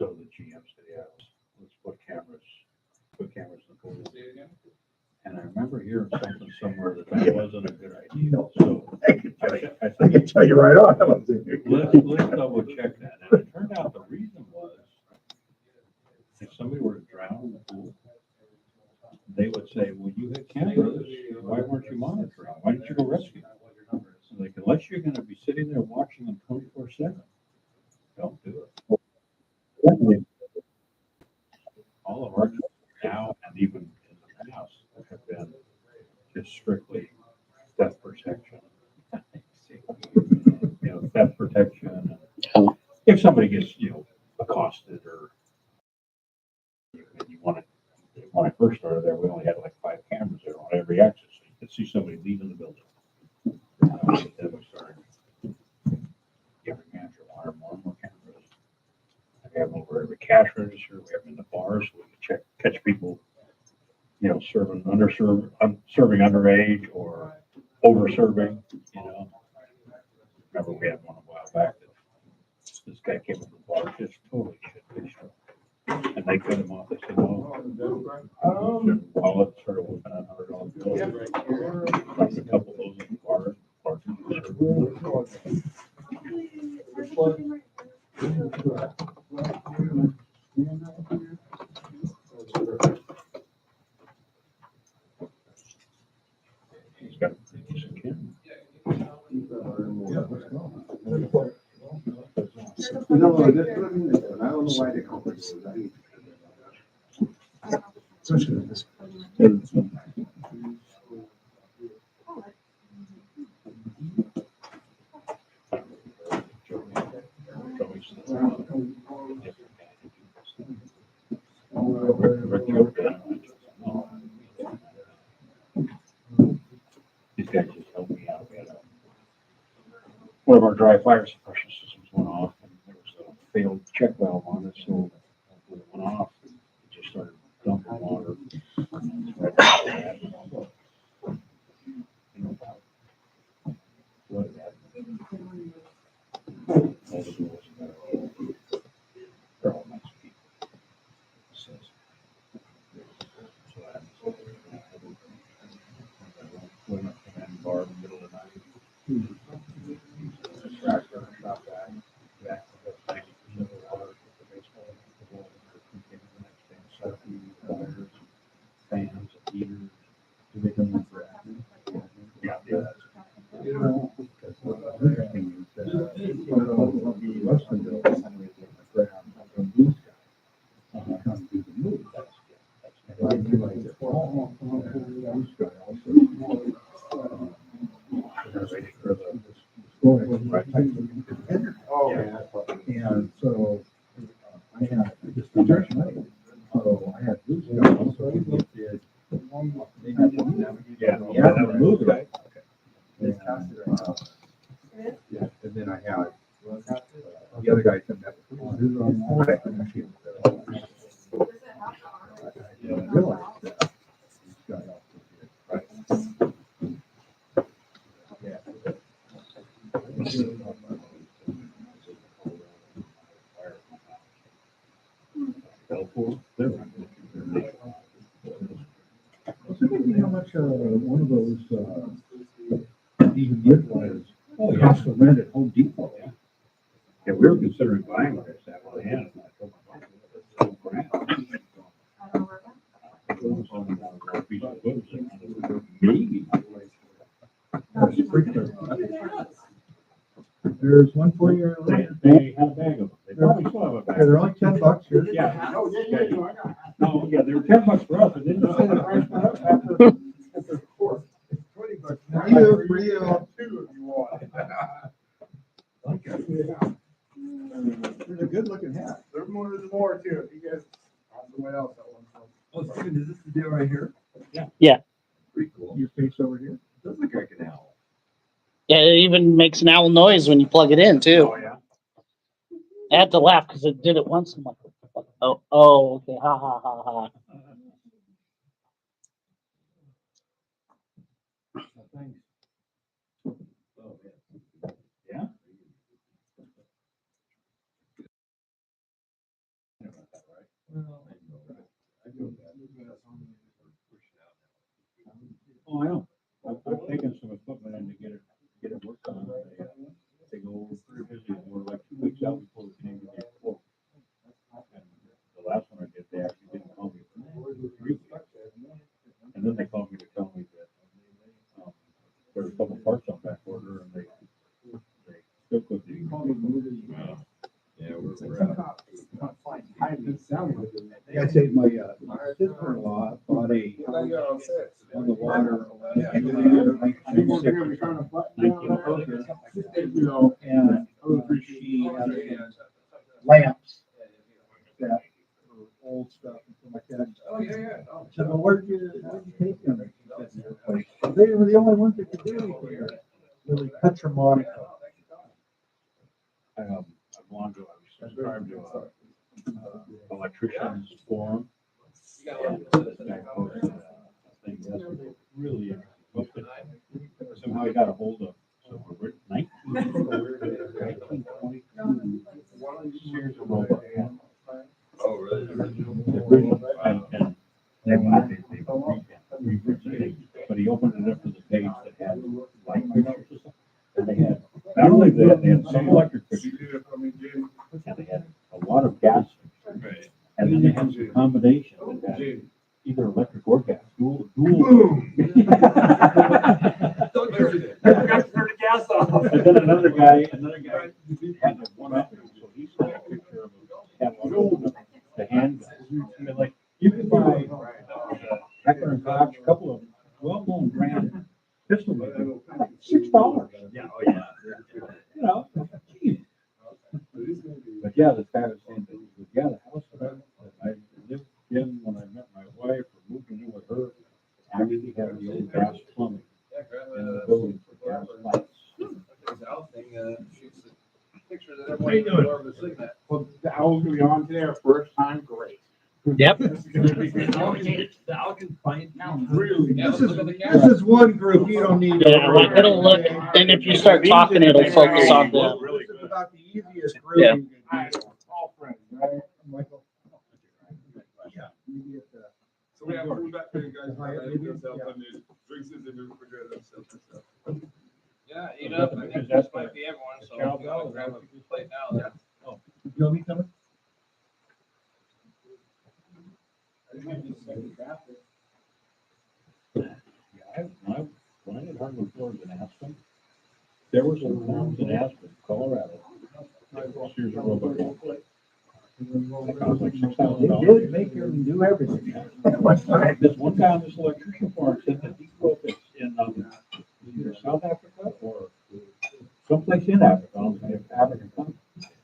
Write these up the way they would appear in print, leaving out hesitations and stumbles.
So the GM said, yeah, let's put cameras in the pool. And I remember hearing something somewhere that wasn't a good idea. So I can tell you right off. let's double check that. And it turned out the reason was if somebody were to drown in the pool, they would say, well, you had cameras, why weren't you monitoring? Why didn't you go rescue them? So like, unless you're gonna be sitting there watching them 24/7, don't do it. All of our now and even in the past have been just strictly theft protection. Theft protection. Oh. If somebody gets, accosted or you want to, when I first started there, we only had like 5 cameras there on every axis. So you could see somebody leaving the building. Then we started giving manager more and more cameras. We have them over every cash register. We have them in the bars so we can catch people, serving underage or over serving. Remember we had one a while back that this guy came up to the bar just totally shit-faced. And they cut him off. They said, no. All it started whooping on $100 bills. A couple of those in the bar. He's got a pretty decent camera. I don't know why they call it. Especially with this. These guys just helped me out. One of our dry fire suppression systems went off, and there was a failed check valve on it, so when it went off, it just started dumping water. They're all nice people. Went up to that bar in the middle of the night. Tractor, shop back, back to the 90% of the water, the baseball, the wall, the next day, set wires, fans, heaters. Do they come in for acting? Yeah, yeah. Everything is Westonville, from these guys, come do the move. And I realized that this guy also. Oh, yeah. And so I had just the church money. So I had this guy, so he did. Yeah, that would move it. Okay. Yeah, and then I had the other guy come back. I realized that this guy also did. Right. Yeah. Was it amazing how much one of those even get was cost to rent at Home Depot? Yeah, we were considering buying one at that one hand. And I told my mom, it's $2,000. Maybe. That's freaking. There's one for you. They had a bag of them. They probably still have a bag. They're only $10 here. Yeah. No, yeah, they were $10 for us, and then you say the price went up after court. $20 for you, for you. Two if you want. There's a good looking hat. There's more too. If you guys want someone else that wants one. Oh, Steven, is this the deal right here? Yeah. Yeah. Pretty cool. Your face over here? Does look like an owl. Yeah, it even makes an owl noise when you plug it in too. Oh, yeah. I had to laugh because it did it once. I'm like, oh, okay, ha ha ha ha. Thanks. Oh, yeah. Oh, I know. I've taken some equipment in to get it worked on. They go pretty busy. We're like 2 weeks out before the Canadian Day before. And the last one I did, they actually didn't call me for 3 weeks. And then they called me to tell me that there were a couple parts on back order and they still could be. Yeah, I say my sister-in-law bought on the water. And she had lamps that were old stuff and stuff like that. Oh, yeah, yeah. I said, well, where'd you take them? She said, they were the only ones that could do anything. Really cut your money. I belong to, I was subscribed to electrician's forum. And this guy posted a thing yesterday, really interesting. Somehow he got a hold of, so we're 1922 Sears and Roebuck. Oh, really? And they reprinted it, but he opened it up to the page that had light pictures and stuff. And they had, not only that, they had some electric pictures, and they had a lot of gas pictures. And then they had some combinations that had either electric or gas, dual. Boom! Don't turn it. Forgot to turn the gas off. And then another guy had like one up, so he sent a picture of the handgun. I mean, like, you can buy Heckler and Koch, a couple of well-known brand pistol makers, $6. Yeah, oh, yeah. You know, geez. But yeah, the guy was saying that, yeah, the house that I lived in when I met my wife or moved in with her actually had the old gas plumbing in the building for gas lights. How you doing? Well, the owl's gonna be on today, our first time, great. Yep. This is gonna be good. The owl can fight now. Really? This is one group you don't need. Yeah, like it'll look, and if you start talking, it'll focus on the. This is about the easiest group. Yeah. you can do. All friends, right? Michael. Yeah. You get the- So we have food back there, you guys. Drinks is in the refrigerator themselves. Yeah, eat up, I think this might be everyone, so I'm gonna grab a plate now then. Joey coming? When I did hardwood floors in Aspen, there were some farms in Aspen, Colorado. Sears and Roebuck. It cost like They $6,000. did make her do everything. This one guy on this electrician farm said that he grew up in either South Africa or someplace in Africa, I don't know if African country.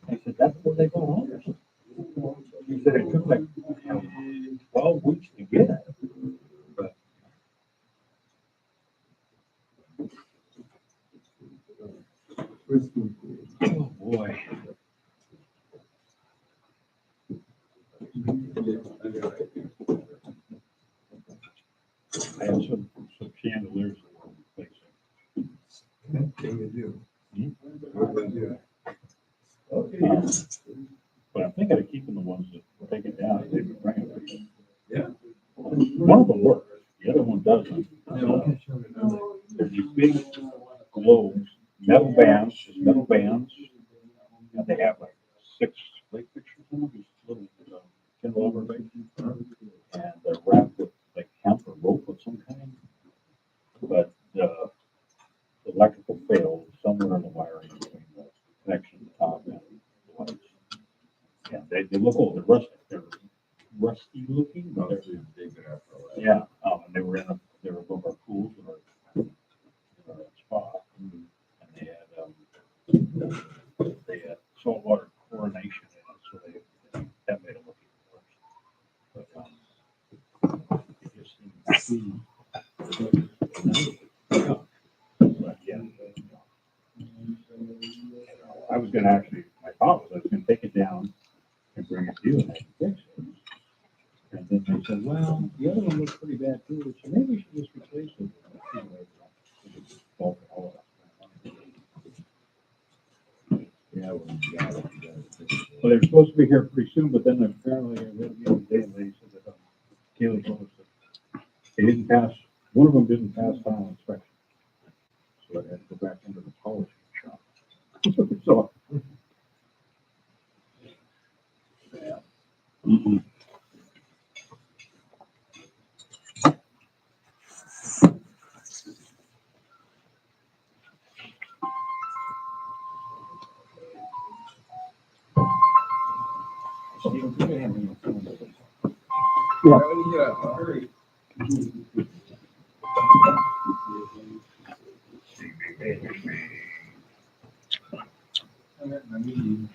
I said, that's where they go home. He said it took like 12 weeks to get it. But oh boy. I have some chandeliers that we're replacing. But I'm thinking of keeping the ones that take it down. They've been bringing it. Yeah. One of them works, the other one doesn't. There's these big globes, metal bands, and they have like 6 plate pictures in them, these little candelabra bases. And they're wrapped with like hemp or rope of some kind. But the electrical failed somewhere in the wiring between the connection at the top and the lights. And they look old, they're rusty looking, but they're, yeah, and they were above our pools in our spa. And they had saltwater chlorination in it, so that made it look even worse. But, it just seemed but yeah. I was gonna actually, my thought was I was gonna take it down and bring it to you and I can fix it. And then they said, well, the other one looks pretty bad too, so maybe we should just replace it. Yeah, well, you got it. Well, they're supposed to be here pretty soon, but then apparently I read the other day, and they said that Kaylee told us that they didn't pass, one of them didn't pass final inspection. So they had to go back into the polishing shop. So. Yeah. Mm-mm. Stephen, put your hand in your phone. Hurry. I'm at my meeting.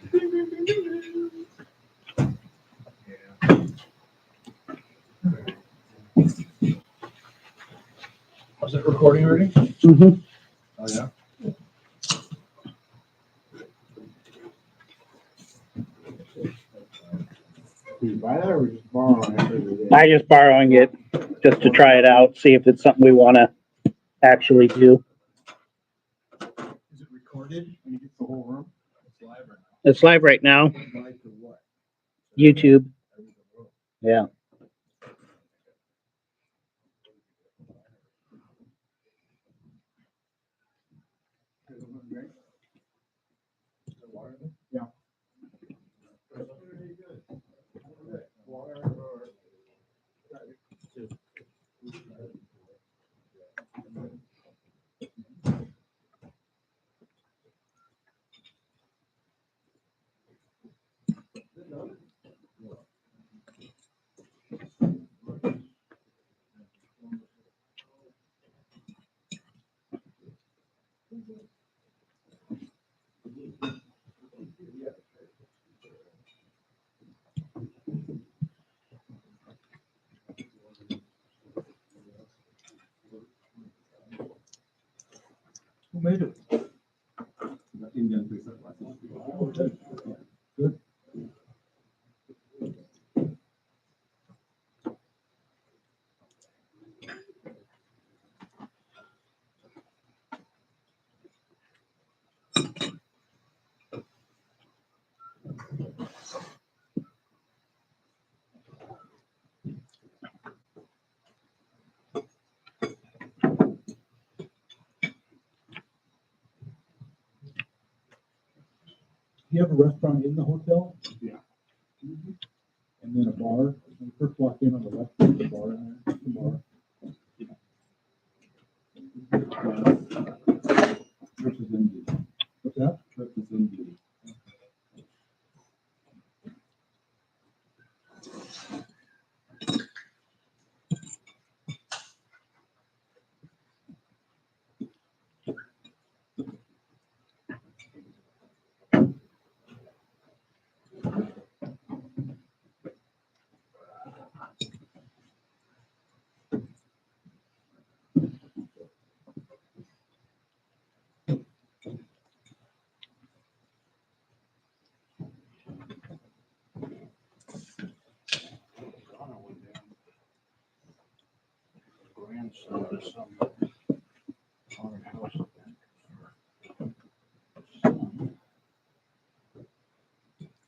Was it recording already? Mm-hmm. Oh, yeah. Do you buy that or we just borrow it every day? I just borrowing it just to try it out, see if it's something we want to actually do. Is it recorded when you get the whole room? It's live right now. It's live right now, Like to what? YouTube. Yeah. Yeah. Who made it? Indian place at last. Oh, good. Good. You have a restaurant in the hotel? Yeah. And then a bar. When you first walk in on the left, there's a bar in there. The bar. Church is Indian. What's that? Church is Indian. Grandson of some haunted house event.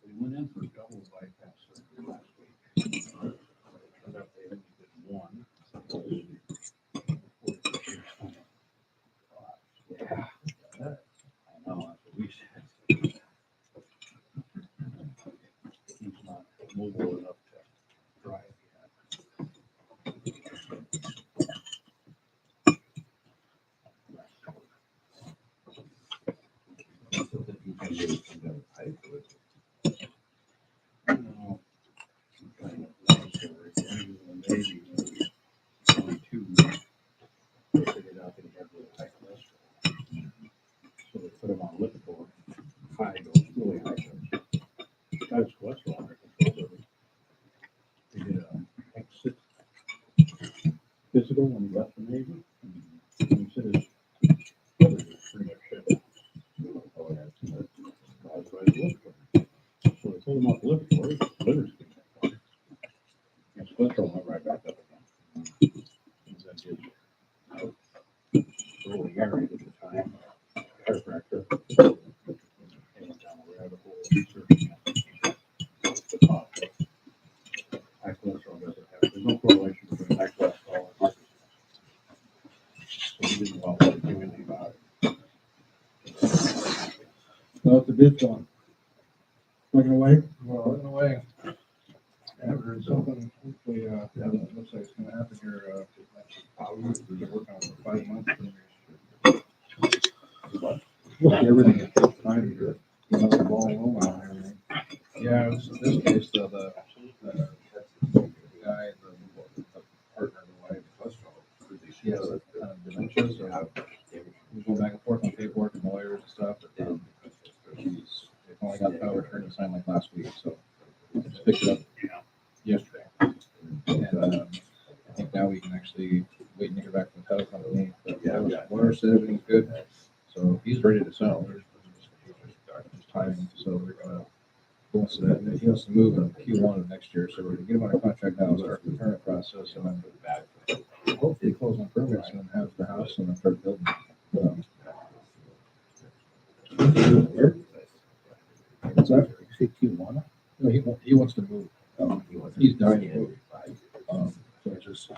We went in for double bypass surgery last week. Turned out they only did one. Yeah. I know, that's what we said. He's not mobile enough to drive yet. No. Kind of necessary. Maybe 22. They figured out that he had really high cholesterol. So they put him on Lipitor, high dose, really high dose. Got his cholesterol under control. They did a exit physical when he left the Navy. And he said his brother was pretty much shit. Oh, yeah, it's caused by the Lipitor. So they pulled him off Lipitor, his liver's getting that far. His cholesterol went right back up again. And then his early married at the time, chiropractor. They went down the rabbit hole researching it. kids on? Plugging away? Well, in a way, I haven't heard something, hopefully, it looks like it's gonna happen here, probably, we've been working on it for 5 months. Everything takes time to get the ball rolling on everything. Yeah, in this case, the guy, the partner, the wife, she has a dementia, so we go back and forth on paperwork and lawyers and stuff, but then they've only got the power of attorney signed like last week, so I just picked it up yesterday. And I think now we can actually wait and hear back from the title company, but lawyer said everything's good, so he's ready to sell. Just timing, so we're gonna go into that, and he wants to move in Q1 of next year, so we're gonna get him on a contract now, start the permit process, and then hopefully close on permits and have the house and then start building. What's that? You say Q1? No, he wants to move. He's dying to move. So it's just,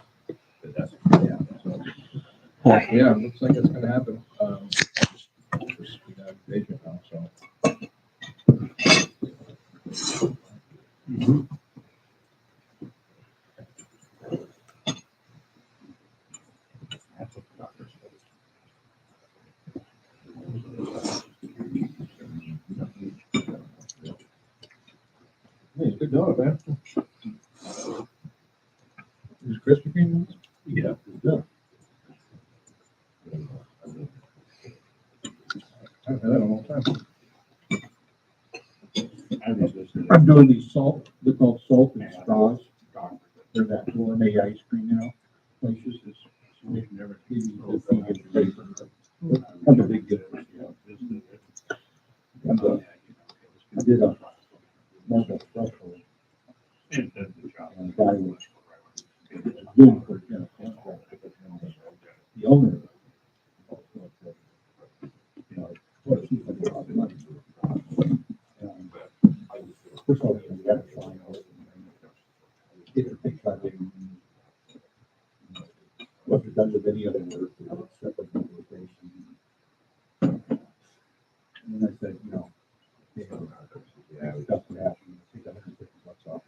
yeah, looks like it's gonna happen. Just we got a agent now, so. Hey, good dog, man. Is Krispy Kreme? Yeah. Yeah. I haven't had that in a long time. I'm doing these they're called salt and straws. They're that gourmet ice cream now. Places is making everything I'm a big good. I did a mobile special. And the guy was doing for, the owner. What he had a lot of money. First of all, you got to find out. Get a big cut in. What you've done with any other work, separate mobilization. And then I said, stuff would happen, take $150 off.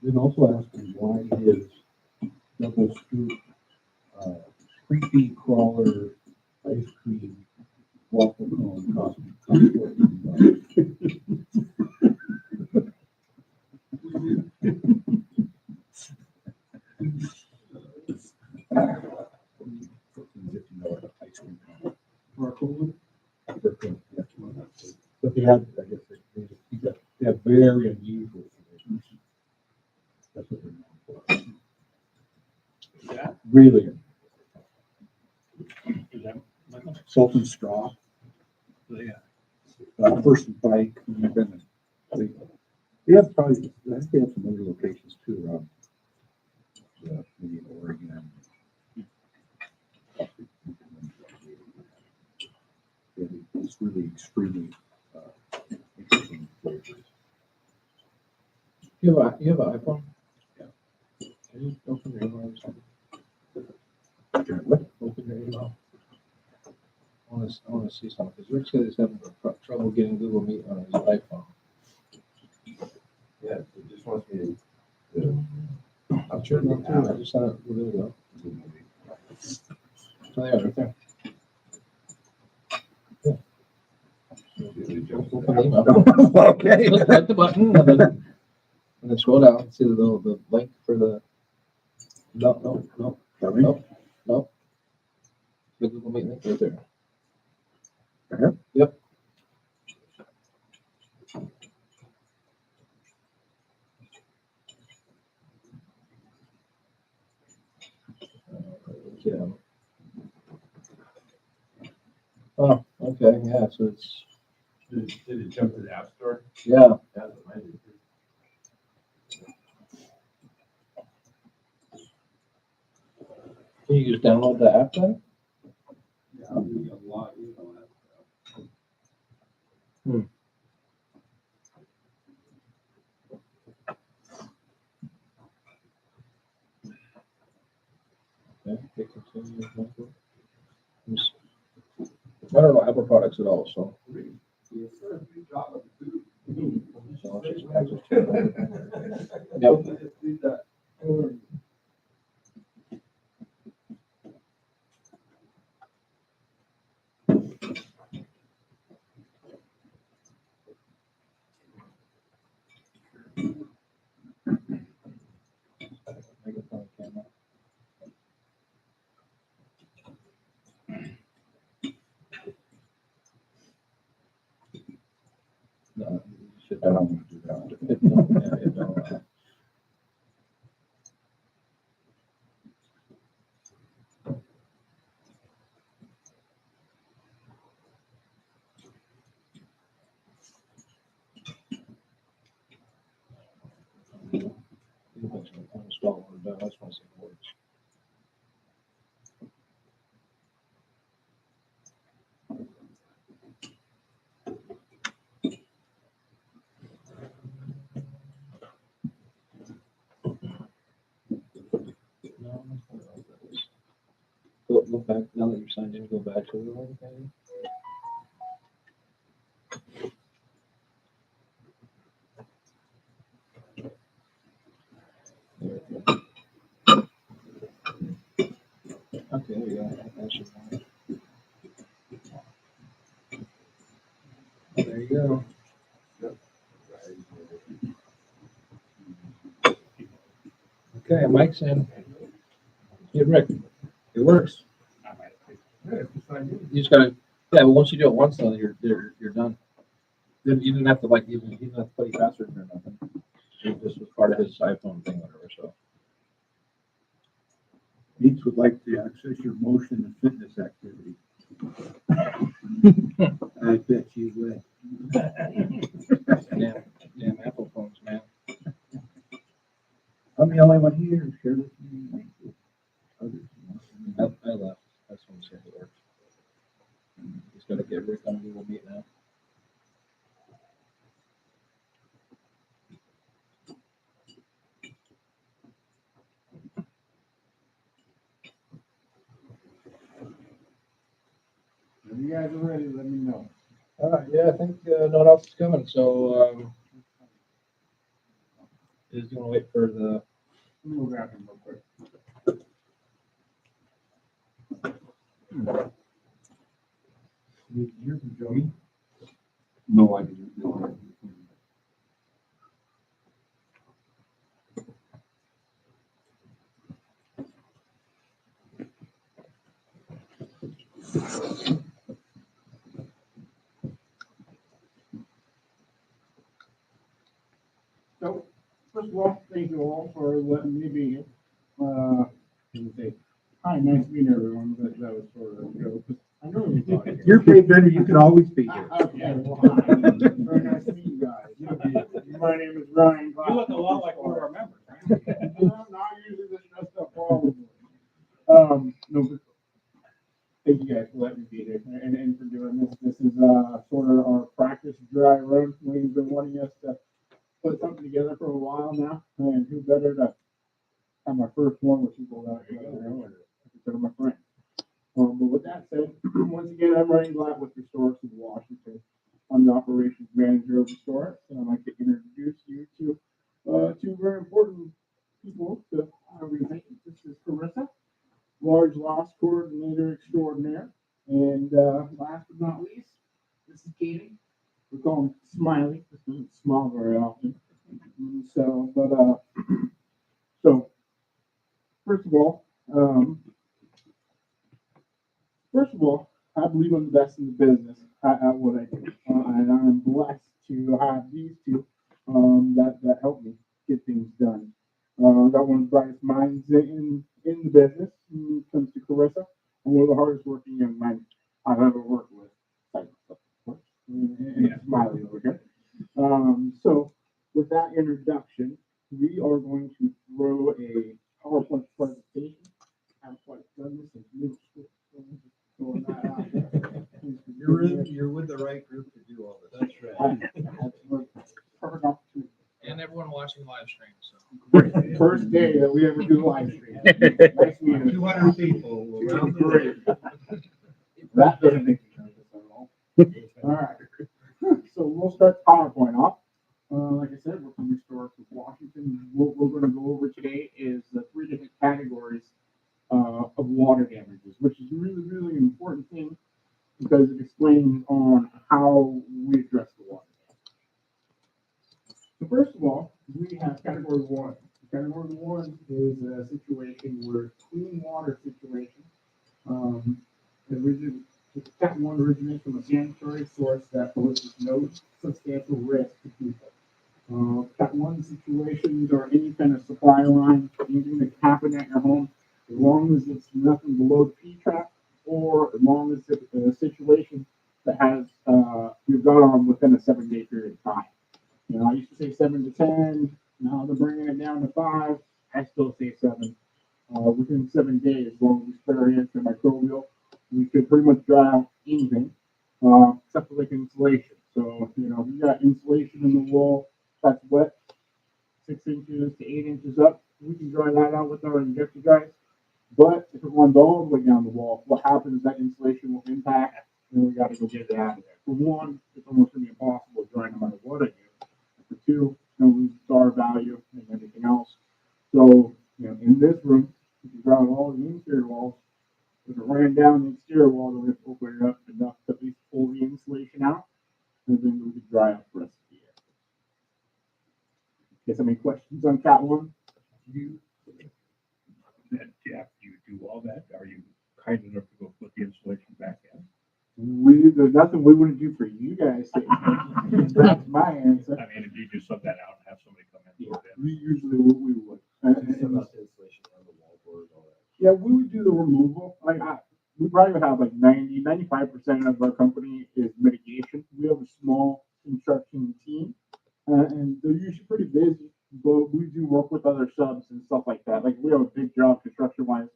Then also asked him why his double scoop, creepy crawler ice cream waffle cone cost me $50 ice cream cone. But they had, I guess, they have very unusual flavors. That's what they're known for. Yeah. Really. Is that Salt and straw. First and Pike, they have probably, I think they have some other locations too, maybe in Oregon. It's really extremely interesting flavors. You have an iPhone? Yeah. Can you open your email? What? Open your email. I want to see something, because Rick said he's having trouble getting Google Meet on his iPhone. Yeah, it just wants me to. I'm sure not too, I just saw it a little ago. So there, right there. Open the email. Okay. Click the button and then scroll down, see the link for the, no. The Google Meet link right there. Uh-huh. Yep. Yeah. Oh, okay, yeah, so it's, Did it jump to the App Store? yeah. That's what mine did. Can you just download the app then? Yeah, I'm doing a lot, that. Yeah, hit continue. I don't know Apple products at all, so. all just taxes too. Yep. Microphone, camera. No, you should, I don't want to do that. No, yeah, it don't. Install one, but I just want to see if it works. No, look back, now that you're signed in, go back to the one, okay? There we go. Okay, there you go. That should work. There you go. Okay, mic's in. Hey, Rick, it works. You just gotta, yeah, but once you do it once, though, you're done. Then you didn't have to you didn't have to put your password in or nothing. This was part of his iPhone thing, whatever, so. Beats would like to access your motion and fitness activity. I bet you would. Damn Apple phones, man. I'm the only one here, share with me. Others, I left. That's when it worked. He's gotta get Rick on Google Meet now. When you guys are ready, let me know. All right, yeah, I think no one else is coming, so just gonna wait for the. Let me go grab him real quick. You hear from Jody? No, I didn't. No. So, first of all, thank you all for letting me be here. Say, hi, nice to meet everyone, but that was sort of a joke. I know you thought you're paid better, you can always be here. Okay, well, hi. Very nice to meet you guys. My name is Ryan. You look a lot like one of our members, right? Not usually this dressed up, probably. No, but thank you guys for letting me be here and for doing this. This is sort of our practice dry run. We've been wanting us to put something together for a while now, and who better to have my first one with people that consider my friend. But with that said, once again, I'm Ryan Glatt with Restorx of Washington. I'm the operations manager of Restorx, and I'd like to introduce you to two very important people to our organization. This is Carissa, large loss coordinator extraordinaire, and last but not least, this is Katie. We call him Smiley. This doesn't smile very often. So, so first of all, I believe I'm the best in the business at what I do, and I'm blessed to have these two that help me get things done. I got one of the brightest minds in the business when it comes to Carissa, and one of the hardest working young men I've ever worked with. And Smiley over here. So, with that introduction, we are going to throw a PowerPoint presentation. I've quite done this in middle school. So I'm just throwing that out there. You're with the right group to do all this. That's right. Perfect opportunity. And everyone watching live stream, so. Great. First day that we ever do live stream. Nice meeting you. 200 people. will round the Great. That doesn't make me nervous at all. All right. So we'll start PowerPoint off. Like I said, we're from Historic Washington. What we're going to go over today is the three different categories of water damages, which is really, really an important thing because it explains on how we address the water. So first of all, we have category one. Category one is a situation where clean water situation. Cat one originates from a sanitary source that poses no substantial risk to people. Cat one situations or any kind of supply line, anything that can happen at your home, as long as it's nothing below the P trap, or as long as it's a situation that has you've got on within a 7 day period of time. You know, I used to say 7 to 10. Now they're bringing it down to 5. I still say 7. Within 7 days, as long as we spare it to microbial, we could pretty much dry out anything, except for like insulation. So, you know, if you got insulation in the wall that's wet, 6 inches to 8 inches up, we can dry that out with our injector guys. But if it runs all the way down the wall, what happens is that insulation will impact, and we got to go get it out of there. For one, it's almost going to be impossible to dry no matter what I do. For two, it's going to lose star value and everything else. So, you know, in this room, we can dry out all the interior walls. If it ran down the exterior wall, then we have to open it up enough to at least pull the insulation out, and then we can dry out the rest of the year. Guess any questions on Cat 1? Jeff, you do all that? Are you kind enough to go put the insulation back in? There's nothing we wouldn't do for you guys. That's my answer. I mean, if you just sub that out and have somebody come in. Yeah, we usually we would. About the insulation on the wall board, all that. Yeah, we would do the removal. We probably have like 95% of our company is mitigation. We have a small construction team, and they're usually pretty busy, but we do work with other subs and stuff like that. Like we have a big job construction wise,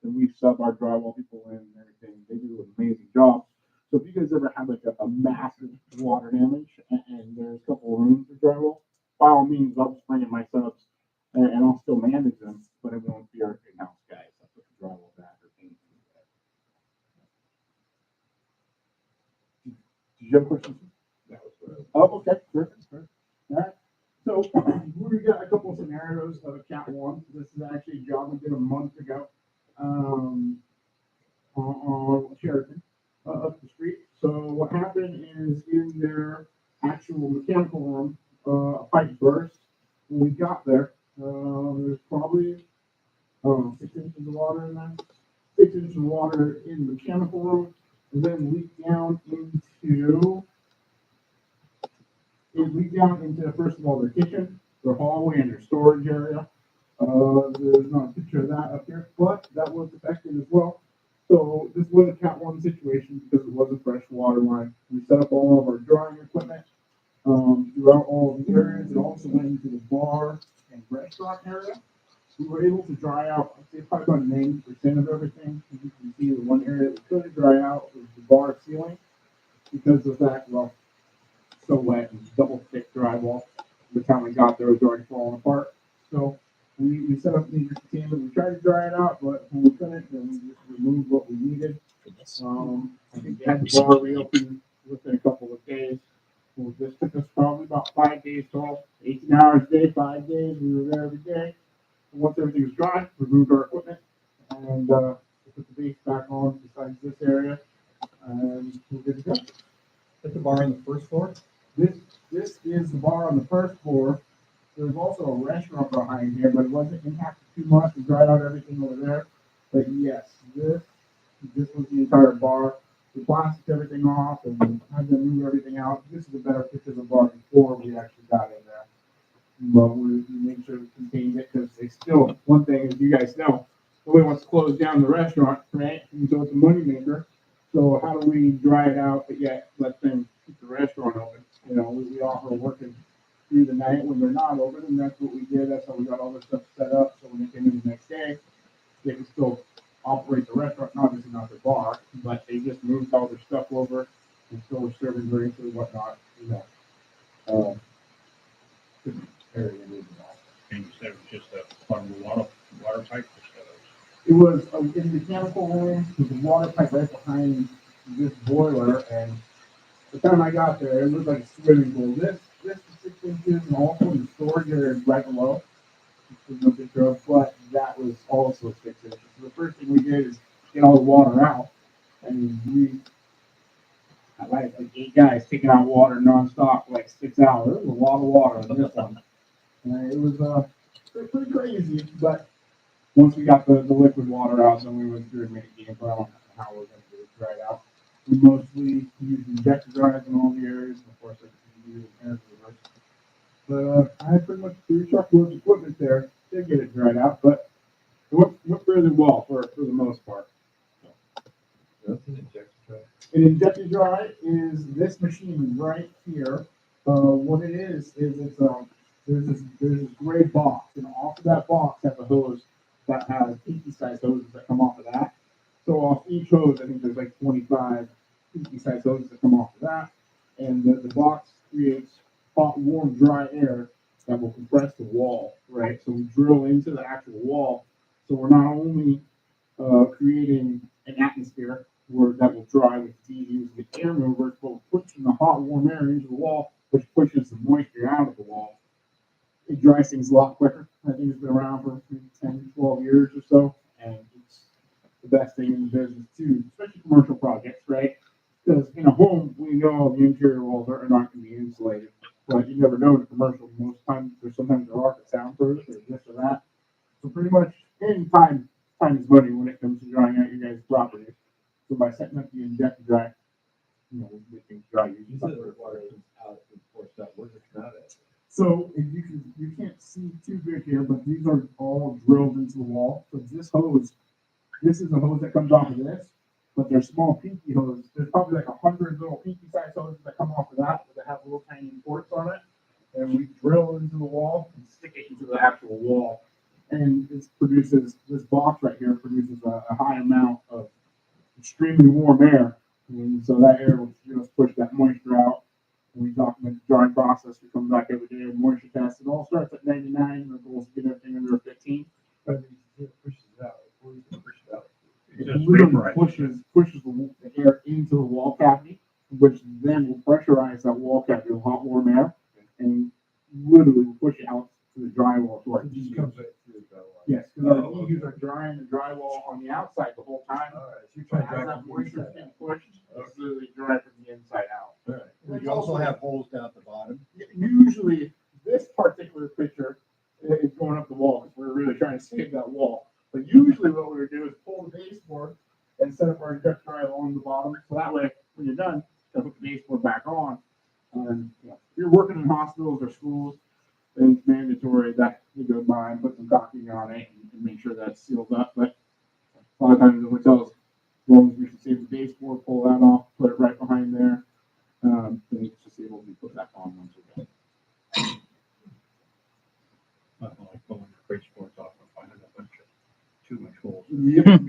and we sub our drywall people in and everything. They do an amazing job. So if you guys ever have like a massive water damage and there's a couple of rooms of drywall, by all means, I'll just bring in my subs and I'll still manage them, but it won't be our in-house guys. I'll put the drywall back or paint it. Did you have a question? That was what I was. Oh, okay, perfect. All right. So we got a couple of scenarios of a Cat 1. This is actually a job we did a month ago on Sheridan up the street. So what happened is in their actual mechanical room, a pipe burst. When we got there, there's probably 6 inches of water in there. 6 inches of water in the mechanical room, and then leaked down into first of all their kitchen, their hallway, and their storage area. There's not a picture of that up here, but that was affected as well. So this was a Cat 1 situation because it was a fresh water line. We set up all of our drying equipment throughout all of the areas. It also went into the bar and restaurant area. We were able to dry out, I'd say probably about 90% of everything. As you can see, the one area that we couldn't dry out was the bar ceiling because of that, well, so wet and double thick drywall. By the time we got there, it was already falling apart. So we set up the containment. We tried to dry it out, but when we couldn't, then we just removed what we needed. I think they had the bar reopened within a couple of days. Well, this took us probably about 5 days total, 18 hours a day, 5 days. We were there every day. And once everything was dry, we moved our equipment and put the base back on besides this area. And we're good to go. Put the bar on the first floor? This is the bar on the first floor. There's also a restaurant behind here, but it wasn't impacted too much. We dried out everything over there. But yes, this was the entire bar. We plasticed everything off and had to move everything out. This is a better picture of the bar before we actually got in there. But we made sure we contained it because they still, one thing as you guys know, nobody wants to close down the restaurant, right? And so it's a moneymaker. So how do we dry it out but yet let them keep the restaurant open? You know, we offer working through the night when they're not open, and that's what we did. That's how we got all this stuff set up. So when they came in the next day, they could still operate the restaurant, obviously not the bar, but they just moved all their stuff over and still were serving drinks and whatnot. You know, area moving all. And you said it was just a water pipe. It was in the mechanical room. There's a water pipe right behind this boiler, and the time I got there, it looked like a swimming pool. This inches, and also the storage area is right below. There's no picture of, but that was also 6 inches. So the first thing we did is get all the water out, and I like 8 guys taking out water nonstop for like 6 hours. It was a lot of water on this one. It was pretty crazy, but once we got the liquid water out, then we went through and made a game plan on how we're going to do it, dry it out. We mostly use injector dryers in all the areas, and of course, I use air reverse. But I had pretty much 3 truckloads of equipment there to get it dried out, but it went fairly well for the most part. That's an injection tray. An injector dry is this machine right here. What it is it's there's this gray box, and off of that box has a hose that has pinky size hoses that come off of that. So off each hose, I think there's like 25 pinky size hoses that come off of that, and the box creates hot, warm, dry air that will compress the wall, right? So we drill into the actual wall, so we're not only creating an atmosphere that will dry with using the air movers, but we're pushing the hot, warm air into the wall, which pushes the moisture out of the wall. It dries things a lot quicker. I think it's been around for 10, 12 years or so, and it's the best thing in the business too, especially commercial projects, right? Because in a home, we know the interior walls are not going to be insulated, but you never know in a commercial. Most times, sometimes there are soundproof or this or that. So pretty much any time is money when it comes to drying out your guys' property. So by setting up the injector dry, we make things dry. You said the water comes out and forced out. Where's it come out at? So if you can't see too good here, but these are all drilled into the wall. So this is a hose that comes off of this, but they're small pinky hoses. There's probably like 100 little pinky size hoses that come off of that have little tiny ports on it. And we drill into the wall and stick it into the actual wall. And this box right here produces a high amount of extremely warm air. And so that air will just push that moisture out. And we document the drying process. We come back every day and moisture test. It all starts at 99. The goal is to get everything under 15. But it pushes it out. Before you can push it out. It literally pushes the air into the wall cavity, which then will pressurize that wall cavity with hot, warm air, and literally will push it out to the drywall. So It just comes right through the drywall. yes, because our EUs are drying the drywall on the outside the whole time. All right, so you're So trying to as dry that from the moisture is inside being out. pushed, it's literally dry from the inside out. All right. Would you also have holes down at the bottom? Usually, this particular picture is going up the wall because we're really trying to save that wall. But usually, what we would do is pull the baseboard and set up our injector dry along the bottom. So that way, when you're done, you put the baseboard back on. And if you're working in hospitals or schools, then it's mandatory that you go by and put some caulking on it and make sure that's sealed up. But a lot of times in hotels, as long as we can save the baseboard, pull that off, put it right behind there. Then it's just able to be put back on once we're done. Not like pulling the freight sports off and finding a bunch of too much holes. Yep.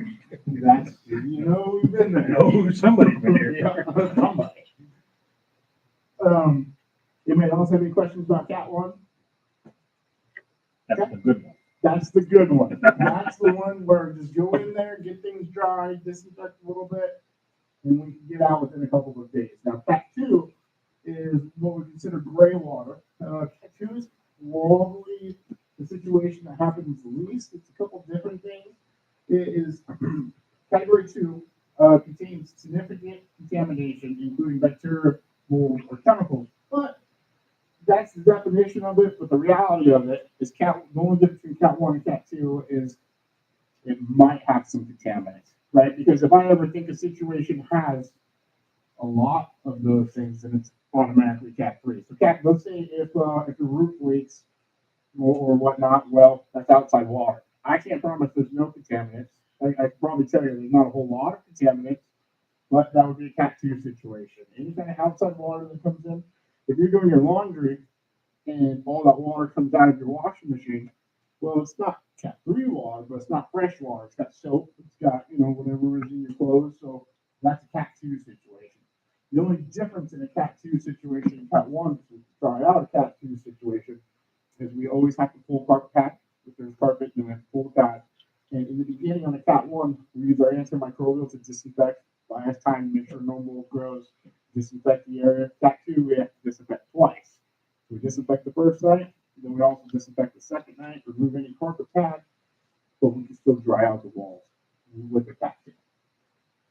That's, we've been there. No, somebody's been here. Yeah, somebody. Anybody else have any questions about Cat 1? That's a good one. That's the good one. That's the one where just go in there, get things dry, disinfect a little bit, and we can get out within a couple of days. Now, Cat 2 is what we consider gray water. Cat 2 is probably the situation that happens least. It's a couple different things. It is category 2 contains significant contamination, including bacteria, mold, or chemicals. But that's the definition of it. But the reality of it is the only difference between Cat 1 and Cat 2 is it might have some contaminants, right? Because if I ever think a situation has a lot of those things, then it's automatically Cat 3. So let's say if the roof leaks or whatnot, well, that's outside water. I can't promise there's no contaminants. I can probably tell you there's not a whole lot of contaminants, but that would be a Cat 2 situation. Any kind of outside water that comes in, if you're doing your laundry and all that water comes out of your washing machine, well, it's not Cat 3 water, but it's not fresh water. It's got soap. It's got, whatever is in your clothes. So that's a Cat 2 situation. The only difference in a Cat 2 situation and Cat 1, to try out a Cat 2 situation, is we always have to pull carpet pack. If there's carpet, then we have to pull the pad. And in the beginning on the Cat 1, we use our antimicrobial to disinfect, buy us time to make sure no mold grows, disinfect the area. Cat 2, we have to disinfect twice. We disinfect the first night, then we also disinfect the second night, remove any carpet pad, but we can still dry out the walls with the vacuum.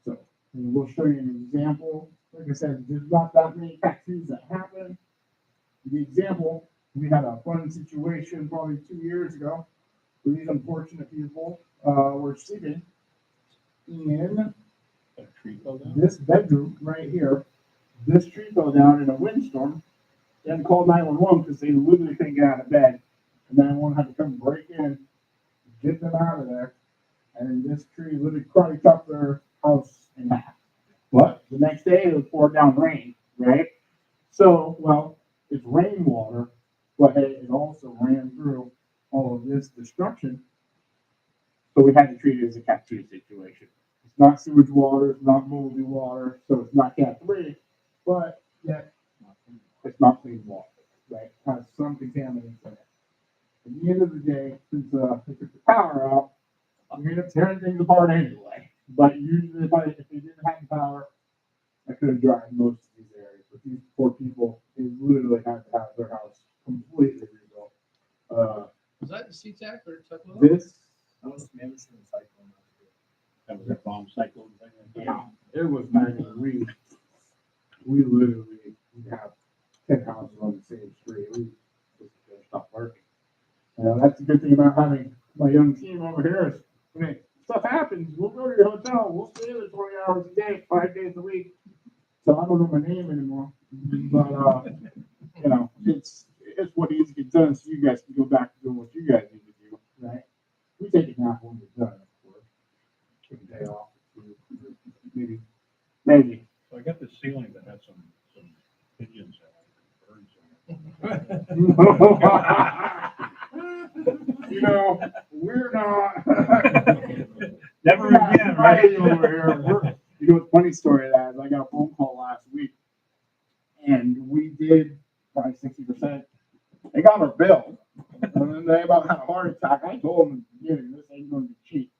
So and we'll show you an example. Like I said, there's not that many tattoos that happen. The example, we had a fun situation probably 2 years ago where these unfortunate people were sleeping in A tree fell down? this bedroom right here. This tree fell down in a windstorm. They had to call 911 because they literally couldn't get out of bed. And 911 had to come break in, get them out of there. And this tree literally karate chopped their house in half. But the next day it would pour down rain, right? So, well, it's rainwater, but hey, it also ran through all of this destruction. So we had to treat it as a Cat 2 situation. It's not sewage water, it's not moldy water, so it's not Cat 3, but yet it's not clean water, right? It has some contaminants in it. At the end of the day, since they took the power out, we ended up tearing things apart anyway. But usually, if they didn't have the power, I could have dried most of these areas. But these poor people, they literally had to have their house completely rebuilt. Was that the SeaTac or Tugboat? This, I was managing the cyclone. That was a bomb cyclone thing. yeah, it was, I mean, we literally we have 10 houses on the same street. We just stopped working. That's the good thing about having my young team over here is, I mean, stuff happens. We'll go to your hotel. We'll stay there 20 hours a day, 5 days a week. So I don't know my name anymore. But, it's what needs to get done so you guys can go back to doing what you guys need to do, right? We take it now when we're done, of course. Take a day off. Maybe. So I got this ceiling that had some pigeons in it, birds in it. We're not. Never We're not again, right? fighting over here. Funny story of that is I got a phone call last week, and we did probably 60%. They got our bill, and then they about had a heart attack. I told them in the beginning, this ain't going to be cheap.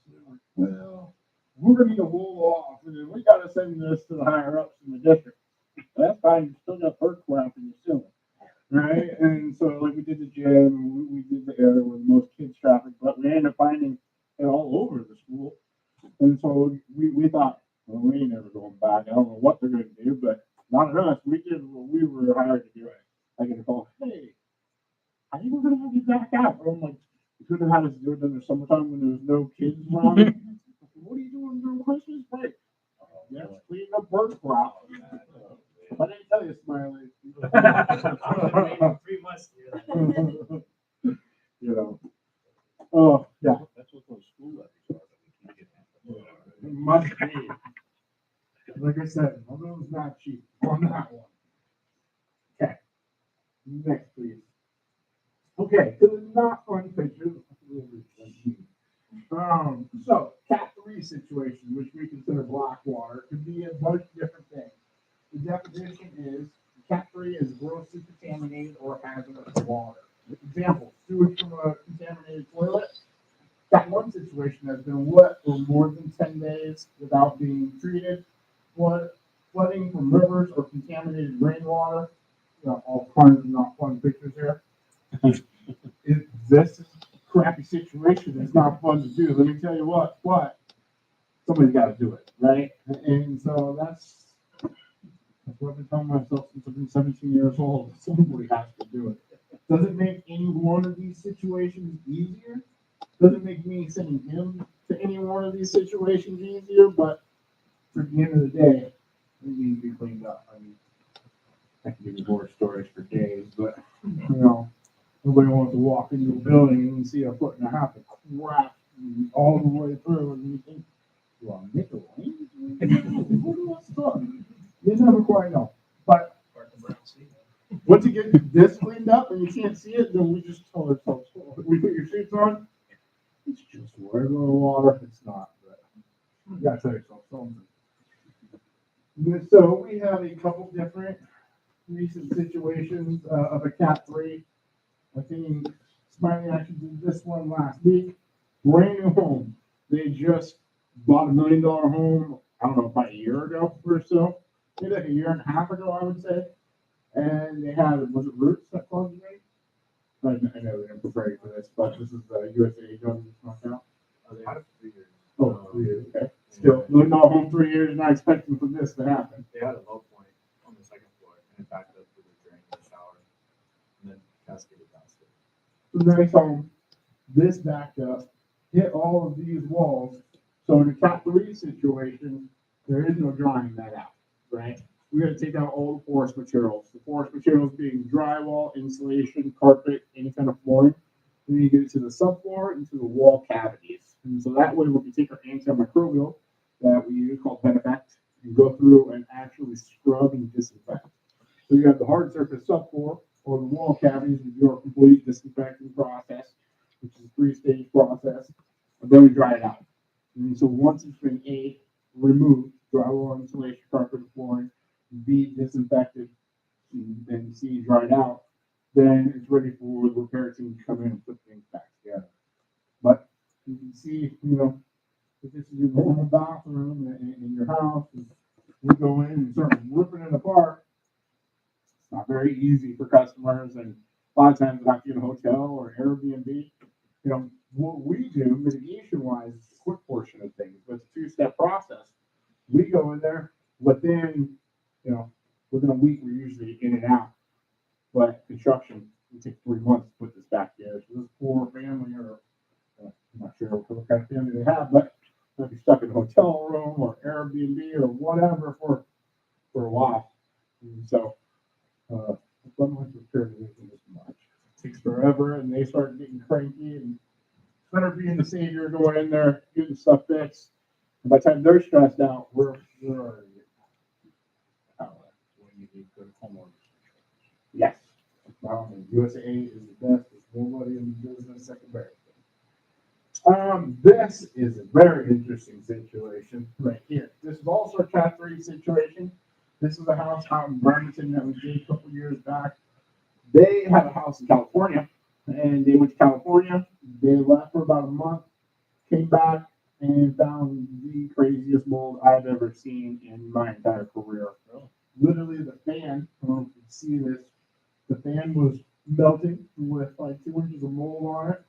So they're like, well, we're going to need to hold off, and then we got to send this to the higher ups in the district. That's fine. You still got perk crap in your ceiling. Right, and so like we did the gym, we did the area with most kids traffic, but we ended up finding it all over the school. And so we thought, well, we ain't never going back. I don't know what they're going to do, but not us. We did what we were hired to do. I get a call, hey, how are you going to have you back out? And I'm like, you could have had us do it in the summertime when there was no kids around. What are you doing during Christmas break? Yes, clean up bird crop. I didn't tell you, Smiley. 3 months. Oh, yeah. That's what those school levies are that we can't get. It must be. Like I said, although it's not cheap on that one. Okay. Next, please. Okay, so the not fun pictures. So Cat 3 situation, which we consider black water, could be a bunch of different things. The definition is Cat 3 is grossly contaminated or hazardous water. Example, sewage from a contaminated toilet. Cat 1 situation has been wet for more than 10 days without being treated. Flooding from rivers or contaminated rainwater. All kinds of not fun pictures here. This crappy situation is not fun to do. Let me tell you what, somebody's got to do it, right? And so that's what I've been telling myself since I've been 17 years old. Somebody has to do it. Does it make any one of these situations easier? Doesn't make me sending him to any one of these situations easier, but at the end of the day, it needs to be cleaned up. I mean, I can give you more stories for days, but nobody wants to walk into a building and see 1.5 feet of crap all the way through, and you think, do I make a lane? Where do I start? You never quite know. But once you get this cleaned up and you can't see it, then we just tell ourselves, we put your sheets on, it's just regular water. It's not, but you gotta tell yourself something. So we have a couple different recent situations of a Cat 3. I think Smiley actually did this one last week. Brand new home. They just bought $1 million home, I don't know, about a year ago or so. Maybe like a year and a half ago, I would say. And they had, was it Roots that caused the rain? I know they didn't prepare you for this, but this is the USA government knockout. They had it for 3 years. Oh, 3 years, okay. Still, living at home 3 years, not expecting for this to happen. They had a low point on the second floor, and it backed up to the drain and the shower, and then cascaded downstairs. The nice home, this backed up, hit all of these walls. So in a Cat 3 situation, there is no drying that out, right? We gotta take out all the porous materials. The porous materials being drywall, insulation, carpet, any kind of flooring. Then you get to the subfloor and to the wall cavities. And so that way we can take our antimicrobial that we use called Benefect and go through and actually scrub and disinfect. So you have the hard surface subfloor or the wall cavities, we do our complete disinfecting process, which is a 3-stage process, and then we dry it out. And so once it's been A, removed, drywall, insulation, carpet, and flooring, B, disinfected, and C, dried out, then it's ready for the repair team to come in and put things back together. But you can see, if this is your normal bathroom in your house, and we go in and start ripping it apart, it's not very easy for customers, and a lot of times they have to get a hotel or Airbnb. What we do mitigation-wise is a quick portion of things, but it's a 2-step process. We go in there within a week, we're usually in and out. But construction, it takes 3 months to put this back together. So this poor family, or I'm not sure what kind of family they have, but they'll be stuck in a hotel room or Airbnb or whatever for a while. And so, it's unlike repair division this much. It takes forever, and they start getting cranky, and instead of being the savior going in there, getting stuff fixed, and by the time they're stressed out, we're already out. When you need good homeowners. Yes. USA is the best. There's nobody in the business that can bear it. This is a very interesting situation right here. This is also a Cat 3 situation. This is a house out in Bremerton that we did a couple years back. They had a house in California, and they went to California. They left for about a month, came back, and found the craziest mold I've ever seen in my entire career. Literally, the fan, I don't know if you can see this, the fan was melting with like 2 inches of mold on it.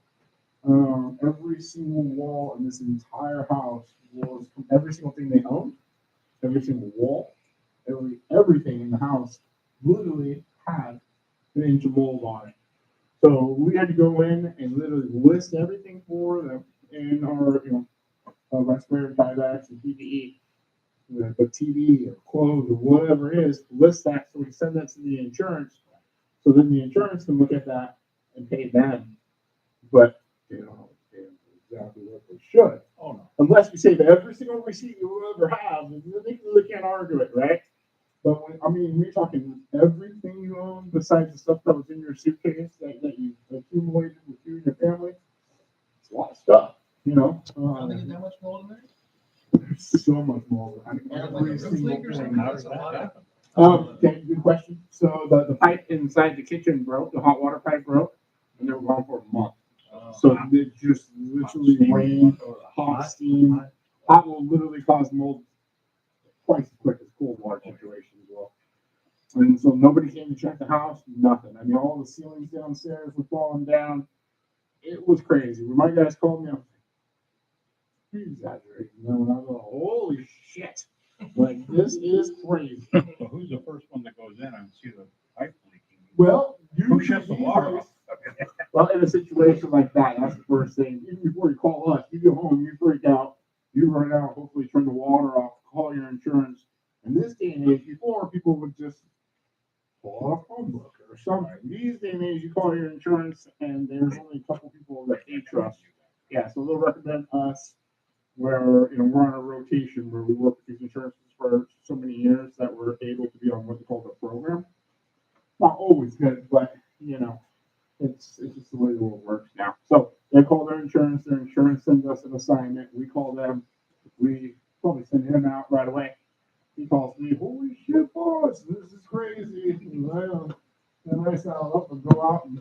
Every single wall in this entire house was every single thing they owned, every single wall, everything in the house literally had an inch of mold on it. So we had to go in and literally list everything for them in our, respirator tiebacks and PPE, the TV or clothes or whatever it is, list that so we send that to the insurance. So then the insurance can look at that and pay them. But they don't understand exactly what they should. Oh, no. Unless you say that every single receipt you'll ever have, they really can't argue it, right? But we're talking everything you own besides the stuff that was in your suitcase that you accumulated with you and your family. It's a lot of stuff, I don't think it's that much mold in there. There's so much more. Was it like a Every roof single leak or thing. something? How does that happen? Okay, good question. So the pipe inside the kitchen broke, the hot water pipe broke, and they were gone for a month. So it just literally rained, hot steam. Hot will literally cause mold twice as quick as cold water situation as well. And so nobody came to check the house, nothing. All the ceilings downstairs were falling down. It was crazy. When my guys called me, I was like, you're exaggerating. And I was like, holy shit. Like, this is crazy. So who's the first one that goes in and see the pipe leaking? Well, Who shuts the water off? Well, in a situation like that, that's the first thing. Even before you call us, you go home, you freak out, you run out, hopefully turn the water off, call your insurance. In this day and age, before people would just pull out a phone book or something. These day and age, you call your insurance, and there's only a couple people that they trust. Yeah, so they'll recommend us where we're on a rotation where we work with these insurances for so many years that we're able to be on what they call the program. Not always good, but it's just the way the world works now. So they call their insurance sends us an assignment, we call them, we probably send him out right away. He calls me, holy shit, boss, this is crazy. And I saddle up and go out and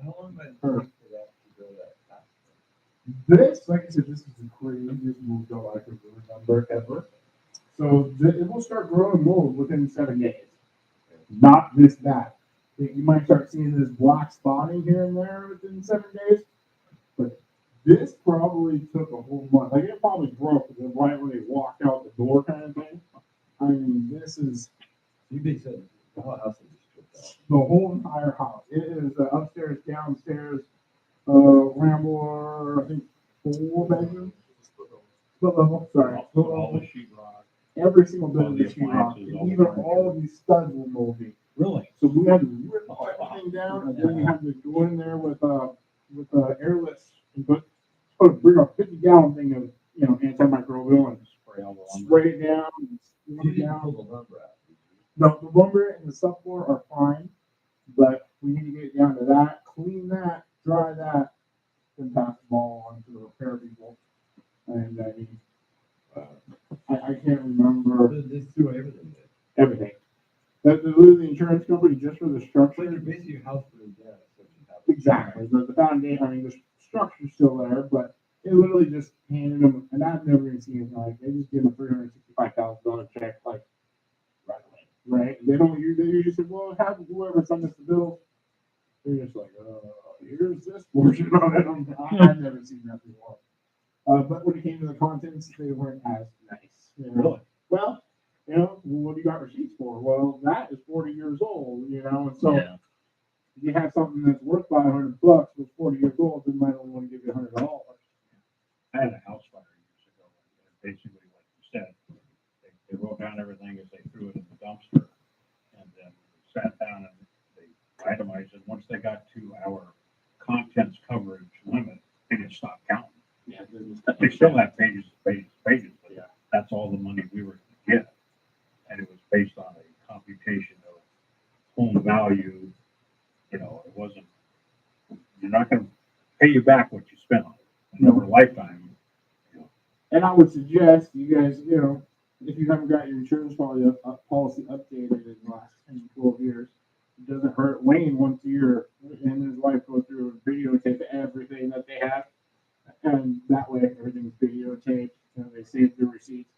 How long might it take for that to go that fast? this, like I said, this is the craziest mold though I can remember ever. So it will start growing mold within 7 days. not this bad. You might start seeing this black spotting here and there within 7 days, but this probably took a whole month. Like it probably broke right when they walked out the door, kind of thing. I mean, this is You basically said the whole house is stripped out. the whole entire house. It is upstairs, downstairs, Rambler, I think 4 bedrooms. Split level, sorry. Split All level. the sheet rock. Every single bit All of the the sheetrock, appliances, and all the even furniture. all of these studs were moldy. Really? So we had to rip everything down, and then we had to go in there with airless and bring a 50-gallon thing of antimicrobial and Spray all the lumber. spray it down and You spray it didn't down. pull the lumber out. No, the lumber and the subfloor are fine, but we need to get it down to that, clean that, dry that, then pass the ball on to the repair people. And I mean, I can't remember They threw everything there. everything. The insurance company just for the It's like structure. you're basically your house burned down. That's what you have. Exactly. The foundation, I mean, the structure's still there, but it literally just handed them, and I've never even seen anything like, they just give them a $365,000 check, like, right away, right? They usually say, well, have whoever sent us the bill. They're just like, here's this portion of it. I've never seen that before. But when it came to the contents, they weren't as nice. Really? Well, what do you got receipts for? Well, that is 40 years old, and so Yeah. if you have something that's worth $500 that's 40 years old, they might only want to give you $100. I had a house fire years ago, and basically, like you said, they wrote down everything as they threw it in the dumpster, and then sat down and they itemized it. Once they got to our contents coverage limit, they just stopped counting. Yeah, They still have pages, but that's all the money we were gonna get. And it was based on a computation of home value. It wasn't, you're not gonna pay you back what you spent on it. And over a lifetime, And I would suggest you guys, if you haven't got your insurance policy updated in the last 10, 12 years, it doesn't hurt. Wayne once a year and his wife go through and videotape everything that they have. And that way everything's videotaped, they save the receipts.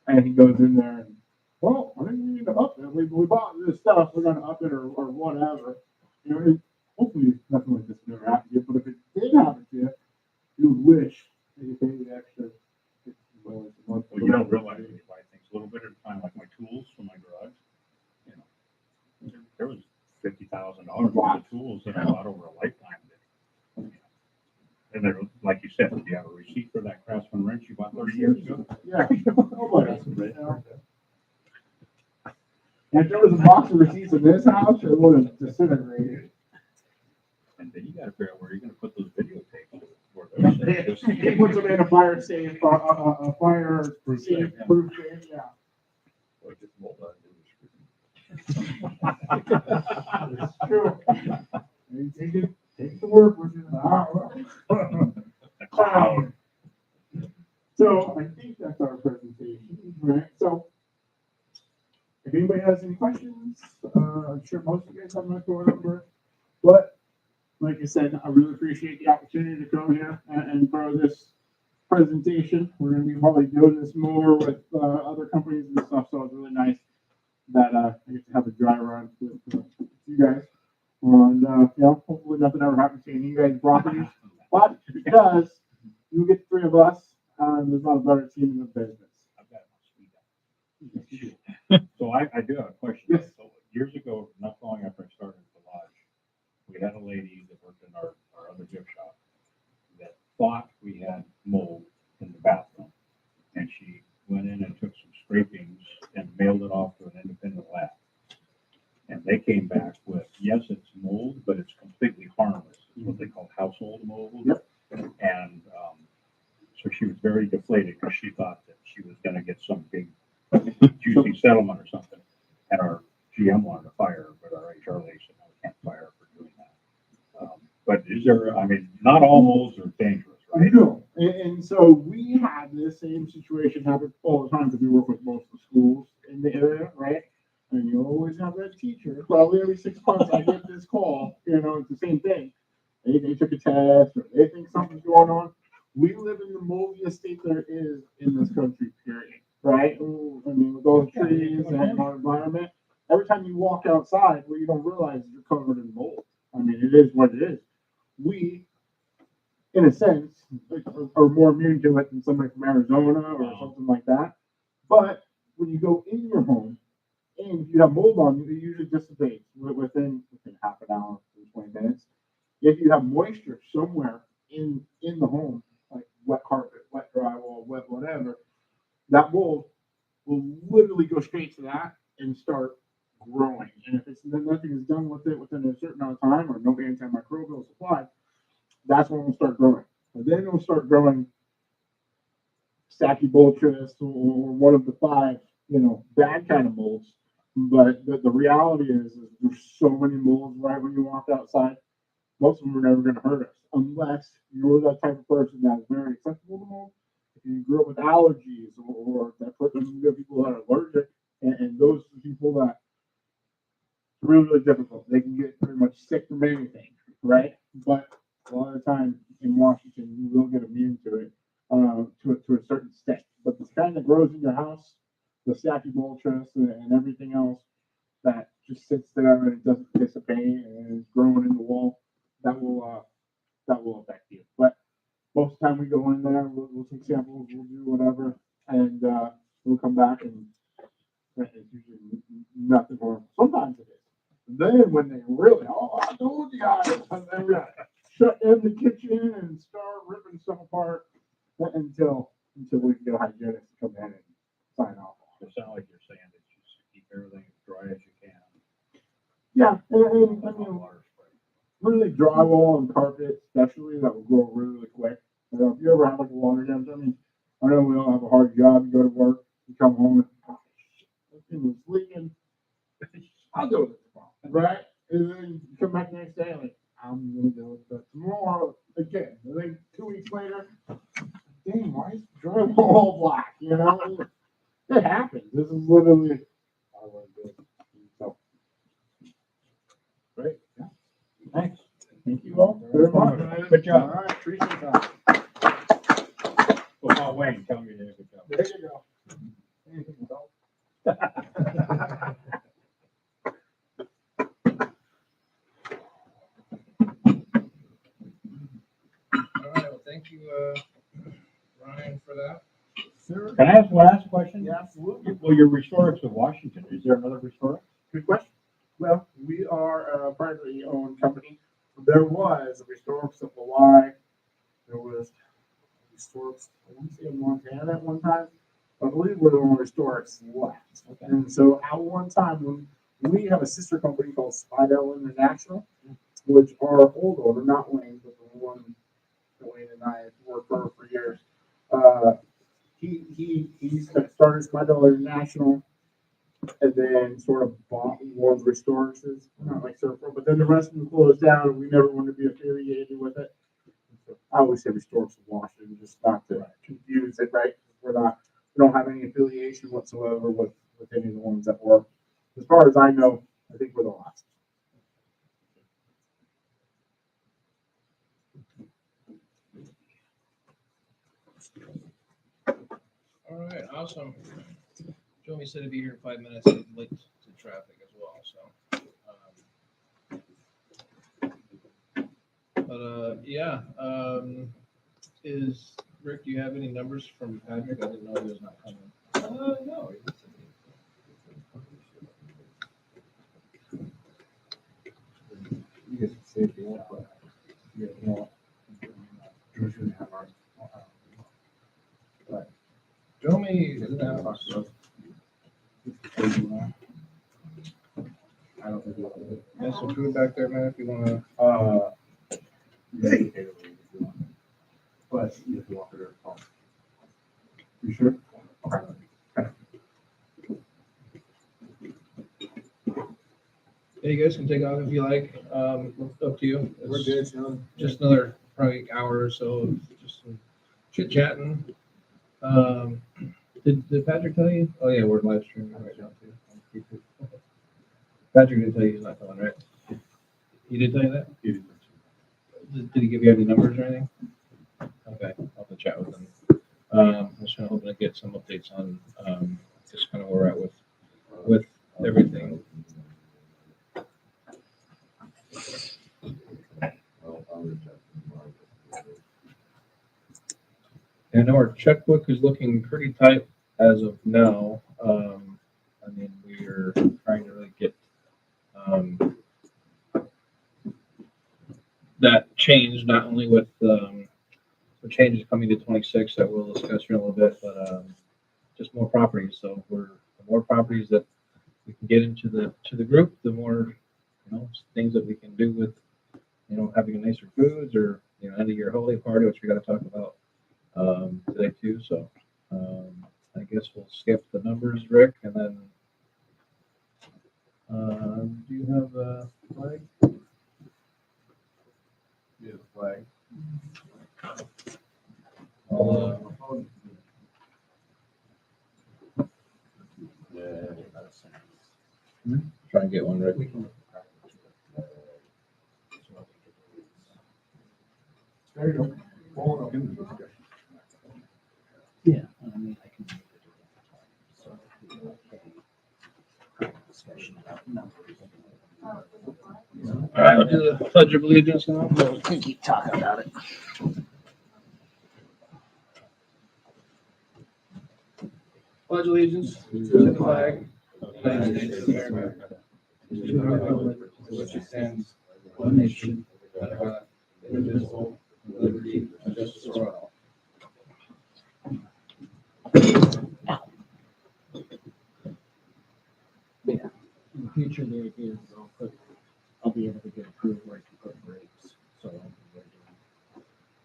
And he goes in there and, well, I think we need to up it. We bought this stuff, we're gonna up it or whatever. Hopefully nothing like this never happened to you, but if it did happen to you, you would wish that you paid the extra $50 a month. well, you don't realize when you buy things a little bit at a time, like my tools for my garage. There was $50,000 worth of tools that I bought over a lifetime. And they're, like you said, do you have a receipt for that Craftsman wrench you bought 30 years ago? Yeah. Nobody. And if there was a box of receipts in this house, it would have disintegrated. And then you gotta figure out where you're gonna put those videotapes. Where those things- He puts them in a fire safe, a fire safe, proof safe, yeah. Or just mold on It's true. You take it to work with you. So I think that's our presentation, right? So if anybody has any questions, I'm sure most of you guys have my phone number. But like I said, I really appreciate the opportunity to come here and throw this presentation. We're going to be probably doing this more with other companies and stuff, so it's really nice that I get to have a dry run with you guys. And hopefully nothing ever happens to any of you guys' properties. But if it does, you get 3 of us, there's not a better team in the business. I've got my speed up. So I do have a question. Yes. So years ago, not long after I started at the lodge, we had a lady that worked in our other gift shop that thought we had mold in the bathroom. And she went in and took some scrapings and mailed it off to an independent lab. And they came back with, yes, it's mold, but it's completely harmless. It's what they call household mold. Yep. And so she was very deflated because she thought that she was going to get some big juicy settlement or something. And our GM wanted to fire her, but our HR lady said, no, we can't fire her for doing that. But is there, I mean, not all molds are dangerous, right? No. And so we had this same situation happen all the time because we work with most of the schools in the area, right? And you always have that teacher. Probably every 6 months I get this call, it's the same thing. They took a test or they think something's going on. We live in the moldiest state there is in this country, period. Right? I mean, with all the trees and our environment, every time you walk outside, what you don't realize is you're covered in mold. I mean, it is what it is. We, in a sense, are more immune to it than somebody from Arizona or something like that. But when you go in your home, and if you have mold on you, it usually dissipates within half an hour, 20 minutes. If you have moisture somewhere in the home, like wet carpet, wet drywall, wet whatever, that mold will literally go straight to that and start growing. And if nothing is done with it within a certain amount of time or no antimicrobial supply, that's when it'll start growing. And then it'll start growing Stachybotrys or one of the five, bad kind of molds. But the reality is there's so many molds right when you walk outside. Most of them are never going to hurt us unless you're that type of person that's very acceptable to mold. If you grew up with allergies or that person, people that are allergic, and those are people that it's really, really difficult. They can get pretty much sick from anything, right? But a lot of the time in Washington, you will get immune to it to a certain extent. But the kind that grows in your house, the Stachybotrys and everything else that just sits there and it doesn't dissipate and is growing in the wall, that will affect you. But most of the time we go in there, we'll take samples, we'll do whatever, and we'll come back and it's usually nothing more. Sometimes it is. And then when they really, I told you guys, and then we shut in the kitchen and start ripping stuff apart until we can get a hygienist to come in and sign off. It sounds like you're saying that you just keep everything as dry as you can. Yeah, and I mean, really drywall and carpet, especially, that will grow really, really quick. If you ever have like a water damage, I mean, I know we all have a hard job. You go to work, you come home, and it was leaking. I'll do it tomorrow, right? And then you come back the next day, like, I'm gonna do it tomorrow again. And then 2 weeks later, dang, why is the drywall all black? It happens. This is literally how I do it. So, Great, yeah. Thanks. thank you all very much. Good job. All right, appreciate that. Well, Wayne, tell me you did a good job. There you go. Anything else? All right, well, thank you, Ryan, for that. Sir? Can I ask one last question? Yeah, absolutely. Well, you're Restorix of Washington. Is there another Restorix? Good question. Well, we are a privately owned company. There was a Restorix of Hawaii. There was Restorix, I want to say in Montana at one time. I believe we're the only Restorix left. Okay. And so at one time, when we have a sister company called Spidell International, which our old owner, not Wayne, but the one that Wayne and I worked for years, he started Spidell International and then sort of bought World Restorixes, not like Surfer, but then the rest of them closed down and we never wanted to be affiliated with it. I always say Restorix of Washington, just not to confuse it, right? We don't have any affiliation whatsoever with any of the ones that work. As far as I know, I think we're the last. All right, awesome. Joey said he'd be here in 5 minutes, he's late to traffic as well, so. Yeah, is, Rick, do you have any numbers from Patrick? I didn't know he was not coming. No. You guys can say if you want, but you know, Drew shouldn't have our. But Joey doesn't have us. I don't think we'll do it. There's some food back there, man, if you wanna. Yeah, you can take it away if you want. But if you want to phone. You sure? Okay. Yeah, you guys can take off if you like, up to you. We're It's good, Sean. just another probably hour or so of just some chit chatting. Did Patrick tell you? Oh yeah, we're live streaming right now too. Patrick didn't tell you he's not coming, right? He did tell you that? Did he give you any numbers or anything? Okay, I'll have to chat with him. I'm just hoping to get some updates on just kind of where we're at with everything. I know our checkbook is looking pretty tight as of now. I mean, we are trying to really get that changed, not only with the changes coming to 26 that we'll discuss here in a little bit, but just more properties. So the more properties that we can get into the group, the more things that we can do with having a nicer foods or end of year holiday party, which we got to talk about today too. So I guess we'll skip the numbers, Rick, and then do you have a flag? Yeah, the flag. Try and get one, Rick. There you go. Yeah, I mean, I can. make it a different time, so, okay. Discussion about numbers. All right, we'll do the Pledge of Allegiance now. We can keep talking about it. Pledge allegiance to the flag of the United States of America, to the republic for which it stands, one nation, under God, indivisible, with liberty and justice for all. Yeah, in the future, the idea is I'll be able to get approved where I can put grapes, so I'll be ready to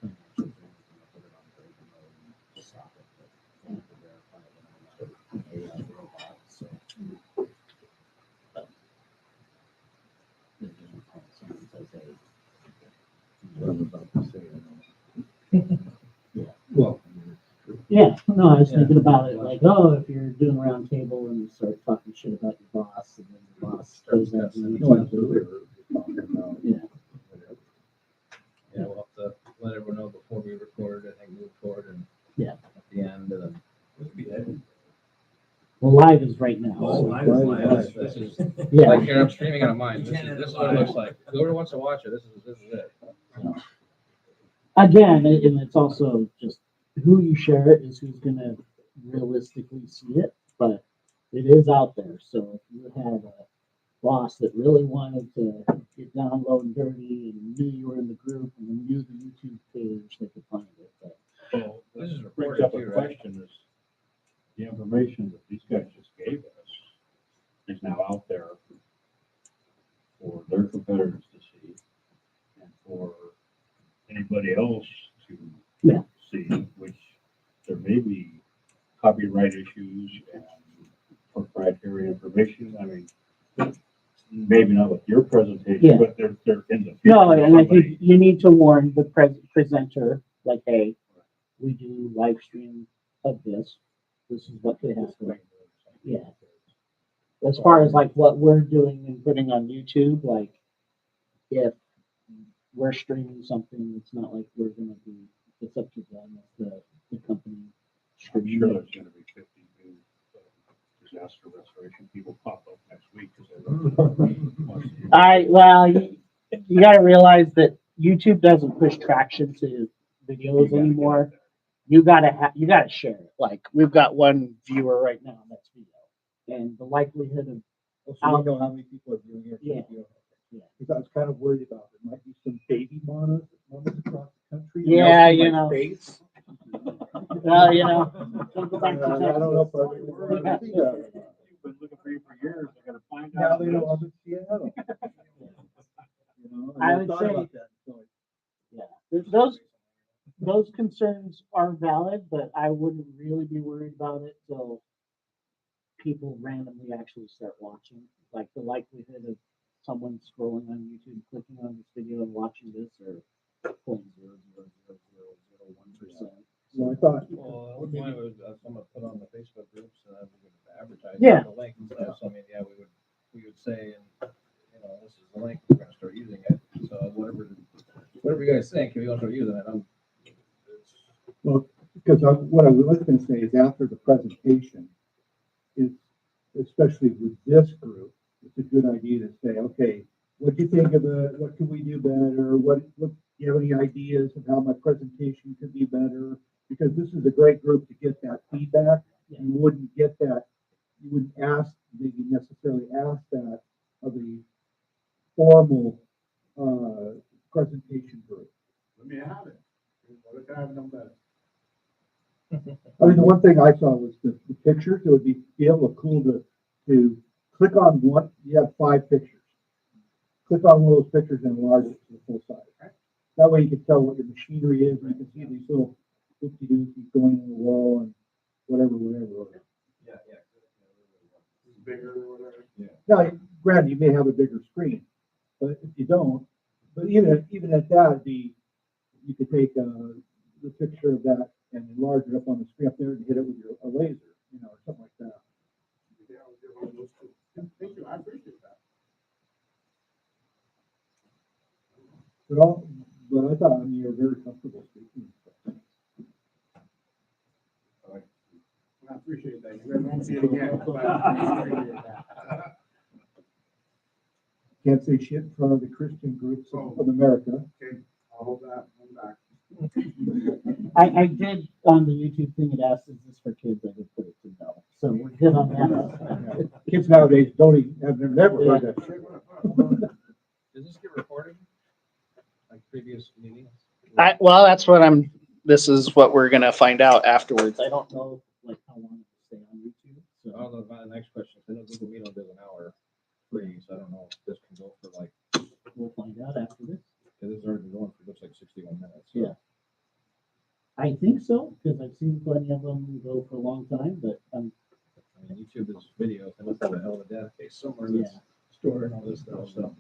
financial things, and I'll put it on grape mode and just stop it, but I have to verify it when I'm a robot, so. But they're doing something says, hey. What I'm about to say, I know. Yeah. Well. Yeah, no, I was thinking about it, like, oh, if you're doing a round table and you start talking shit about your boss, and then your boss goes out and No, absolutely. Talking about. yeah. Yeah, we'll have to let everyone know before we record, I think, move forward and Yeah. at the end, and then. Well, live is right now. Oh, so- live is live. This is, Yeah. like here, I'm streaming out of mine. This is what it looks like. Whoever wants to watch it, this is it. Again, and it's also just who you share it is who's gonna realistically see it, but it is out there. So if you had a boss that really wanted to get down low and dirty and knew you were in the group and then knew the YouTube page, they could find it. But Well, This is brings recorded up a too, right? question is, the information that these guys just gave us is now out there for their competitors to see and for anybody else to Yeah. see, which there may be copyright issues and proprietary information. I mean, maybe not with your presentation, Yeah. but they're in the future. no, and I somebody- think you need to warn the presenter, like, hey, we do live stream of this. This is what could happen. Yeah. As far as like what we're doing and putting on YouTube, like if we're streaming something, it's not like we're gonna be, it's up to them, it's the company I'm streaming sure it. there's gonna be 50 new disaster restoration people pop up next week because Well, you gotta realize that YouTube doesn't push traction to videos anymore. You gotta share it. Like we've got one viewer right now that's video, and the likelihood of So we know how many people are viewing your Yeah. video. Yeah. Because I was kind of worried about, there might be some baby mamas across the country. Yeah, and they'll see you my know. face. well, you know, don't go I back to don't know if I really want to see that. You've been looking for you for years, they're gonna find Now out. they know I'm in Seattle. You know, and I would thought say- about that, so those concerns are valid, but I wouldn't really be worried about it till people randomly actually start watching. Like the likelihood of someone scrolling on YouTube, clicking on this video and watching this are 0.0000001%. Well, I thought, Well, one was someone put on the Facebook groups and then we would advertise Yeah. the link and stuff. So I mean, yeah, we would say, and this is the link, we're gonna start using it. So whatever you guys think, if you want to start using it, well, because what I was going to say is after the presentation, is especially with this group, it's a good idea to say, okay, what do you think of it? What can we do better? What do you have any ideas of how my presentation could be better? because this is a great group to get that feedback. You wouldn't get that, you wouldn't ask, maybe necessarily ask that of a formal, presentation group. Let me have it. What if I have no better? I mean, the one thing I saw was the pictures. It would be able cool to click on one. You have 5 pictures. Click on one of those pictures and enlarge it to the full size. That way you can tell what your machinery is. And you can see these little doopty doopies going in the wall and whatever. Yeah, yeah. Bigger or whatever. Now, granted, you may have a bigger screen, but if you don't, but even at that, you could take the picture of that and enlarge it up on the screen up there and hit it with a laser, or something like that. Yeah, I'll give one of those too. Thank you, I appreciate that. But I thought, you were very comfortable speaking. I appreciate that. You guys won't see it again. But I appreciate that. Can't say shit in front of the Christian groups of America. Okay, I'll hold that one back. I did on the YouTube thing, it asked, is this for kids? I did put it to no. So we're good on that. Kids nowadays have never heard that shit. Does this get recorded? Like previous meetings? Well, this is what we're gonna find out afterwards. I don't know like how long it will stay on YouTube. So I don't know if my next question, I know Google Meet does an hour free, so I don't know if this can go for like, We'll find out after this. because this has already been going for, looks like 61 minutes. So. Yeah. I think so, because I've seen plenty of them go for a long time, but I mean, YouTube is videos, they must have a hell of a database somewhere that's Yeah. storing all this stuff, so.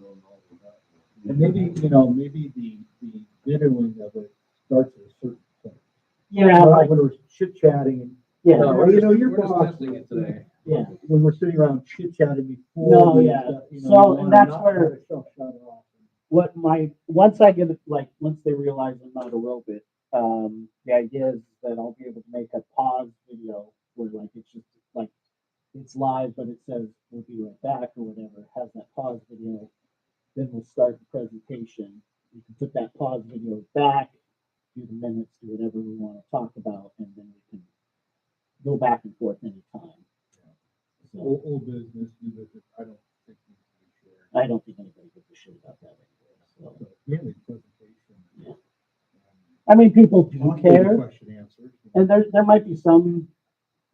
And maybe the videoing of it starts at a certain point. yeah, like, When we're chit chatting, yeah, No, we're your just boss. testing it today. yeah. When we're sitting around chit chatting before. No, we, yeah. you So, wanna and that's not where- let yourself shut off. Once I get it, like, once they realize I'm not a robot, the idea is that I'll be able to make a pause video where like, it's just like, it's live, but it says we'll be right back or whatever, it has that pause video. Then we'll start the presentation. We can put that pause video back, do the minutes, do whatever we want to talk about, and then we can go back and forth anytime. So Old business, new business, I don't think needs to be shared. I don't think anybody gives a shit about that anyway. So, So, mainly presentation. Yeah. I mean, people do And care. question answers. And there might be some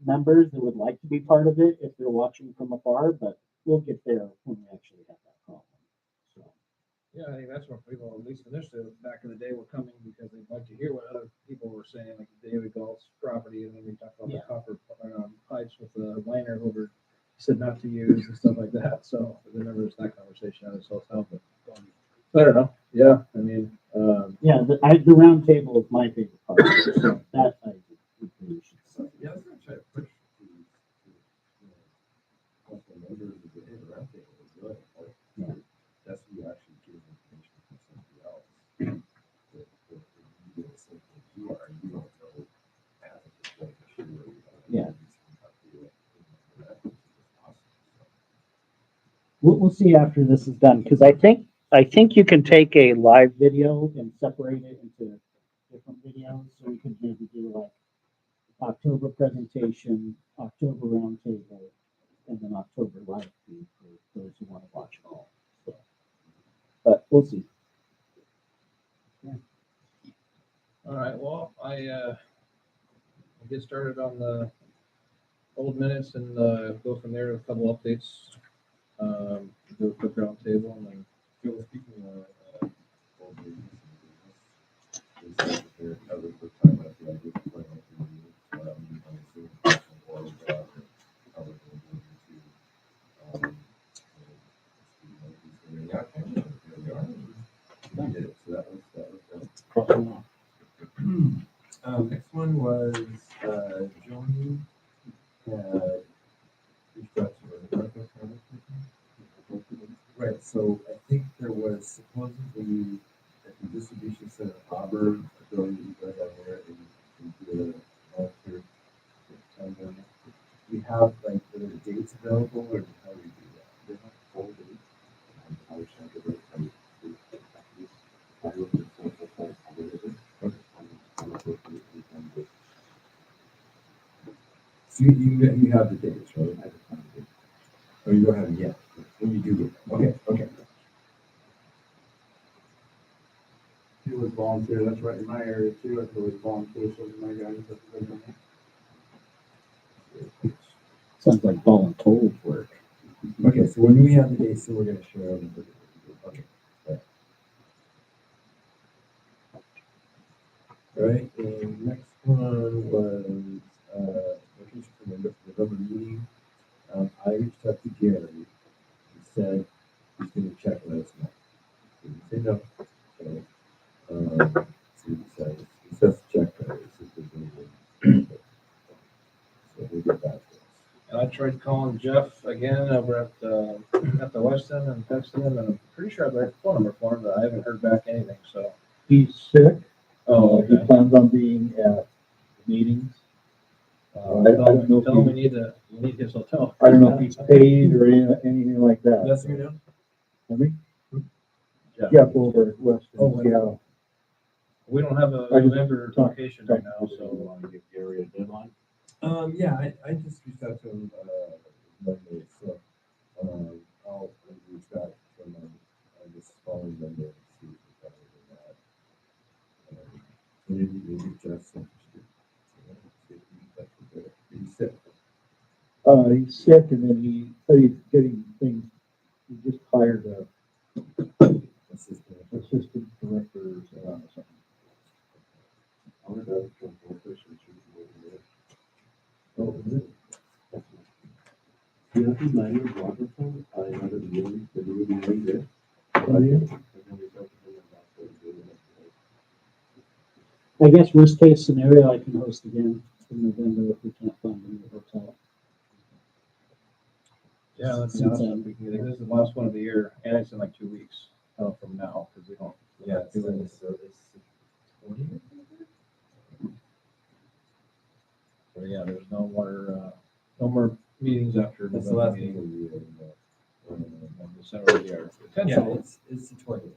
members that would like to be part of it if they're watching from afar, but we'll get there when we actually have that problem. So, Yeah, I think that's what people, at least initially, back in the day, were coming because they'd like to hear what other people were saying, like David Gall's property, and then we talked about Yeah. the copper pipes with the liner over, said not to use and stuff like that, so I remember it's that conversation on this whole time, but I don't know, yeah, I mean, yeah, the round table is my favorite part. So that I think we should say. Yeah, I was gonna try to push the members of the round table as well. Like, Yeah. that's when you actually give information from somebody else. That you do the same thing you are, you don't know as a perspective, sure. Yeah. Awesome. We'll see after this is done, because I think you can take a live video and separate it into different videos. So we could maybe do like October presentation, October roundtable, and then October live feed for those who want to watch it all. So, but we'll see. all right, well, I'll get started on the old minutes and, go from there with a couple updates. Do a quick round table and then Phil, speaking of, old business and business, they said that they're covered for time at the end of the plan. I'm assuming that's one of the, covered in to, yeah, okay, there we are. We did it, so that was done. Next one was, Joni had reached out to her medical service. Right, so I think there was supposedly at the distribution center in Auburn, a building that you guys are there and do a volunteer time there. We have like, are there dates available or how do we do that? They have full dates. I wish I could write some. I looked at full. Okay. I'm not looking at anything, but You have the dates, right? Or you don't have it yet? When you do get them? Okay. He was volunteer, that's right in my area too, I feel like volunteer, so my guys. Sounds like voluntold work. Okay, so when we have the dates, so we're gonna share them. Okay. All right, and next one was, location for the November meeting. I reached out to Gary. He said he's gonna check and let us know. He didn't say no. So, see what he says. He says check, see if there's anything. So we'll get back to us. And I tried calling Jeff again over at the Weston and texting him, and I'm pretty sure I have the right phone number for him, but I haven't heard back anything, so. He's sick. Oh, He plans on being at meetings. I don't know Tell him if we need his hotel. I don't know if he's paid or anything like that. That's you know? I mean, Jeff. Jeff over at Weston, Oh, Seattle. We don't have a I just November talked- location right now, So so. want to give Gary a deadline? Yeah, I just reached out to him, Monday, so, I'll reach back to him on this following Monday and see if we got anything that. Maybe Jeff's interested. He's sick. He's sick and then he said he's getting things, he just hired a assistant director or something. Oh, really? Yeah, he might have brought it from, I had a meeting, but he would be right there. Oh, yeah? I guess worst case scenario, I can host again in November if we can't find a new hotel. Yeah, let's see. Since This is the last one of the year, and it's in like 2 weeks from now, because we don't. Yeah, do so it. it's 20. So yeah, there's no more meetings after That's the November last meeting. meeting we And December we are Yeah, potentially it's the 20th.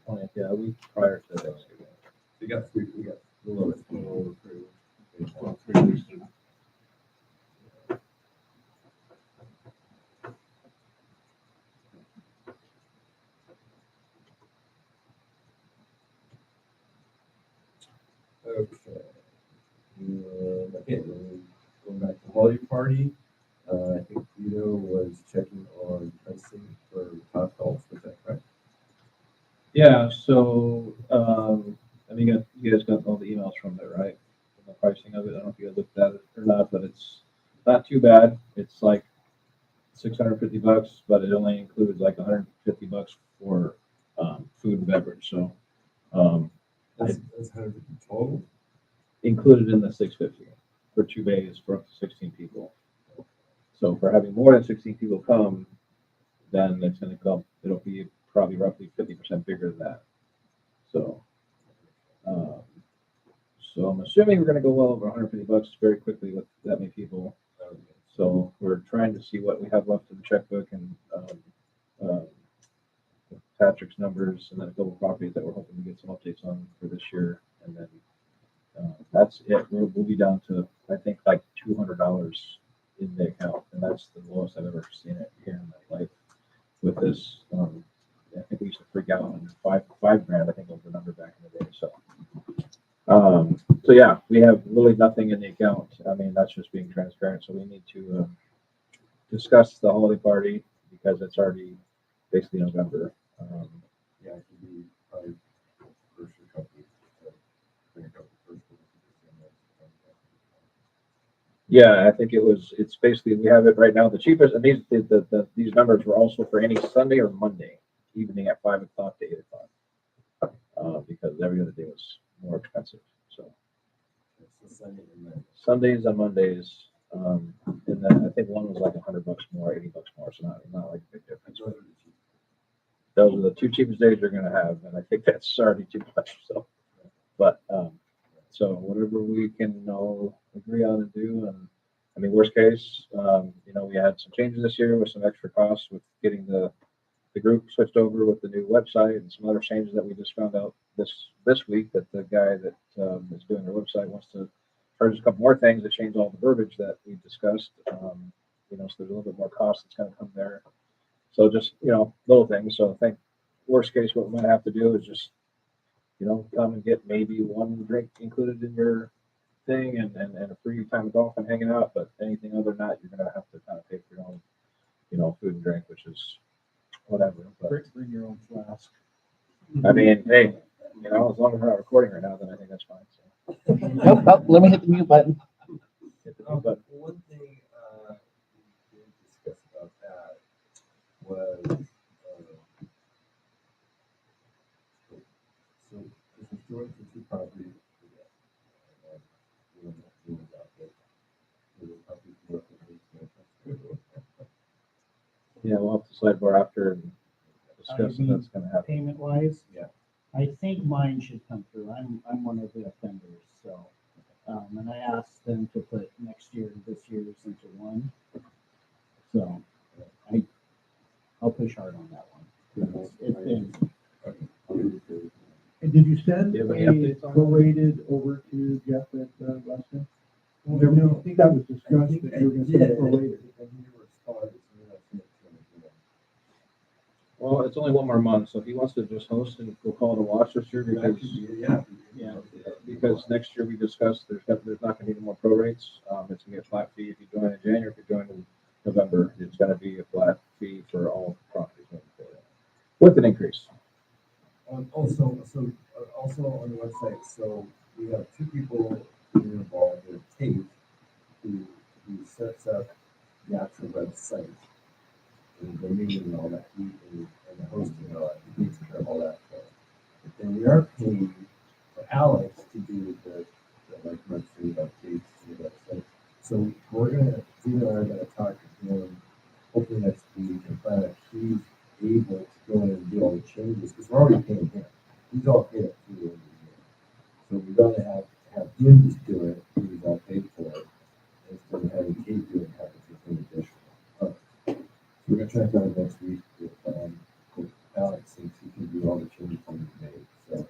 20th, yeah, a week prior to Thanksgiving. We got a little over 3 weeks. Well, 3 weeks to. Okay. Okay, going back to holiday party, I think Vito was checking on pricing for top golf, was that correct? Yeah, so, I mean, you guys got all the emails from there, right? The pricing of it, I don't know if you guys looked at it or not, but it's not too bad. It's like $650, but it only includes like $150 for, food and beverage, so, That's 150 total? included in the 650 for 2 bays for up to 16 people. So for having more than 16 people come, then it's gonna come, it'll be probably roughly 50% bigger than that. So, so I'm assuming we're gonna go well over $150 very quickly with that many people. So we're trying to see what we have left in the checkbook and, Patrick's numbers and then a couple of properties that we're hoping to get some updates on for this year. And then, that's it. We'll be down to, I think, like $200 in the account, and that's the lowest I've ever seen it here in my life with this. I think we used to freak out on five grand, I think was the number back in the day. So yeah, we have really nothing in the account. I mean, that's just being transparent. So we need to discuss the holiday party because it's already basically November. Yeah, it could be probably first or couple weeks. Bring a couple first weeks. Yeah, I think it's basically, we have it right now, the cheapest, and these numbers were also for any Sunday or Monday evening at 5 o'clock to 8 o'clock. Because every other day was more expensive, so. It's the Sunday and Monday. Sundays and Mondays, and then I think one was like $100 more, $80 more, so not like a big difference. Those are the cheap. Those are the 2 cheapest days you're gonna have, and I think that's already too much, so. But, so whatever we can all agree on and do, and, I mean, worst case, we had some changes this year with some extra costs with getting the group switched over with the new website and some other changes that we just found out this week that the guy that is doing the website wants to or just a couple more things to change all the verbiage that we discussed. You know, so there's a little bit more cost that's gonna come there. So just, you know, little things. So I think worst case, what we might have to do is just, you know, come and get maybe one drink included in your thing and a free time of golf and hanging out. But anything other than that, you're gonna have to kind of pay for your own, you know, food and drink, which is whatever. But Bring your own flask. I mean, hey, you know, as long as we're not recording right now, then I think that's fine. So Nope, let me hit the mute button. hit the mute button. One thing we didn't discuss about that was, so this is joint for two properties. We don't know about it. The properties work with this. Yeah, we'll have to sidebar after and discuss if that's gonna happen. Payment wise? Yeah. I think mine should come through. I'm one of the offenders, so. And I asked them to put next year and this year's into one. So I'll push hard on that one. It's been, And did you send Do you a have any updates on that? prorated over to Jeff at Weston? No. I think that was I discussed think that I you were gonna did, send and prorated. he responded, so we're not sure what's going on. Well, it's only one more month, so if he wants to just host and we'll call it a wash this year because because next year we discussed there's not gonna be any more prorates. It's gonna be a flat fee if you join in January, if you join in November, it's gonna be a flat fee for all properties moving forward. With an increase. Also on the website, so we have two people who are involved, there's Kate, who sets up the actual website, and the domain and all that, and the hosting and all that, he takes care of all that stuff. But then we are paying for Alex to do the like monthly updates to the website. So we're gonna, Gina and I are gonna talk to him, hopefully next week, and find out he's able to go in and do all the changes, because we're already paying him. He's all paid up through the end of the year. So we're gonna have him just do it, he's all paid for it, instead of having Kate do it, and having something additional. So we're gonna check out next week with Alex, since he can do all the changes that he's made, so.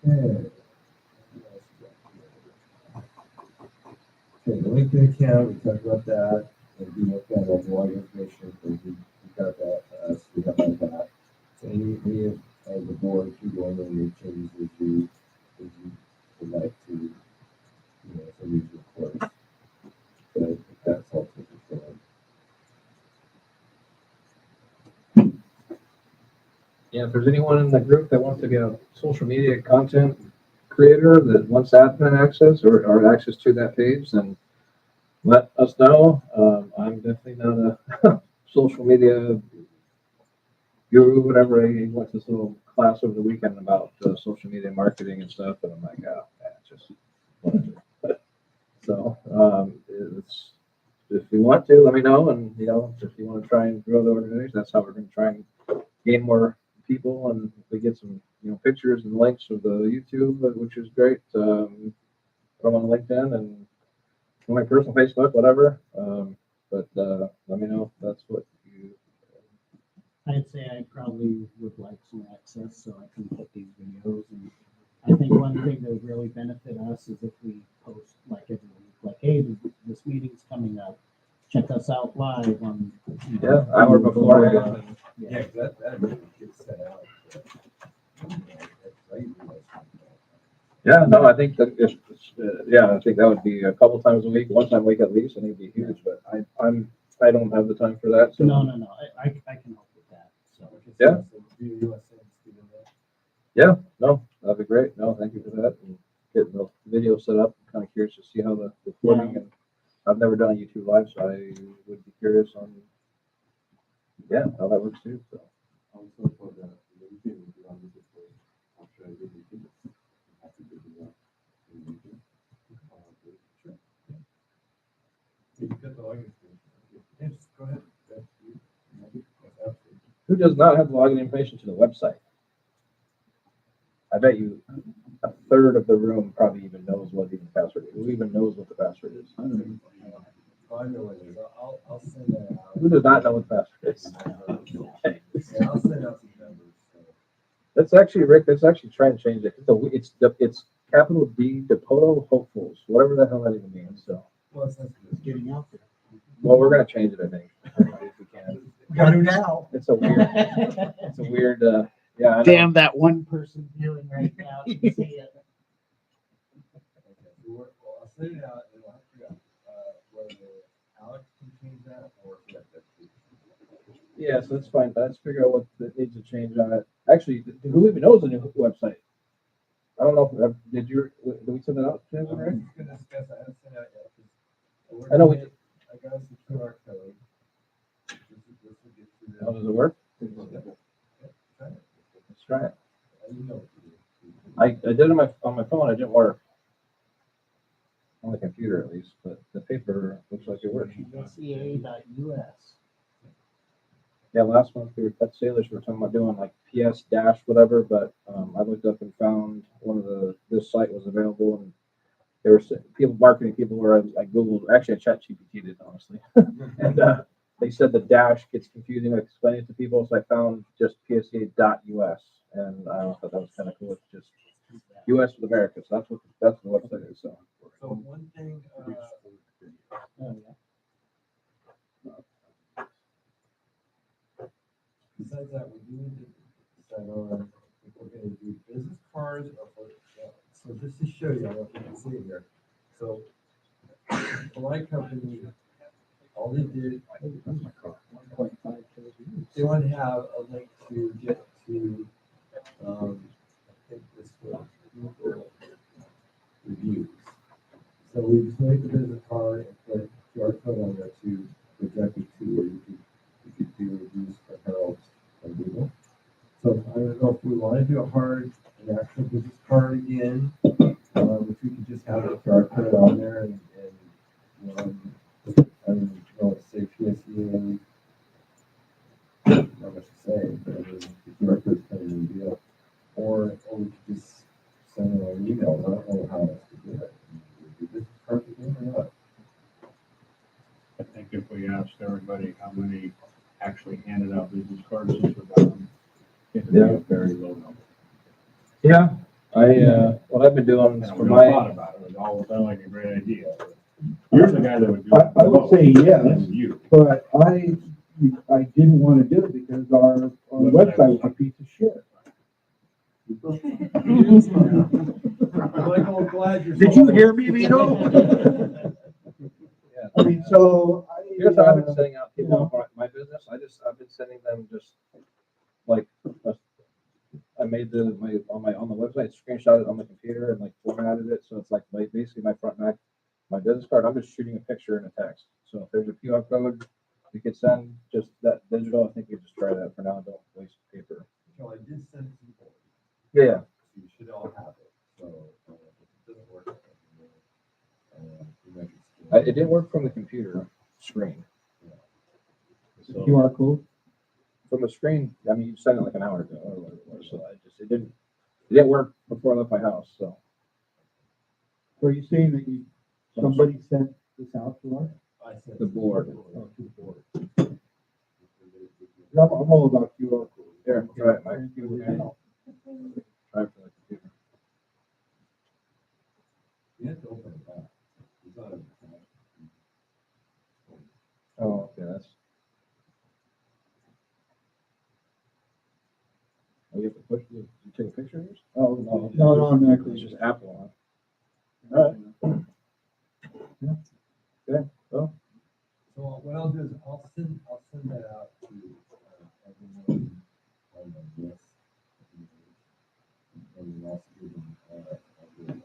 Okay. Okay, the LinkedIn account, we talked about that, and we looked at all the log information, and we got that, so we got all that. So any of the board can go in and make changes as you would like to, you know, for these reports. But I think that's all taken care of. Yeah, if there's anyone in the group that wants to be a social media content creator that wants admin access or access to that page, then let us know. I'm definitely not a social media guru, whatever. I went to this little class over the weekend about social media marketing and stuff, and I'm like, oh, man, it's just whatever. So it's, if you want to, let me know, and you know, if you want to try and grow the organization, that's how we're going to try and gain more people, and we get some, you know, pictures and links of the YouTube, which is great. Put them on LinkedIn and on my personal Facebook, whatever. But let me know if that's what you. I'd say I probably would like some access so I can put these videos. And I think one thing that would really benefit us is if we post like every week, like, hey, this meeting's coming up. Check us out live on. You know, Yeah, hour before. Yeah, that really gets set out. Yeah, no, I think that yeah, I think that would be a couple times a week, one time a week at least. I think it'd be huge, but I don't have the time for that. So No. I can help with that. So Yeah. Do you want to send Stephen that? yeah, no, that'd be great. No, thank you for that. And getting the video set up. I'm kind of curious to see how the recording and I've never done a YouTube live, so I would be curious on how that works too. So Also for the LinkedIn, if you want me to say, after I do the video, I'm happy to do that. in LinkedIn. Sure. Yeah. You got the login information. Yes, go ahead. That's you. That's absolutely. who does not have login information to the website? I bet you a third of the room probably even knows what even password is. Who even knows what the password is? I know what it is. I'll send that out. Who does not know what faster is? Yeah, I'll send out some numbers. So. That's actually, Rick, that's actually trying to change it. It's capital D, Depoto Hopefuls, whatever the hell that even means, so. Well, it's Getting out there. Well, we're gonna change it, I think, if we can. Got to now. It's a weird, yeah, I know. Damn that one person viewing right now. You can see it. Well, I'll send it out and I'll have to figure out whether Alex can change that or if that's Yeah, so that's fine. Let's figure out what that needs to change on it. Actually, who even knows the new website? I don't know. Did we send that out to I everyone? was gonna discuss, I haven't sent it out yet. 'Cause I know we- I got us a QR code. This will get through How does it work? Try it. Let's try it. You know what to do. I did it on my phone. It didn't work. On the computer at least, but the paper looks like it works. PSEA.us. Yeah, last month we were at Salish, we were talking about doing like PS dash whatever, but I looked up and found this site was available and there were marketing people where I Googled, actually I ChatGPT did honestly. And they said the dash gets confusing when explaining it to people, so I found just PSEA.us and I thought that was kind of cool. It's just US with America, so that's what the website is, so. So one thing, besides that, we do need to decide on if we're gonna do business cards or, so just to show you, I don't know if you can see it here. So for my company, all they did, they want to have a link to get to, I think this was Google reviews. So we just made the business card and put QR code on there to project it to where you could do reviews for Herald and Google. So I don't know if we want to do an actual business card again, if we could just have a QR code on there and I don't know, say PSEA, not much to say, but I mean, the QR code is kind of a big deal. Or we could just send it on email. I don't know how else to do it. Do this card again or not? I think if we asked everybody how many actually handed out business cards since we got them, it'd be a very low number. Yeah, what I've been doing is And for we my. thought about it, it all sounded like a great idea. You're the guy that would do it. I would say yes, Than you. but I didn't want to do it because our website was a piece of shit. Michael, glad you're. Did you hear me, Vito? Yeah. I mean, so Here's how I've been sending out people for my business. I've been sending them just like I made on the website, screenshot it on the computer and like formatted it. So it's like basically my front and back, my business card. I'm just shooting a picture and a text. So if there's a QR code we could send just that digital, I think we just try that for now. Don't waste paper. So I did send it to the board. Yeah. You should all have it. So if it doesn't work, you might just- It didn't work from the computer screen. So QR code. from the screen, I mean, you sent it like an hour ago or whatever it was. So it didn't work before I left my house. So So are you saying that somebody sent this out to us? I sent the board. Oh, to the board. I'm all about QR code. Here, try it, Mike. Yeah. Try it for the computer. You have to open it up. It's not a- Oh, okay, that's. Oh, you have to push. You take a picture of yours? Oh no, No, I'm it's actually just Apple. All right. Yeah. Okay. Well, So what I'll do is I'll send that out to everyone on the list. And we'll also give them, give them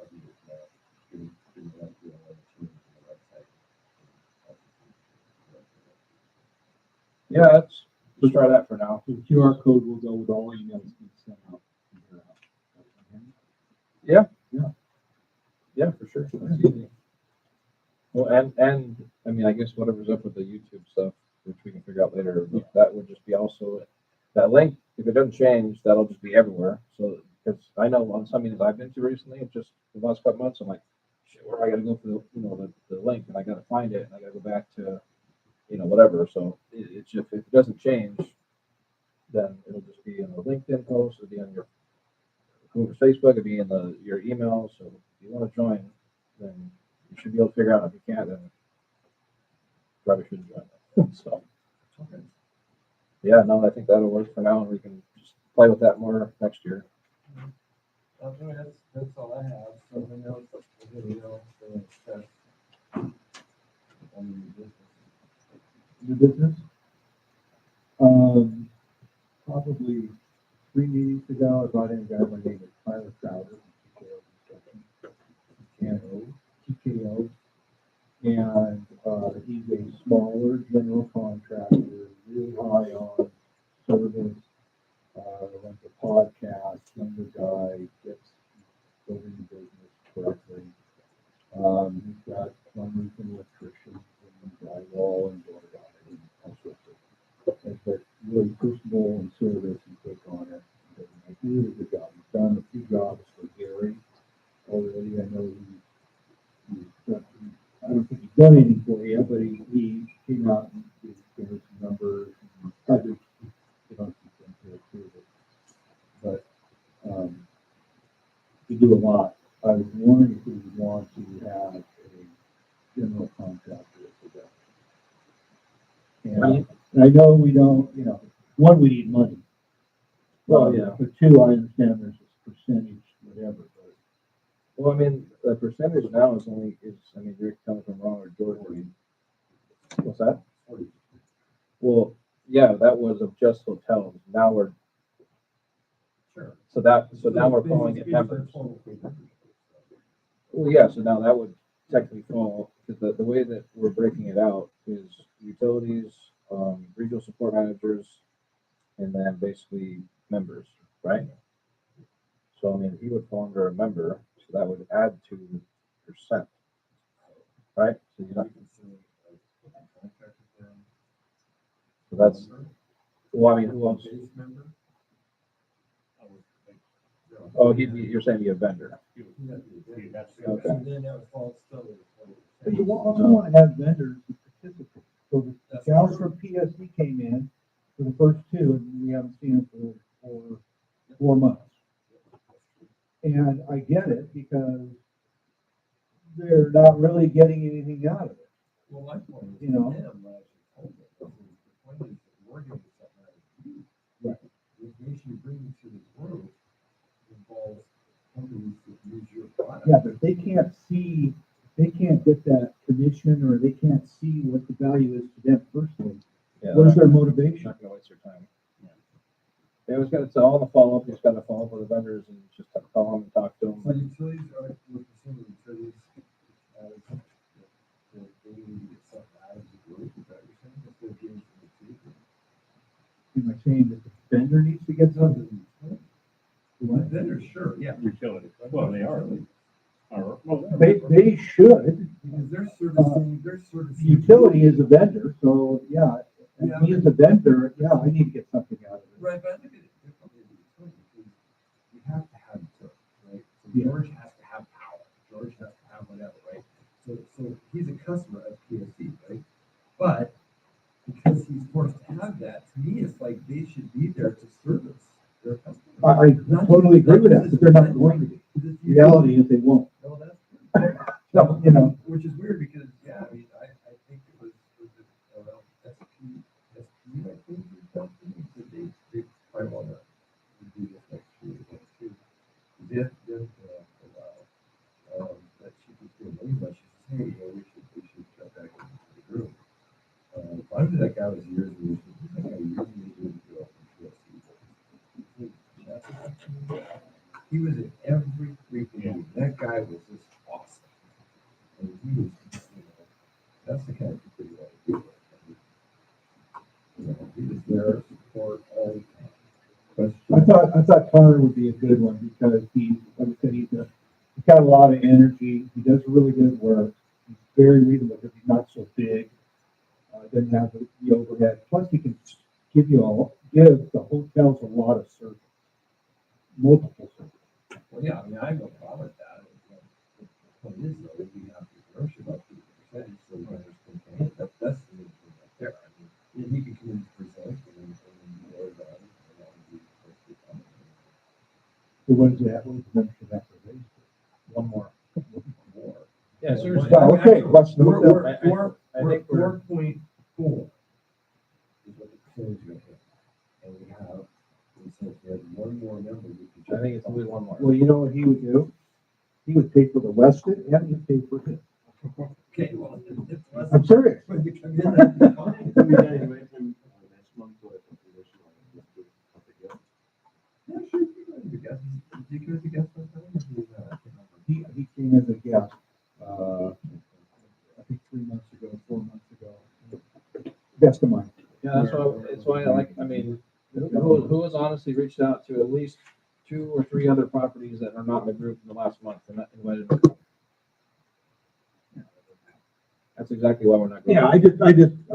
that to the website. yeah, let's try that for now. So QR code will go with all emails we send out. Yeah, for sure. That's easy. Well, and I mean, I guess whatever's up with the YouTube stuff, which we can figure out later, but that would just be also that link. If it doesn't change, that'll just be everywhere. So, because I know on some meetings I've been to recently, it's just the last couple months, I'm like, shit, where do I got to go for the link, and I got to find it, and I got to go back to whatever. So it's just, if it doesn't change, then it'll just be in the LinkedIn post, it'll be on your Google's Facebook, it'll be in your email. So if you want to join, then you should be able to figure out. If you can't, then probably shouldn't join. So, yeah, no, I think that'll work for now, and we can just play with that more next year. That's all I have. Something else, anything else, New business? Probably 3 meetings ago, I brought in a guy by the name of Tyler Crowder, TKO. And, he's a smaller general contractor, really high on service, runs a podcast, younger guy, gets building the business correctly. He's got plumbers and electricians and drywall and door guys and all sorts of, but really personal and service and take on it. And he did a really good job. He's done a few jobs for Gary already. I know he's done, I don't think he's done anything for you, but he came out and gave us some numbers and tried to get on some things here too. But we do a lot. I was wondering if we would want to have a general contractor for that. And I know we don't, one, we need money. Well, yeah. But two, I understand there's this percentage, whatever, but. Well, I mean, the percentage now is, you're coming from wrong or George. What's that? Well, yeah, that was of just hotels. Now we're. Sure. So now we're calling it members. Well, yeah, so now that would technically fall, because the way that we're breaking it out is utilities, regional support managers, and then basically members, right? So, he would fall under a member, so that would add to the percent, right? So you're not, so that's, well, who else? Oh, you're saying be a vendor. Okay. But you also want to have vendors who participate. So the gals from PSE came in for the first two, and we haven't seen them for 4 months. And I get it, because they're not really getting anything out of it. Well, my point is, You know? the point is, we're getting something out of you. Right. The information you bring to the group involves companies that use your product. Yeah, but if they can't get that commission, or they can't see what the value is to them personally, Yeah, what is their you're motivation? not gonna waste your time. Yeah, it's all the follow up. You just gotta follow up with the vendors and just have to call them and talk to them. So utilities are, we're pursuing utilities as they need to get something out of the group, is that what you're saying? If they're getting from the two. Am I saying that the vendor needs to get something? The vendors, sure, yeah. Utilities, well, they are. They should. Because they're servicing, Utility is a vendor, so yeah, and me as a vendor, yeah, I need to get something out of it. Right, but I look at it differently than utility, because you have to have utility, right? So Yeah. George has to have power, George has to have whatever, right? So he's a customer of PSC, right? But because he's forced to have that, to me, it's like they should be there to service their customers. I totally agree with that, but they're not going to be. The reality is they won't. No, that's. So, Which is weird, because, yeah, I think it was SP, I think, that they probably want to do this next year, too. That she was doing really much. She says, hey, we should cut back into the group. I knew that guy was years and years. That guy years and years ago from PSC. He was in every freaking meeting. That guy was just awesome. And he was, that's the kind of people you want to do. He was there to support all the time. I thought Connor would be a good one, because like I said, he's got a lot of energy. He does really good work. He's very reasonable, because he's not so big. Doesn't have the overhead. Plus, he can give the hotels a lot of service, multiple service. Well, yeah, I have no problem with that. The point is, though, we have to negotiate about the percentage, so we understand. That's the main thing right If you could come in and present and more about it, and that would be perfectly fine. So when's that, when's the membership activation? One more. More. Yeah, seriously. Well, okay, what's the? I think we're- 4.4 is what the percentage rate is. And we have, since we have one more member, we can. I think it's only one more. Well, you know what he would do? He would pay for the Weston and he'd pay for his. Okay, well, it's less. I'm serious. When you come in, that'd be fine. Yeah, sure, you can be a guest. Did you give us a guest one time? Or did you, I can't remember. He came as a guest, I think 3 months ago, 4 months ago. Best of mine. Yeah, that's why I like, I mean, who has honestly reached out to at least 2 or 3 other properties that are not in the group in the last month and not invited them? That's exactly why we're not going. Yeah, I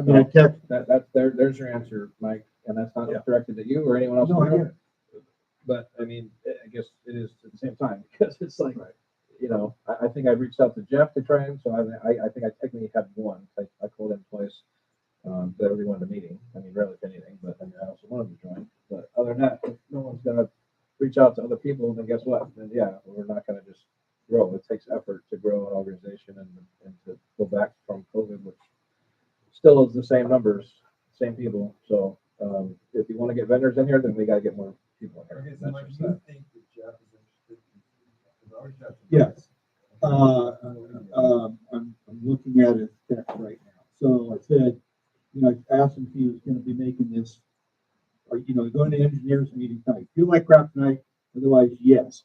mean, I kept. There's your answer, Mike, and that's not Yeah. directed at you or anyone else. No, in I the get room. But I mean, I guess it is at the same time, because it's like, Right. you know, I think I reached out to Jeff to try him, so I think I technically had one. I called him twice, that everyone at the meeting. I mean, rarely if anything, but I mean, I also wanted to join. But other than that, if no one's gonna reach out to other people, then guess what? Then yeah, we're not gonna just grow. It takes effort to grow an organization and to go back from COVID, which still is the same numbers, same people. So if you want to get vendors in here, then we got to get more people in here. Okay, so That's Mike, just do that. you think that Jeff is interested in? Because our Jeff. Yes. I'm looking at his text right now. So I said, you know, I asked him if he was gonna be making this, or, you know, going to engineers meeting tonight. Feel like crap tonight, otherwise, yes.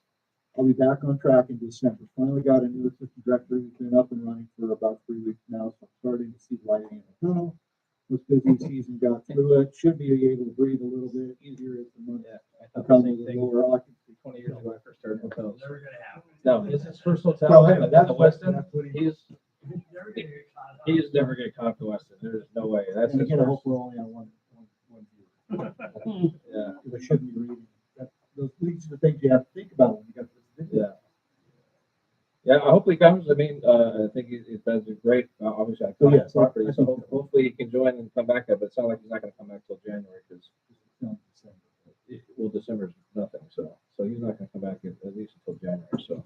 I'll be back on track in December. Finally got a new assistant director who's been up and running for about 3 weeks now, so I'm starting to see lighting in the tunnel. Was busy season, got through it, should be able to breathe a little bit easier as the month Yeah, I thought the comes same with thing lower occupancy. 20 years ago when I first started hotels. Never gonna happen. No, it's his first hotel Well, in that's the what- Weston. that's what he- He's Never gonna get caught up. he's never gonna come to Weston. There's no way. That's And his again, I hope first. we're only on one view. Yeah, Because I shouldn't be reading. These are the things you have to think about when you got this. yeah. Yeah, I hope he comes. I mean, I think he does a great, obviously, I Oh, call yeah, it property, I so think so. hopefully he can join and come back up, but it sounds like he's not gonna come back till January, because, well, December's nothing, so he's not gonna come back at least until January, so.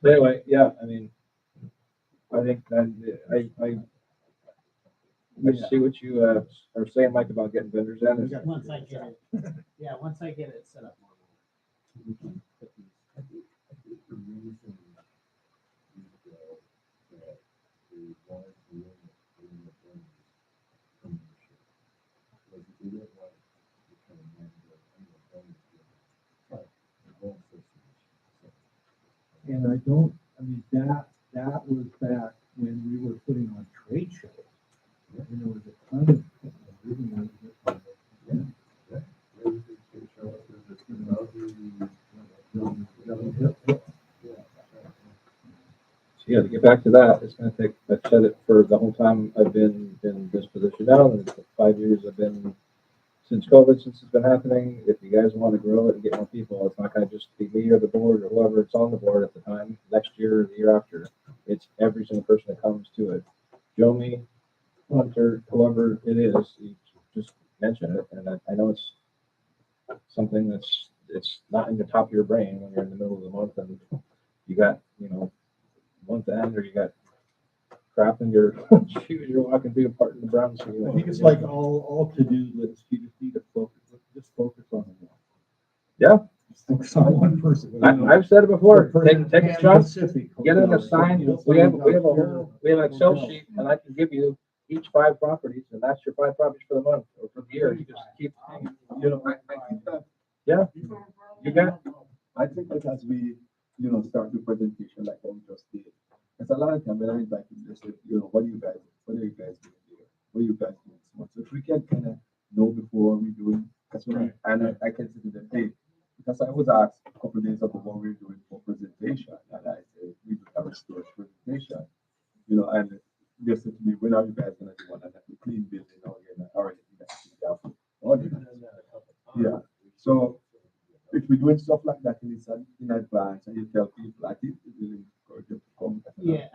But anyway, yeah, I mean, I think that, I see what you, are saying, Mike, about getting vendors in. It's- Once I get it, yeah, once I get it set up. We can put these. I think the reason we feel that we wanted to limit the bonus premiership was we didn't want to become a member of the bonus group. But the bonus association. And I don't, I mean, that was back when we were putting on trade shows. And there was a ton of. Yeah, to get back to that, it's gonna take, I've said it for the whole time I've been in this position now, and the 5 years I've been, since COVID, since it's been happening. If you guys want to grow it and get more people, it's not gonna just be me or the board or whoever it's on the board at the time, next year or the year after. It's every single person that comes to it. Joe, Hunter, whoever it is, you just mention it, and I know it's something it's not in the top of your brain when you're in the middle of the month and you got, you know, month end, or you got crap in your shoes, you're walking through a part in the brown shoe. I think it's like all to-do lists, you just need to just focus on one. Yeah. Just focus on one person. I've said it before, For take a Pan chunk, Pacific get an Hotel, assigned, you know, we have somebody's a out whole, we have an Excel hotel. sheet, and I can give you each 5 properties, and that's your 5 properties for the month, or for the year, you just keep, You know, I think that, yeah, you got, I think that as we, you know, start the presentation like what we just did, it's a lot of time when I invite them, they say, you know, what are you guys doing here? What are you guys doing this month? So if we can kind of know before we do it, that's when I can say to them, hey, because I was asked a couple of days ago what we're doing for presentation, and I said, we do have a storage presentation, you know, and they said to me, when are you guys gonna do one? And I said, clean building, or already, yeah, so if we're doing stuff like that in advance and you tell people, I think it will encourage them to come. Yeah,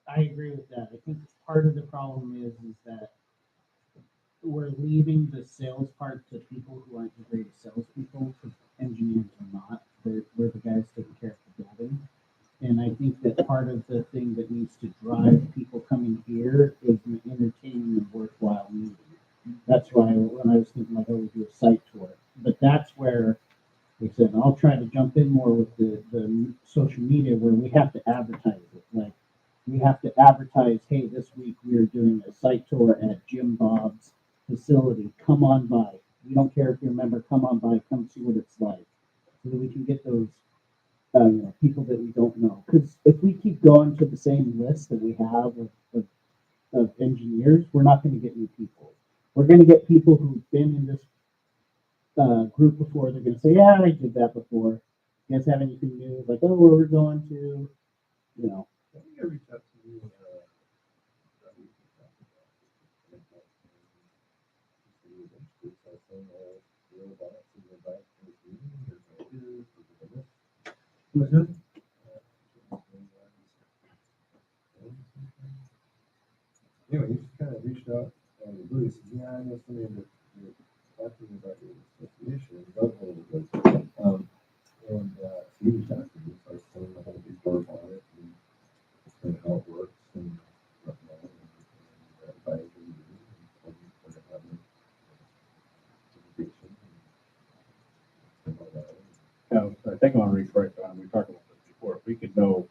I agree with that. I think part of the problem is that we're leaving the sales part to people who aren't the greatest salespeople, because engineers are not. We're the guys taking care of the building. And I think that part of the thing that needs to drive people coming here is an entertaining and worthwhile meeting. That's why when I was thinking like, oh, we do a site tour, but that's where we said, I'll try to jump in more with the social media where we have to advertise it. Like we have to advertise, hey, this week we are doing a site tour at Jim Bob's facility. Come on by. We don't care if you're a member, come on by, come see what it's like. So that we can get those people that we don't know. Because if we keep going to the same list that we have of engineers, we're not going to get new people. We're going to get people who've been in this group before. They're going to say, yeah, I did that before. You guys have anything new? Like, oh, where we're going to, you know. I think I reached out to you, Was it? Anyway, he just kind of reached out on the blue. He said, yeah, I know somebody that you're talking about your association. Doug a little bit. So he reached out to me. So I told him I had a big blurb on it and how it works and whatnot. And advised him to do it. And told him we're going to have a presentation and all that. Now, I think I want to rephrase that. We talked about this before. If we could know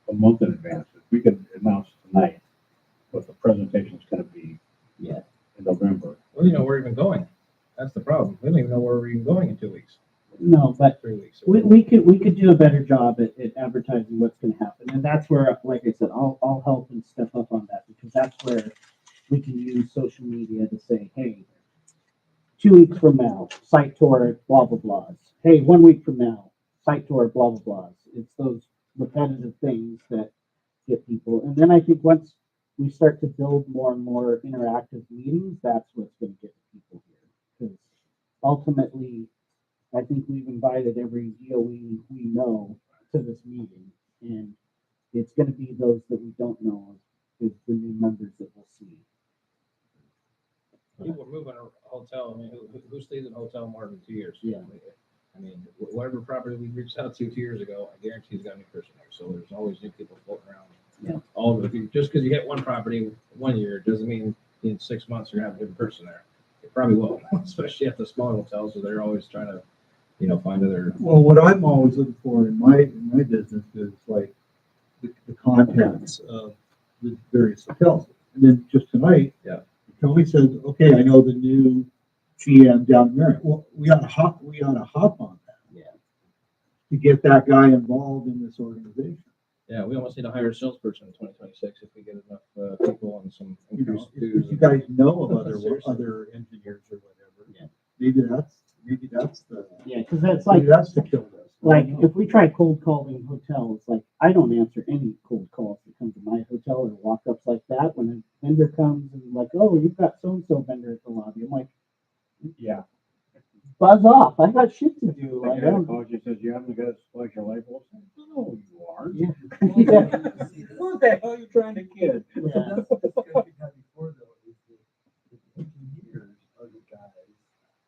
a month in advance, if we could announce tonight what the presentation's going to be Yeah. in November. We don't know where we're even going. That's the problem. We don't even know where we're even going in 2 weeks. No, but 3 weeks. we could do a better job at advertising what's going to happen, and that's where, like I said, I'll help and step up on that, because that's where we can use social media to say, hey, 2 weeks from now, site tour, blah blah blahs. Hey, 1 week from now, site tour, blah blah blahs. It's those repetitive things that get people, and then I think once we start to build more and more interactive meetings, that's what's going to get the people here, because ultimately, I think we've invited every DOE we know to this meeting, and it's going to be those that we don't know is the new members that we'll see. People are moving a hotel. I mean, who stays in a hotel more than 2 years? Yeah. I mean, whatever property we reached out to 2 years ago, I guarantee he's got a new person there. So there's always new people floating around. Yeah. All of it. Just because you hit one property 1 year doesn't mean in 6 months you're gonna have a different person there. It probably will, especially at the smaller hotels, so they're always trying to, find other. Well, what I'm always looking for in my business is like the contacts of the various hotels. And then just tonight, Yeah. Tony said, okay, I know the new GM down there. Well, we ought to hop on that. Yeah. To get that guy involved in this organization. Yeah, we almost need to hire a salesperson in 2026 if we get enough people and some You know, increased if dues. you guys know of other Seriously. engineers or whatever. Yeah. Maybe that's the Yeah, because that's like, the kill list. like if we try cold calling hotels, like I don't answer any cold calls that come to my hotel or walk-ups like that. When a vendor comes and like, oh, you've got so-and-so vendor at the lobby, I'm like, Yeah. buzz off. I got shit to do. I I had a don't. call, she says, you haven't got a splash your light bulb? No, you aren't. Yeah. Who the hell are you trying to kid? So that's the discussion we had before, though, is the engineers are the guys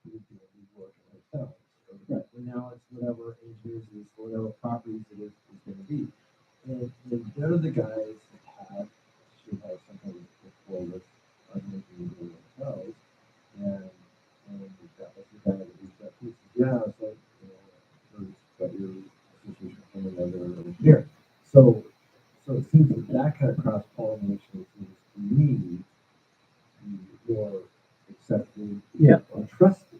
who do these work in hotels. Right. And now it's whatever engineers is, whatever properties it is gonna be. And they're the guys that should have some kind of rapport with other engineers in hotels. And that was the guy that reached out to us. Yeah, it's like, but your association from another engineer. So it seems that kind of cross pollination seems to me more accepted or trusted.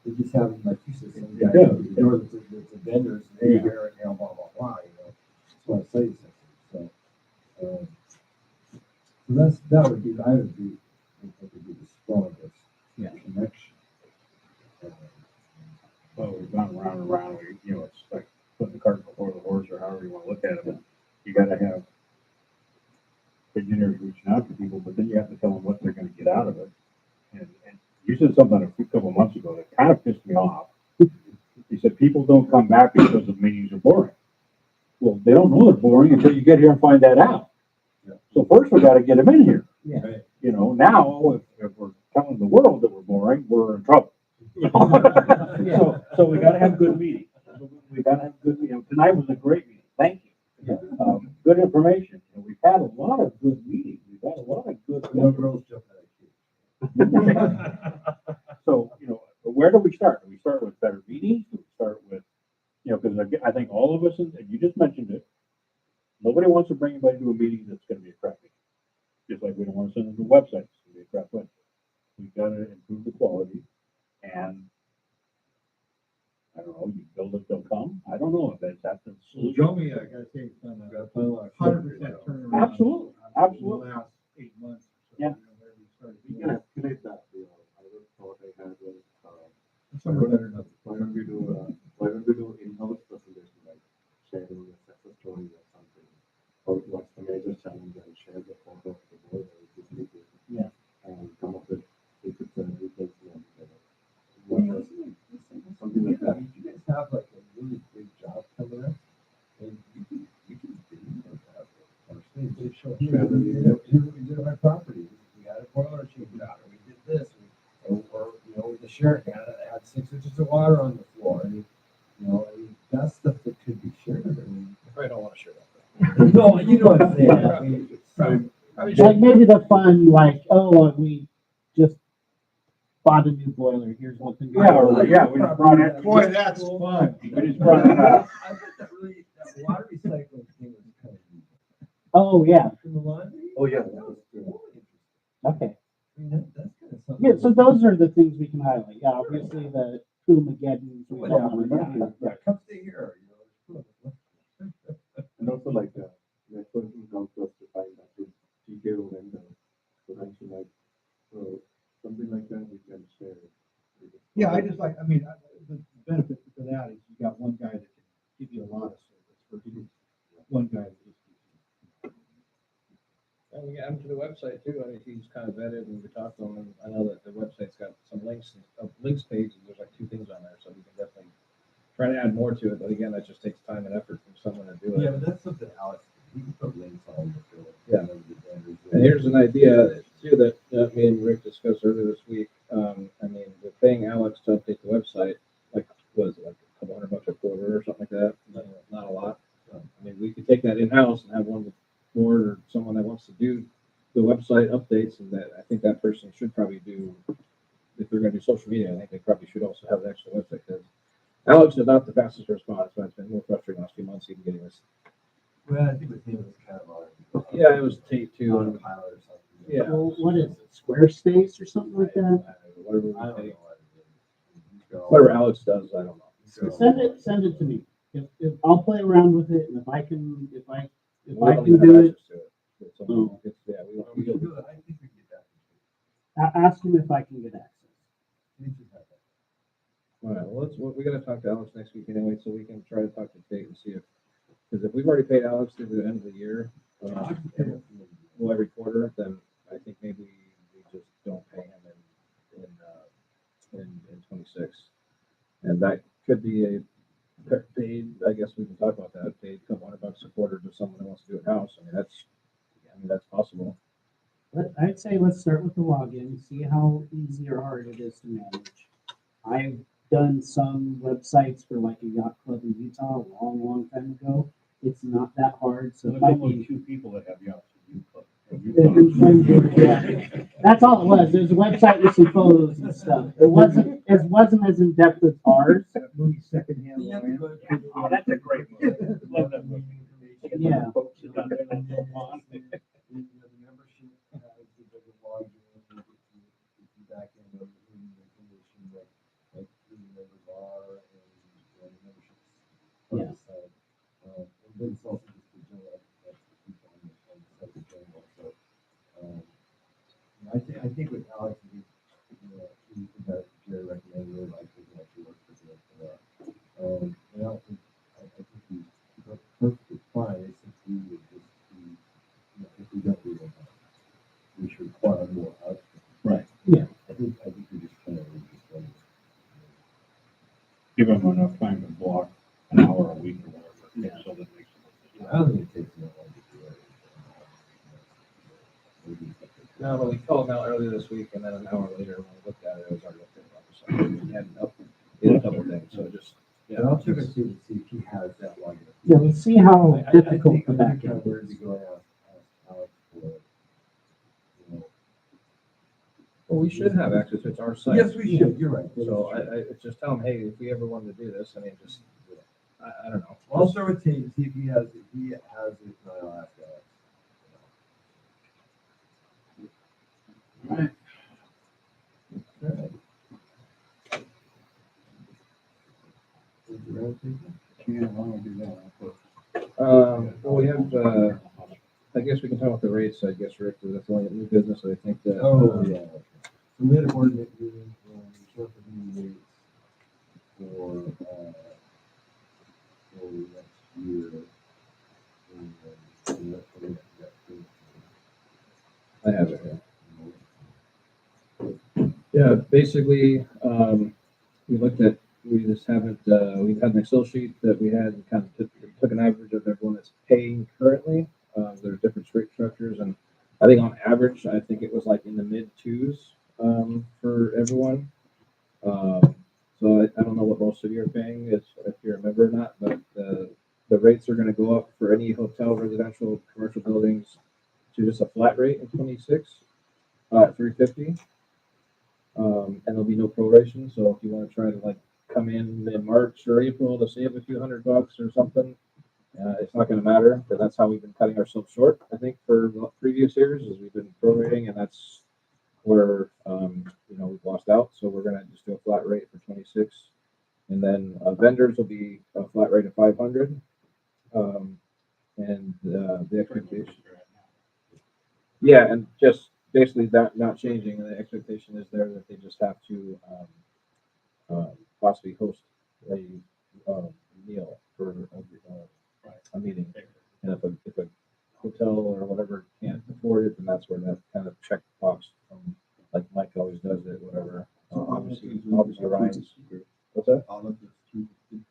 They just have, like you said, some guy Yeah. at the door that's a vendor, says, hey, here, blah, blah, blah, Just want to say something. So that would be, I would be, I think would be the strongest connection. Well, we've gone round and round, it's like putting the cart before the horse, or however you want to look at it, but you gotta have engineers reaching out to people, but then you have to tell them what they're gonna get out of it. And you said something a couple of months ago that kind of pissed me off. You said people don't come back because the meetings are boring. Well, they don't know they're boring until you get here and find that out. Yeah. So first we gotta get them in here. Yeah. Right. Now, if we're telling the world that we're boring, we're in trouble. So we gotta have good meetings. We gotta have good, tonight was a great meeting. Thank you. Good information. And we've had a lot of good meetings. We've had a lot of good. So, where do we start? Do we start with better meetings? Do we start with, because I think all of us, and you just mentioned it, nobody wants to bring anybody to a meeting that's gonna be a crap meeting. Just like we don't want to send them to websites, it's gonna be a crap website. We've gotta improve the quality, and I don't know, you build it, they'll come. I don't know if that's the solution. Show me, I gotta say, it's done a 100% turnaround. Absolutely, absolutely. In the last 8 months. Yeah. Where we started. We can escalate that, I was thought I had was, Some are better than others. why don't we do in-house presentation, like sharing a success story or something? Or what's the major challenge and share the photo of the board or the people. Yeah. And come up with, if it's a replacement, something like that. You guys have like a really big job coming up, and you can video that. Honestly, they show here, here's what we did on our property. We had a boiler change out, or we did this, or the sheriff had 6 inches of water on the floor. I mean, that's stuff that could be shared. I mean, I probably don't want to share that. no, you know what I'm saying. I mean, it's Like maybe the fun, like, we just bought a new boiler, here's one thing. We just brought it. Boy, that's fun. We just brought it up. I bet that water recycling thing was kind of neat. Oh, yeah, In the laundry? Oh, yeah. That was really interesting. okay. I mean, that's kind of something. Yeah, so those are the things we can highlight. Yeah, obviously the Mageddon. Oh, yeah, come stay here, And also like, networking comes to us to find that to TKO vendor, so that you like, so something like that we can share. Yeah, the benefit to that is you got one guy that can give you a lot of service versus one guy that just. And we got him to the website too. I mean, he's kind of vetted and we talked to him, and I know that the website's got some links, a links page, and there's like 2 things on there, so we can definitely try to add more to it, but again, that just takes time and effort from someone to do it. Yeah, but that's something Alex, we can put links on the field. Yeah. And here's an idea too that me and Rick discussed earlier this week. I mean, we're paying Alex to update the website, like, was it like a couple $100 a quarter or something like that? Not a lot. I mean, we could take that in-house and have one with board or someone that wants to do the website updates, and that I think that person should probably do, if they're gonna do social media, I think they probably should also have an extra website, because Alex is not the fastest response, but it's been more frustrating last few months even getting this. Well, I think with him, it's kind of on. Yeah, it was Tate too. On a pilot or something. Yeah. Well, what is it, Squarespace or something like that? Whatever, I don't know what it is. whatever Alex does, I don't know. Send it to me. If I'll play around with it, and if I can do it, It's, yeah, we don't. I think we can get that. ask him if I can get access. We should have that. All right, well, we gotta talk to Alex next week anyway, so we can try to talk to Tate and see because if we've already paid Alex through the end of the year, every quarter, then I think maybe we just don't pay him in 26. And that could be a paid, I guess we can talk about that, paid a couple $100 a quarter to someone who wants to do it house. I mean, that's possible. I'd say let's start with the login, see how easy or hard it is to manage. I've done some websites for like a yacht club in Utah a long time ago. It's not that hard, so There's if I only can. 2 people that have yachts in Utah. Yeah. That's all it was. There's a website with some photos and stuff. It wasn't as in depth as ours. Movie secondhand. Yeah, Lion. but- Oh, that's a great movie. Love that movie. Yeah. Folks sit down there and have The fun. membership has the bigger login, back in the information like who the members are and the memberships. Yeah. And then it's also just the general, that's the people on the site in general. So, I think with Alex, he that Jerry recommended, really like it, and actually works for him. And I don't think, I think he's perfectly fine. I think we would just be, if we don't do it, we should require more output. Right. Yeah. I think we just kind of, Give them enough time to block an hour a week or whatever. Yeah. So that makes I don't think it takes that long to do it. No, but we called him out earlier this week, and then an hour later, Yeah, let's see how I difficult think the I'm back kind end of weird is. to go ask Alex for, you know. Well, we should have access, it's our site. Yes, we should, you're right. So I just tell them, hey, if we ever wanted to do this, I mean, just, I don't know. I'll start with Tate, see if he has, it, and I'll ask Alex. Right. Okay. Well, we have, I guess we can talk about the rates, I guess, Rick, because that's only a new business, I think that. Oh, yeah. So we had a board meeting, we showed the new rates for next year. And that's what we got to. I have it here. Yeah, basically, we looked at, we just haven't, we've had an Excel sheet that we had and kind of took an average of everyone that's paying currently. There's different rate structures, and I think on average, I think it was like in the mid twos, for everyone. So I don't know what most of you are paying, if you remember or not, but the rates are gonna go up for any hotel, residential, commercial buildings to just a flat rate in 26, at 350. And there'll be no proration, so if you wanna try to like come in March or April to save a few $100 or something, it's not gonna matter, because that's how we've been cutting ourselves short, I think, for the previous years, is we've been prorating, and that's where, we've lost out, so we're gonna just do a flat rate for 26. And then, vendors will be a flat rate of 500. And, the expectation. Yeah, and just basically that not changing, and the expectation is there that they just have to, possibly host a, meal for a meeting. And if a hotel or whatever can't afford it, then that's where that kind of check box from, like Mike always does it, whatever. Obviously Ryan's group. What's that? All of this, 350,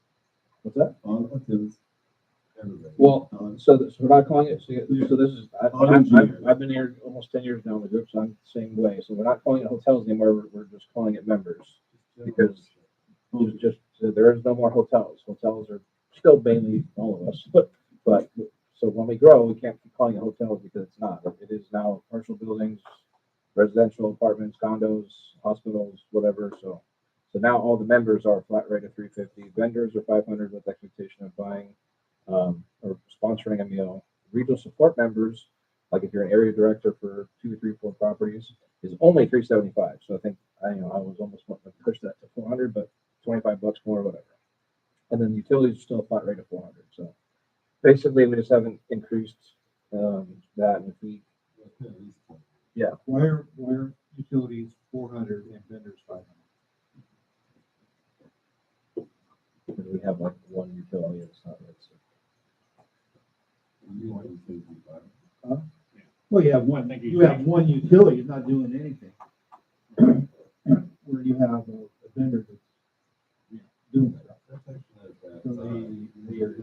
What's that? all hotels, everybody. Well, so we're not calling it, so this is, I've been here almost 10 years now in the group, so I'm the same way. So we're not calling it hotels anymore, we're just calling it members. Because there's just, there is no more hotels. Hotels are still mainly all of us, but, so when we grow, we can't keep calling it hotels because it's not. It is now commercial buildings, residential apartments, condos, hospitals, whatever, so now all the members are flat rate of 350, vendors are 500 with expectation of buying, or sponsoring a meal. Regional support members, like if you're an area director for 2, 3, 4 properties, is only 375. So I think, I was almost wanting to push that to 400, but $25 more, whatever. And then utilities are still a flat rate of 400. So basically, we just haven't increased, that, and if we, yeah. Why are utilities 400 and vendors 500? Because we have like one utility, it's not right. So. You want to say Well, you have one utility, it's not doing anything. Where you have a vendor that's doing stuff. that's actually not bad. So they are.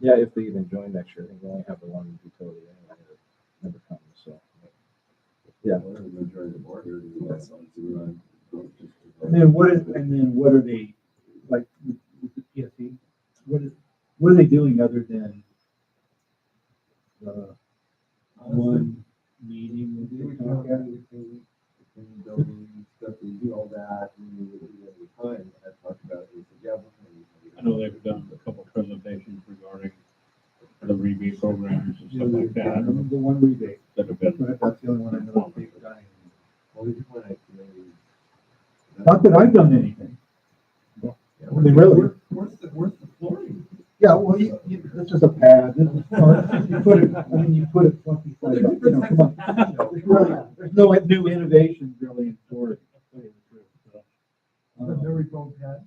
Yeah, if they even join next year, I think we only have the one utility anyway that never comes. So, yeah. Whatever the majority of the board here, do you want something to run? And then what are they, like, with the PSE, what are they doing other than the one meeting with We the talk Comcast? everything, building stuff, we do all that, and we would do it every time. I talked about it, we said, yeah, we're gonna. I know they've done a couple presentations regarding the rebate programs and stuff like that. The one rebate, That have been, that's the only one I know that they've done. Well, we just want to, Not that I've done anything. Yeah, They really? Where's the flooring? Yeah, well, this is a pad, this is part, you put it fluffy side up, come on. There's no new innovations really in Florida. to tell you the truth, so. The very phone pad?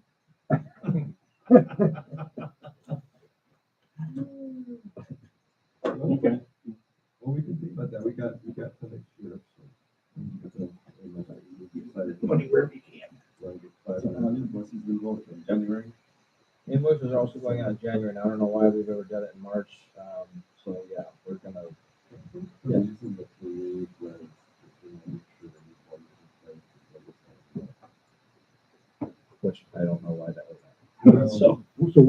okay. Well, we can think about that, we got till next year, so. Anywhere we can. So how many buses will go from January? Invoices are also going out in January. Now, I don't know why we've ever done it in March. So yeah, we're gonna. Yeah. Using the fluid, but, make sure that you want to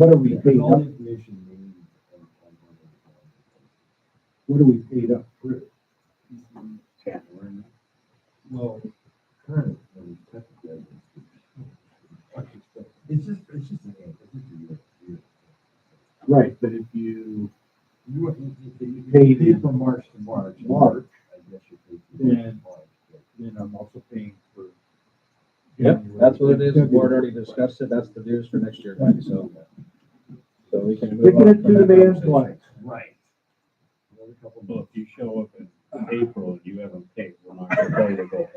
what are we paid All up, the information we need on what are we paid up for? well, current, technically, it's just a name, it's just a year. Right, but if you You Paid pay in from March to March. March, I guess you pay. then- March, but- then I'm also paying for. Yep, that's what it is. The board already discussed it. That's the dues for next year, guys, so. So we can move Look on at it from through that the man's conversation. life. Right. Another couple So if you show up in April and you haven't paid, we're not gonna tell you to go.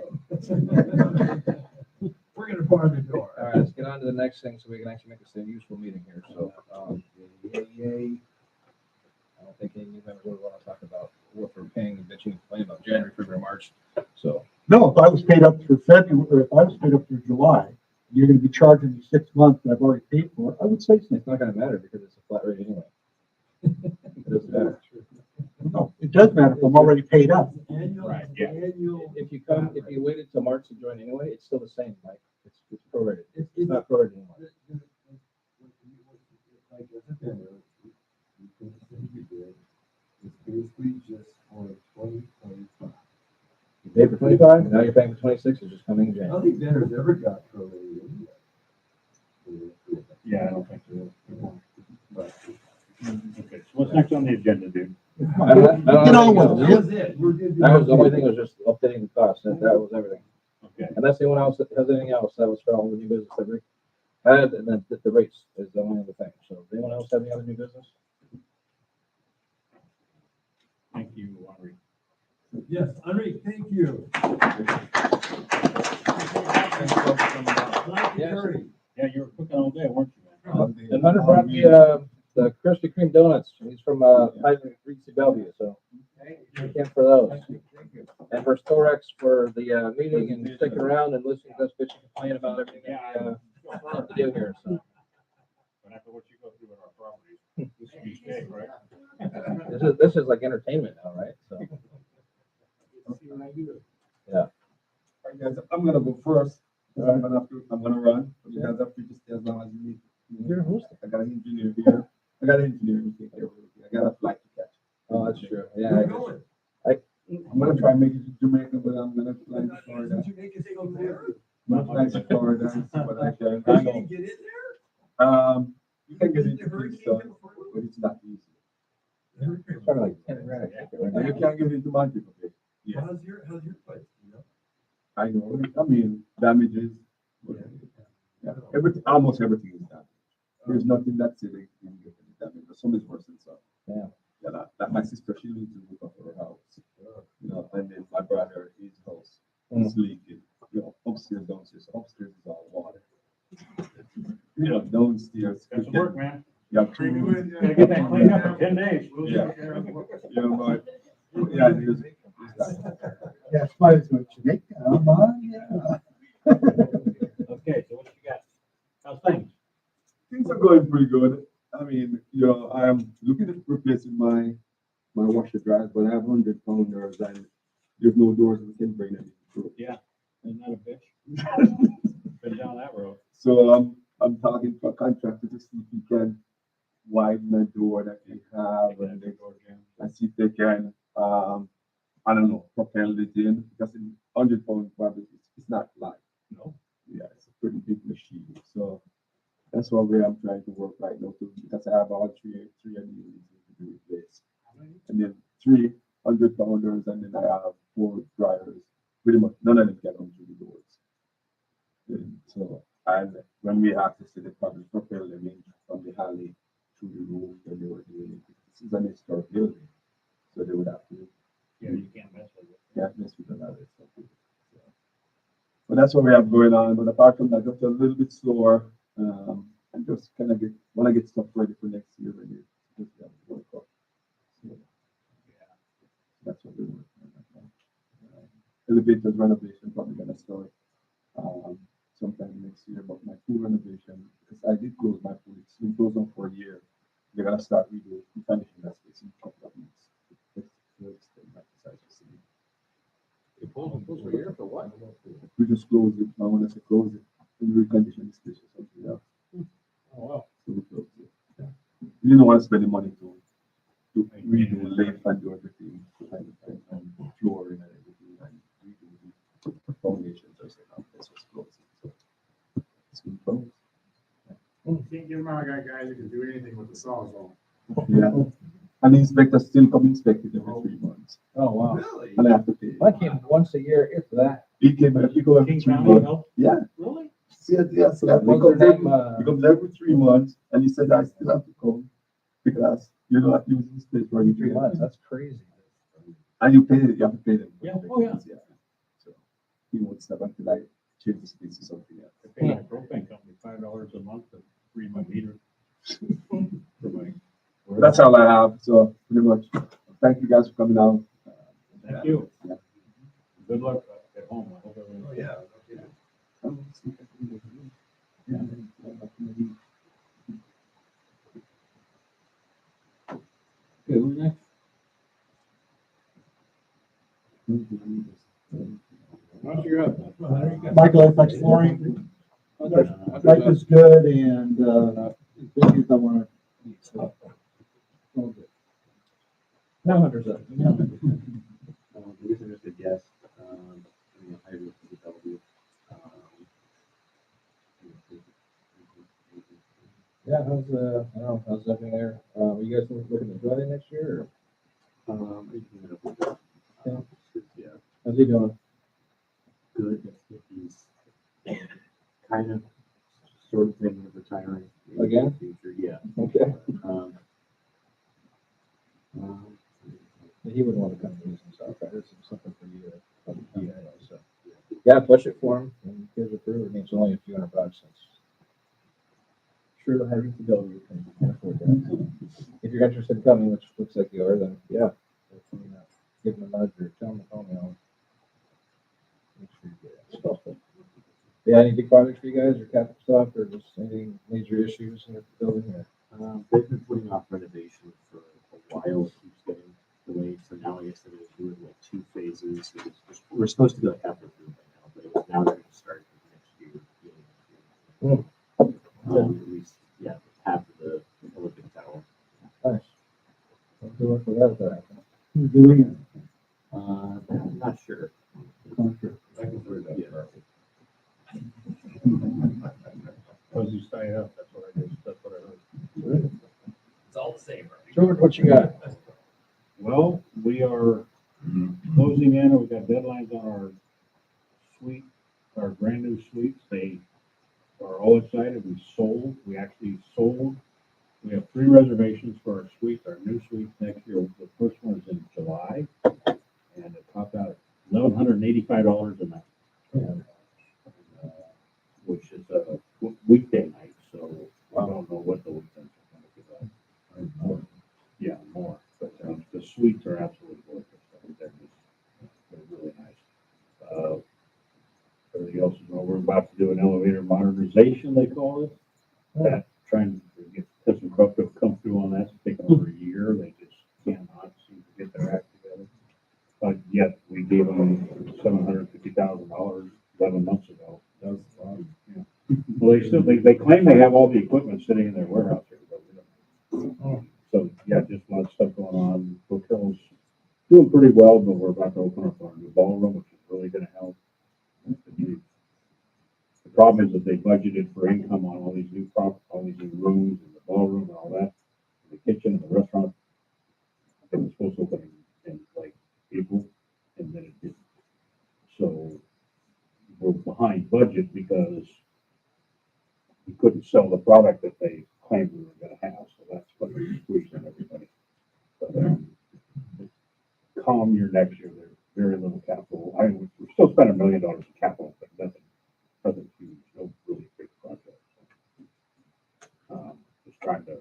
We're gonna bar the door. All right, let's get on to the next thing so we can actually make this a useful meeting here, so, yay. I don't think any of you members would want to talk about what we're paying, bitching, and complaining about January, February, March, so. No, if I was paid up for February, or if I was paid up for July, you're gonna be charging me 6 months that I've already paid for, I would say so. It's not gonna matter because it's a flat rate anyway. It doesn't matter. No, it does matter if I'm already paid up. Annual, Right, yeah. annual. If you waited till March to join anyway, it's still the same, Mike. It's prorated. It's It's not prorated anymore. Like as a vendor, you can say you did, it's basically just for 2025. You paid for 25, now you're paying for 26, it's just coming in I January. don't think vendors ever got prorated anyway. Yeah, I don't think so. But Okay, so what's next on the agenda, dude? I don't have Get on anything with else. it. that was it, we're good. That was the only thing, was just updating the cost, that was everything. Okay, Unless anyone else has anything else, that was for all the new business that Rick had, and then the rates is the only other thing. So, does anyone else have any other new business? thank you, Henri. Yes, Henri, thank you. Yes. Yeah, you were cooking all day, weren't you, man? And Hunter brought the Krispy Kreme donuts, he's from, Reese Bellevue, so. Thank him for those. And for Storex for the, meeting and sticking around and listening to us bitch and complain about everything that we, have to do here, so. But after what you go through with our properties, this should be steak, right? This is like entertainment now, right? So, All right, guys, I'm gonna go first. I'm gonna run. You guys have to just stay as long as you need. You're hosting. I got an engineer here. I got an engineer who take care of everything. I got a flight to catch. Oh, that's true, yeah. Where you going? I'm gonna try and make it to Jamaica, but I'm gonna fly to Florida. Did you make it so there? I'm gonna fly to Florida and see what I can. Can you get in there? You can get Did into the hurricane things done, come before but it's not easy. It's probably like 10 grand. I think, right now. You can't get into my people. Yeah, How's your place, you know? I know. I mean, damages. Yeah, almost everything is damaged. There's nothing that's silly in getting damaged, but some is worse than some. Yeah. Yeah, that my sister, she lives in the upper house. You know, and then my brother, his house is leaking. You know, upstairs, downstairs. Upstairs is all water. You know, downstairs. Got some work, man. Yeah, Gotta get that cleaned up in 10 days. Yeah. Yeah, but, yeah, there's that. That's why it's going to Jamaica, yeah. Okay, so what you got? How's things? Things are going pretty good. I mean, you know, I'm looking at replacing my washer dryers, but I have 100-pounders and there's no doors we can bring them through. Yeah, isn't that a bitch? Been down that road. So I'm talking to a contractor to see if he can widen the door that we have and see if they can, I don't know, propel it in because in 100-pound probably it's not light. No. Yeah, it's a pretty big machine. So that's what I'm trying to work right now too, because I have all three of these to be replaced. And then 300-pounders, and then I have 4 dryers. Pretty much none of them get onto the doors. And so, and when we have to see the probably propel them in from the alley through the roof, and they were doing it. This is an historic building, so they would have to. Yeah, you can't mess with it. Yeah, mess with a lot of stuff. So, but that's what we have going on. But apart from that, just a little bit slower. And just kind of want to get stuff ready for next year. Really, just have to work out. So, yeah, that's what we're working on right now. Elevators renovation probably gonna start sometime next year. But my pool renovation, because I did close my pool, it's been closed on for a year. They're gonna start refinishing that space in a couple of weeks. You pulled for a year for what? We just closed it. I want us to close it and recondition the space or something else. Oh, wow. So we closed it. we didn't want to spend the money to redo lift and do everything, and flooring and everything, and redo the foundation, just like, this was closing, so. It's been closed. Can't get them out, I got guys that can do anything with the sawzall. Yeah, and the inspector still come inspect it every 3 months, Oh, wow. Really? and I have to pay. I came once a year, if that. He go every King 3 County months. help? Yeah, Really? yeah, so that Was their name, he comes every 3 months, and he said, I still have to come, because you're not using this place for any 3 months, that's crazy. and you have to pay them. Yeah, oh, yeah. So, he won't stop until I change the space to something else. I pay my propane company $5 a month to read my meter. For my. That's all I have, so pretty much, thank you guys for coming out. Thank you. Yeah. Good luck at home. I hope Oh, everything. yeah. Okay, who's next? Once you're up. Michael, FX Flooring, life is good and, things I wanna. No, Hunter's up. I guess I'm just a guest, I agree with W. Yeah, how's, I don't know, how's everything there? Are you guys looking to join in next year, Yeah, how's he doing? good, he's kind of, sort of thinking of retiring. maybe in the Again? Future, yeah. Okay. Um, He wouldn't want to come to some stuff, I heard something for you, yeah, so. Yeah, push it for him, and get it approved, I mean, it's only a few $100, it's sure to have you to go, you can afford that. If you're interested in coming, which looks like you are, then, yeah, definitely, give him a nudge or tell him to call me, I'll make sure you get it. So, yeah, any big projects for you guys, or capital stuff, or just any major issues in the building, or? they've been putting off renovation for a while, it keeps getting delayed, so now I guess they're gonna do it in like 2 phases. We're supposed to go halfway through by now, but it was now they're gonna start next year. At least, yeah, half of the Olympic tower. Nice. Well, good luck with that, if that happens. Who's doing it? I'm not sure. I can throw that. Yeah. Because he's tied up, that's what I heard. It's all the same, right? George, what you got? Well, we are closing in, and we've got deadlines on our suite, our brand new suites. They are all excited. We actually sold. We have 3 reservations for our suites, our new suites next year. The first one is in July, and it topped out at $1,185 a night. Which is a weekday night, so I don't know what the weekends are going to be. Yeah, more, but the suites are absolutely gorgeous. They're really nice. Everything else is, we're about to do an elevator modernization, they call it. That, trying to get, some stuff to come through on that, it's taken over a year, they just cannot seem to get their act together. But yet, we gave them $750,000 11 months ago. That's, Yeah. Well, they claim they have all the equipment sitting in their warehouse here, but we don't. So, yeah, just a lot of stuff going on. Hotel's doing pretty well, but we're about to open up our new ballroom, which is really gonna help. The problem is that they budgeted for income on all these all these new rooms and the ballroom and all that. The kitchen and the restaurant. It was supposed to open in like April, and then it didn't. So we're behind budget because we couldn't sell the product that they claimed we were gonna have, so that's putting a squeeze on everybody. But, calm year next year, there's very little capital. We're still spending $1 million in capital, but nothing huge, no really big projects. Just trying to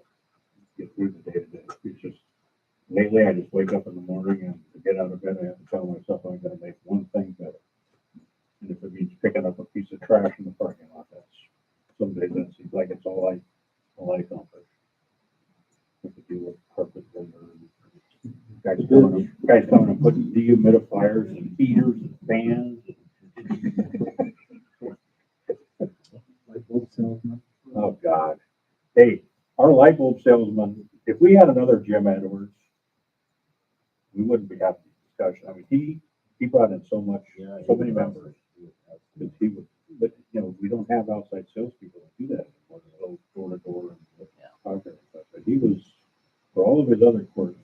get through the day to day. It's just, lately I just wake up in the morning and to get out of bed, I have to tell myself I'm gonna make one thing better. And if it means picking up a piece of trash in the parking lot, some days that seems like it's all I accomplish. Have to deal with carpet vendor and guys coming and putting dehumidifiers and heaters and fans. Like bulb salesman. Oh, God. Hey, our light bulb salesman if we had another Jim Edwards, we wouldn't be having this discussion. I mean, he brought in so much, so many members. That he would, but, you know, we don't have outside salespeople that do that anymore, that go door to door and talk to everybody. But he was, for all of his other quirks,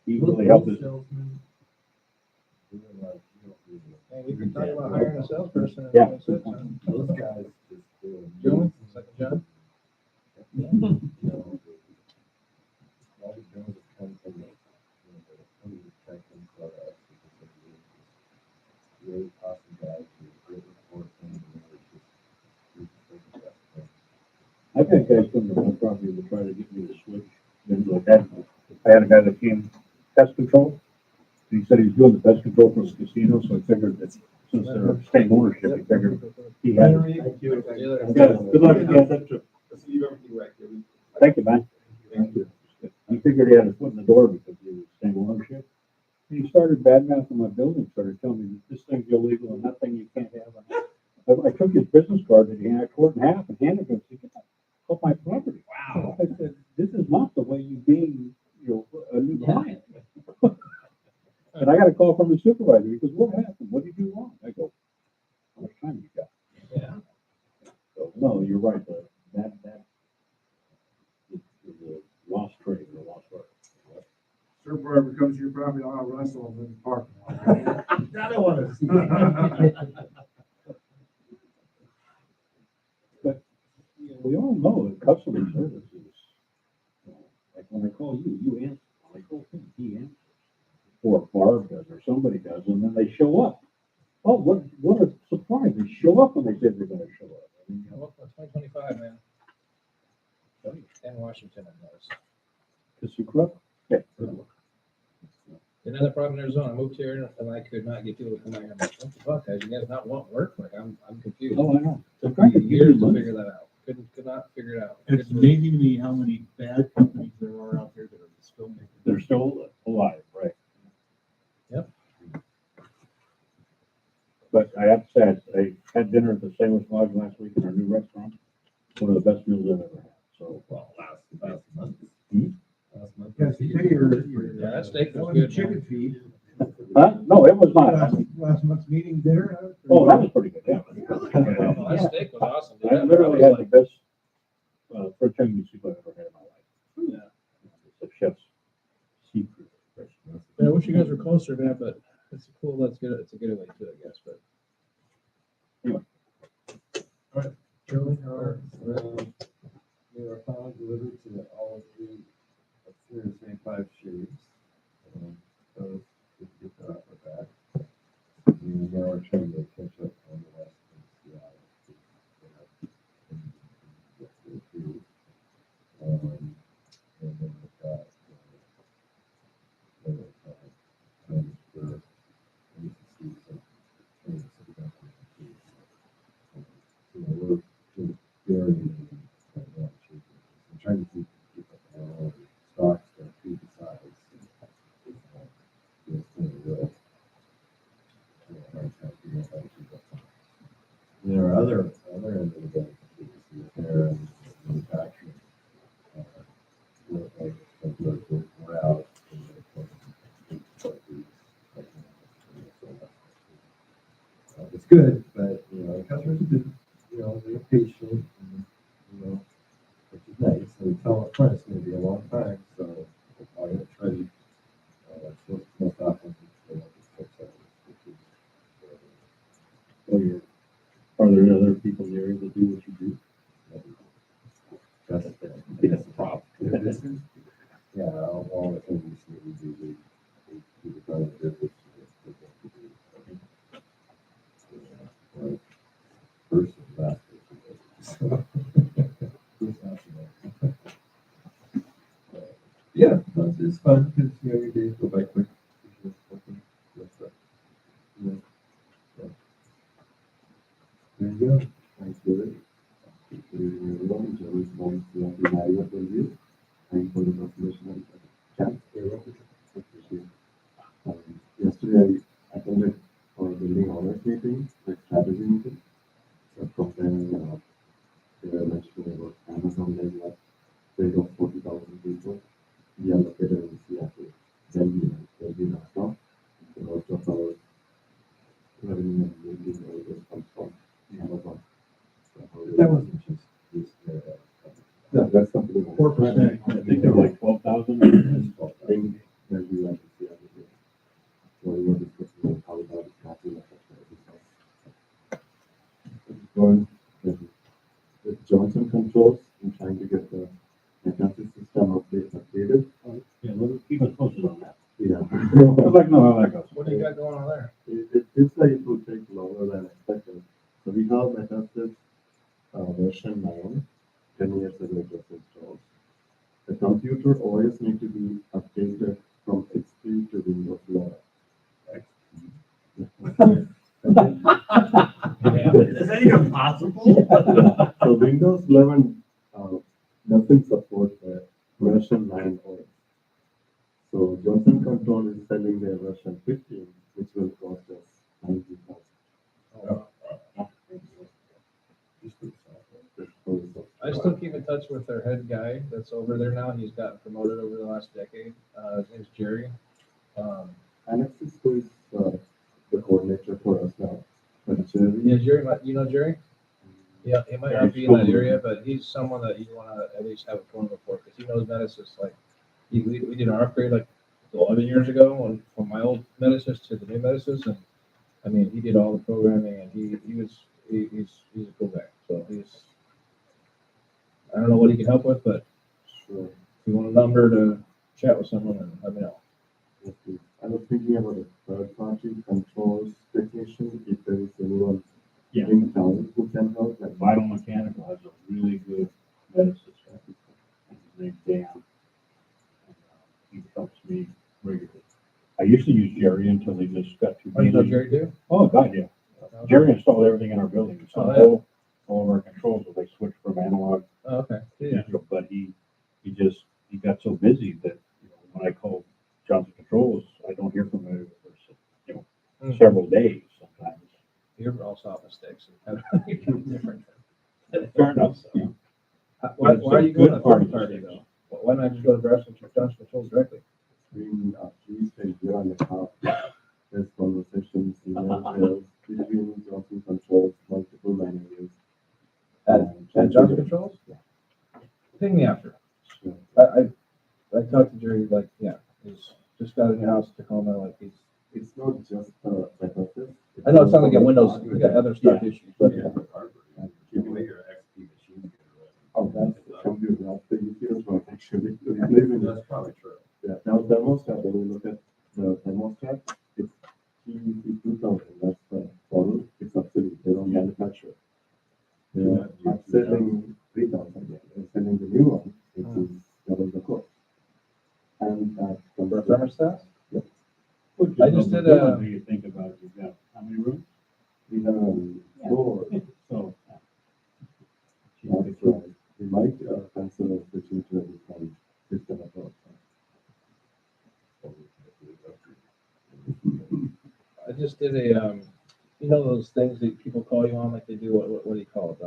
he really helped us. Hey, we can talk about hiring a salesperson. Yeah. Those guys just do. Joe, second John? All the Jones have come from the, check in for us. Really awesome guys, great report. I've had guys come to my property to try to get me to switch. Then like that, I had a guy that came pest control. He said he was doing the pest control for the casino, so I figured that since they're staying ownership, I figured he had. Thank you. Yeah, good luck again. Let's leave everything right there. Thank you, man. Thank you. He figured he had his foot in the door because he was staying ownership. And he started badmouthing my building, started telling me that this thing's illegal and that thing you can't have. I took his business card and I tore it in half and handed him. He said, "Get off my property." Wow. I said, "This is not the way you gain, a new client." And I got a call from the supervisor. He goes, "What happened? What did you do wrong?" I go, "How much time you got?" Yeah. So, no, you're right. That is a lost trade or a lost art. Surveyor comes to your property, I'll wrestle him in the parking lot. I don't want to see it. But we all know that customer service is, like when I call you, you answer. When I call him, he answers. Or Barb does, or somebody does, and then they show up. Oh, what a surprise! They show up when they said they're going to show up. I mean, Welcome to 2025, man. In Washington, I noticed. Because you corrupt. Okay, good luck. Another problem in Arizona. I moved here and I could not get people to come out here. I'm like, what the fuck, guys? You guys not want work? Like, I'm confused. Oh, I know. Took me years to figure that out. Could not figure it out. It's amazing to me how many bad companies there are out there that are still making. They're still alive, right? Yep. But I have to say, I had dinner at the Sandwich Lodge last week in our new restaurant. One of the best meals I've ever had. So, Well, last month. Hmm? Last month. Yes, you say Yeah, that steak that was was a good. chicken feed. Huh? No, it was not. Last month's meeting dinner. Oh, that was pretty good, yeah. Oh, that steak was awesome. dude. I literally had the best, fried chicken soup I've ever had in my life. Yeah. The chef's secret. Yeah, I wish you guys were closer to that, but it's cool. Let's get it. It's a getaway too, I guess. But Joey, they were finally delivered to all three of 375 shades. So we can get that off our back. And now we're trying to catch up on the rest of the and then we've got for we're very I'm trying to keep up all the stocks that feed the size. It's kind of real. There are other ends of the benefits there in manufacturing. We're out. It's good, but the customers are good. They're patient, and, which is nice. And we tell them up front it's going to be a long time, so I'm going to try to most often they want to fix that. Oh, yeah. Are there other people in the area that do what you do? That's the problem. Yeah, all the things that we do, we try to do this. First and last. Yeah, it's fun because your days go by quick. There you go. Thanks, David. Everyone, Joey's going to be happy with you. Thank you for the information and chat. Yesterday, I attended our building owners meeting, like strategy meeting. So from there, they were mentioning about Amazon, they have 3 or 4 we were discussing like how that is happening. Going with Johnson Controls and trying to get the accounting system updated. Yeah, we'll keep us posted on that. Yeah. I'd like to know how that goes. What do you got going on there? It seems like it will take longer than expected. So we have Metasys version 9, 10 years ago it was installed. The computer OS need to be updated from XP to Windows 11. Is that even possible? So Windows 11 doesn't support the version 9 OS. So Johnson Control is selling their version 15, which will cost us $90,000. I still keep in touch with their head guy that's over there now. He's gotten promoted over the last decade. His name's Jerry. Alexis, who is the coordinator for us now. But Jerry, Yeah, Jerry, you know Jerry? Yeah, he might not be in that area, but he's someone that you want to at least have a phone before because he knows Metasys. Like, we did our upgrade like 11 years ago from my old Metasys to the new Metasys, and I mean, he did all the programming, and he's a cool guy. So I don't know what he can help with, but sure. if you want a number to chat with someone, then let me know. Okay. I was thinking about a third-party controls technician, if there is anyone Yeah. in town who can help. Like, Vital Mechanical has a really good medicine. His name's Dan. And, he helps me regularly. I used to use Jerry until he just got too Oh, you know busy. Jerry too? Oh, God, yeah. Jerry installed everything in our building. So Oh, yeah. all of our controls, they switched from analog Oh, okay. to Yeah. digital. But he got so busy that, when I called Johnson Controls, I don't hear from him for several days sometimes. You're all solve mistakes. And different. Fair enough. Yeah. Why are you going to Good third party though? Why not just go to Johnson Controls directly? between at least a year and a half, there's conversations, emails, between Johnson Controls, multiple managers. At Johnson Controls? Yeah. Ping me after. Sure. I talked to Jerry, like, yeah, he's just got a new house in Tacoma, like It's not just Metasys. I know it sounds like a Windows, we got other stuff issues, but Oh, that's the computer, that's the easiest one, actually. That's probably true. Yeah, now thermostat, when you look at the thermostat, it's TEC 2000, that's the model, it's obsolete, they don't manufacture it. They are not selling 3000 yet, they're selling the new one, which is double the cost. And for thermostats? I I just did Do you think about it? You've got how many rooms? we have 4, So. that's right. We might consider switching to a different system approach. I just did a, those things that people call you on, like they do, what do you call it?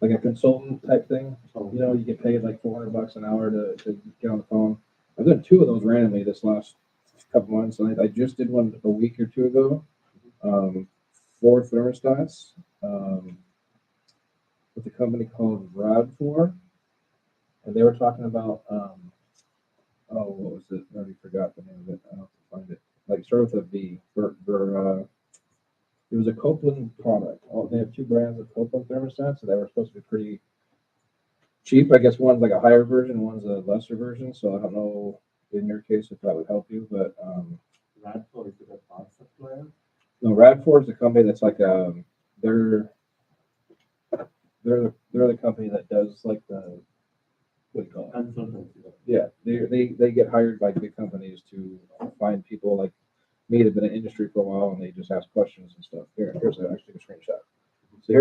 Like a consultant type thing. You get paid like $400 an hour to get on the phone. I've done 2 of those randomly this last couple months, and I just did one a week or 2 ago. 4 thermostats with a company called Radfor, and they were talking about what was it? I already forgot the name of it. I'll have to find it. Like start with a V. It was a Copeland product. They have 2 brands of Copeland thermostats, so they were supposed to be pretty cheap. I guess one's like a higher version, one's a lesser version. So I don't know in your case if that would help you, but Radfor, is it a power supplier? no, Radfor is a company that's like they're the company that does like the what do you call it? Consultancy. Yeah, they get hired by big companies to find people like me that have been in industry for a while, and they just ask questions and stuff. Here's actually a screenshot. So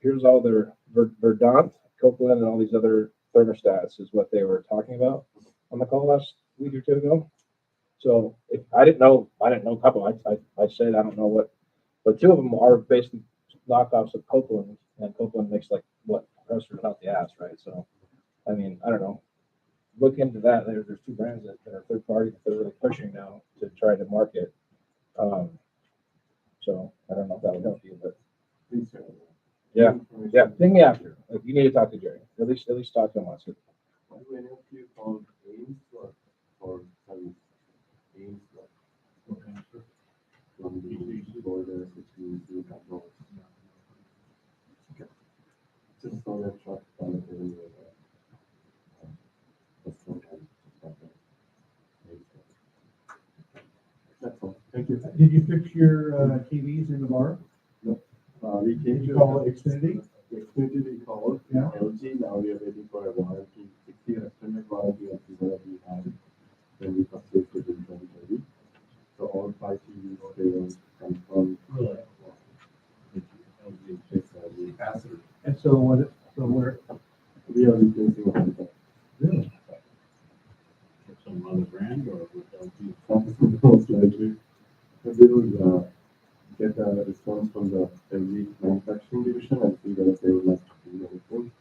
here's all their Verdant, Copeland, and all these other thermostats is what they were talking about on the call last week or 2 ago. So if I didn't know a couple. I said I don't know what, but 2 of them are basically knockoffs of Copeland, and Copeland makes like what compressors out the ass, right? So I mean, I don't know. Look into that. There's 2 brands that are third party that they're really pushing now to try to market. So I don't know if that would help you, but Please share. yeah, ping me after. If you need to talk to Jerry, at least talk to him once. Why do any of you call Ames for service? change from the border between the couple. Just so that truck quality that's all. Thank you. Did you fix your TVs in the bar? We Did changed you call it Xfinity? Xfinity we called. Yeah. LG, now we are waiting for a warranty, 6-year extended warranty of the we had when we purchased it in 2020. So all 5 TVs they will come from. Really? Capacitor. And so what, so where, We are replacing all of that. really? With some other brand or with LG? Most likely. But they will get a response from the LG manufacturing division and see whether they would like to do anything.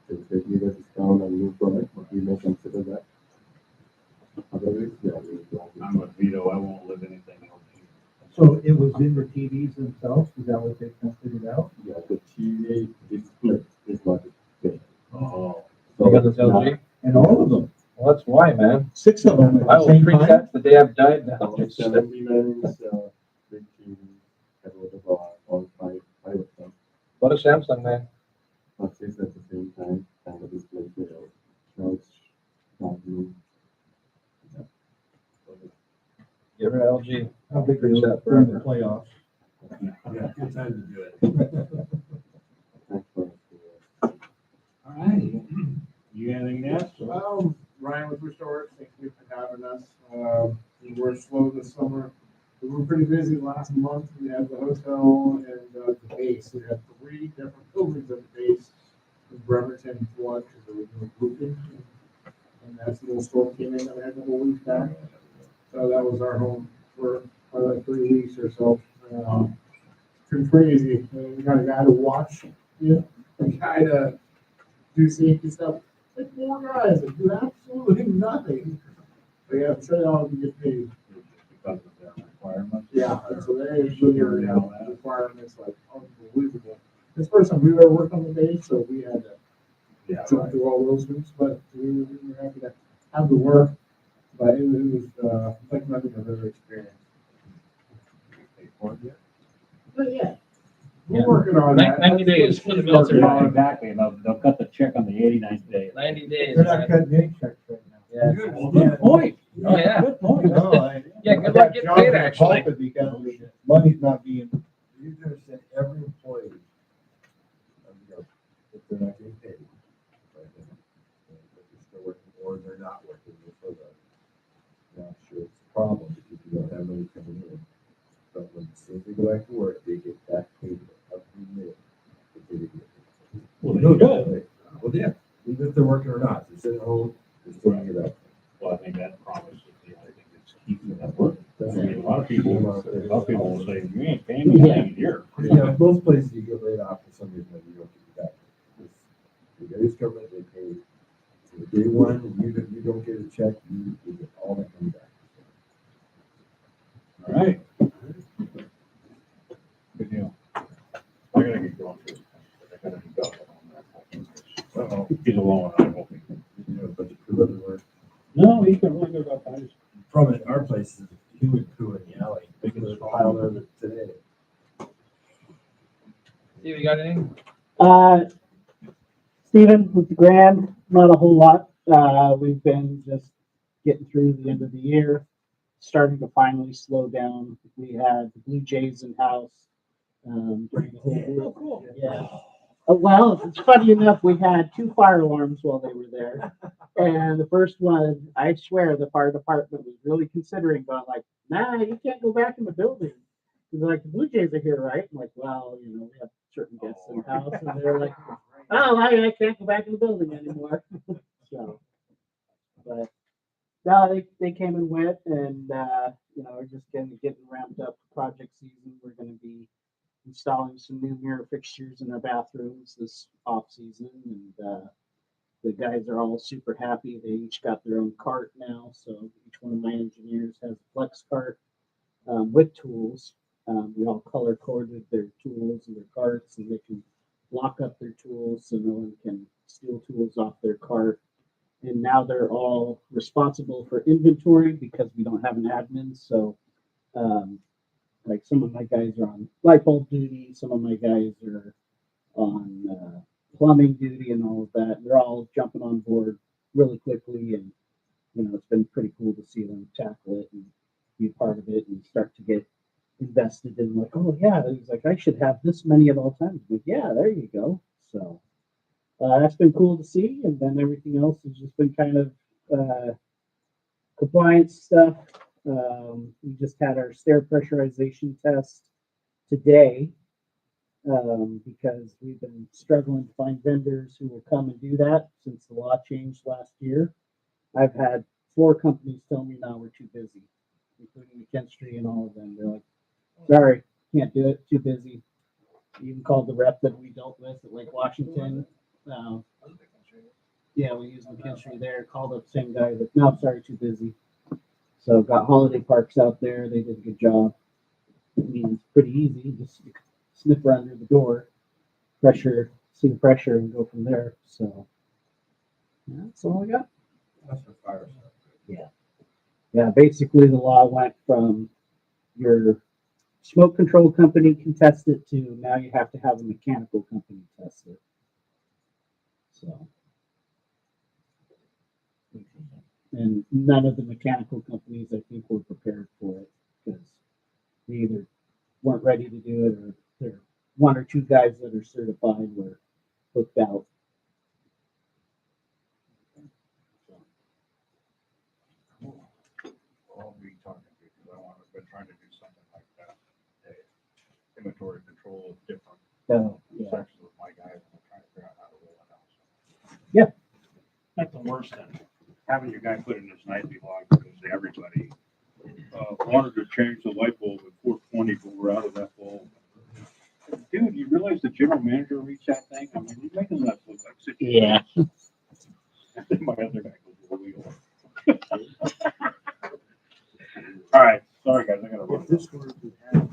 If they give a discount on new product, we may consider that. Otherwise, yeah, we will. I'm with Vito, I won't live anything LG. So it was in the TVs themselves? Is that what they figured out? Yeah, the TV display is what it is. Oh. You got this LG? And all of them? Well, that's why, man. 6 of them at I the will same treat time? that the day I've died now. All 79 is big TV, and whatever, all five of them. What a Samsung, man. Purchase at the same time, and the display failed. Now it's not new. Give her LG. How big are Fix they that during the forever. playoffs? Yeah, good time to do it. Thanks for All right. You got anything else? Ryan with Restore, thank you for having us. We were slow this summer. We were pretty busy last month. We had the hotel and the base. We had 3 different buildings at the base. In Bremerton flood because there was no roofing. And that's the little storm came in that we had a couple weeks back. So that was our home for like 3 weeks or so. It's been crazy. We got a guy to watch, a guy to do safety stuff. Like 4 guys that do absolutely nothing. They have to say, oh, we get paid. Because of their requirements? Yeah, and so they really requirements like unbelievable. This first time we ever worked on the base, so we had to Yeah. jump through all those hoops, but we were happy to have the work. But it was like nothing I've ever experienced. Pay for it yet? But yeah, Yeah. we're working on that. 90 days. That's what They'll she's working on. Exactly, they'll cut the check on the 89th day. 90 days. They're not cutting any checks right now. Yeah. Good point. Oh, yeah. Good point. No, Yeah, good luck getting paid, actually. Because money's not being, You understand every employee, if they're not getting paid, right, if they're still working or they're not working, you're still not sure it's a problem because you don't have money coming in. But when as soon as they go back to work, they get back paid every minute that they didn't get paid. Well, there you go. Well, yeah, even if they're working or not, they're sitting at home, they're still getting it up. Well, I think that promise is, I think it's keeping that working. I mean, a lot of people will say, you ain't paying me anything here. Yeah, most places you get laid off for some reason, and you don't get it back. The various government, they pay, day one, and you don't get a check, you get all that money back. All right. Good deal. I gotta get going too. I gotta be going. He's alone, I won't be. You know, but the crew everywhere. No, he's been really good about that. From it, our place is a human crew in the alley, bigger than a pile of it today. Steve, you got anything? Stephen, with the Grand, not a whole lot. We've been just getting through the end of the year, starting to finally slow down. We had the Blue Jays in house during the whole cool. Yeah. Well, it's funny enough, we had 2 fire alarms while they were there. And the first one, I swear, the fire department was really considering going like, nah, you can't go back in the building. He's like, the Blue Jays are here, right? I'm like, well, we have certain guests in the house. And they're like, oh, I can't go back in the building anymore. So, but no, they came and went, and we're just getting ramped up for project season. We're going to be installing some new mirror fixtures in our bathrooms this off season, and the guys are all super happy. They each got their own cart now, so each one of my engineers has a flex cart with tools. We all color coded their tools and their carts, and they can lock up their tools so no one can steal tools off their cart. And now they're all responsible for inventory because we don't have an admin. So, like some of my guys are on light bulb duty, some of my guys are on plumbing duty and all of that. They're all jumping on board really quickly, and it's been pretty cool to see them tackle it and be part of it and start to get invested in like, oh yeah, he's like, I should have this many at all times. Like, yeah, there you go. So that's been cool to see, and then everything else has just been kind of compliance stuff. We just had our stair pressurization test today because we've been struggling to find vendors who will come and do that since the law changed last year. I've had 4 companies tell me now we're too busy, including McKinstry and all of them. They're like, sorry, can't do it, too busy. Even called the rep that we dealt with at Lake Washington. Yeah, we used McKinstry there, called up the same guy that, no, sorry, too busy. So got holiday parks out there. They did a good job. I mean, it's pretty easy. Just sniffer under the door, pressure, see the pressure, and go from there. So that's all I got. That's for fire. Yeah, basically the law went from your smoke control company can test it to now you have to have a mechanical company test it. So, and none of the mechanical companies I think were prepared for it because they either weren't ready to do it or there are 1 or 2 guys that are certified were booked out. I'll be talking to you because I've been trying to do something like that. Inventory control of different So, yeah. sections of my guys, and I'm trying to figure out how to roll it out. So. Yeah. That's the worst thing. Having your guy put in this nightly log because everybody wanted to change the light bulb at 420, but we're out of that bulb. Dude, you realize the general manager reads that thing? I mean, he's making that look like 60. Yeah. And then my other guy goes, "What are we doing?" All right, sorry guys, I gotta run. If this were to have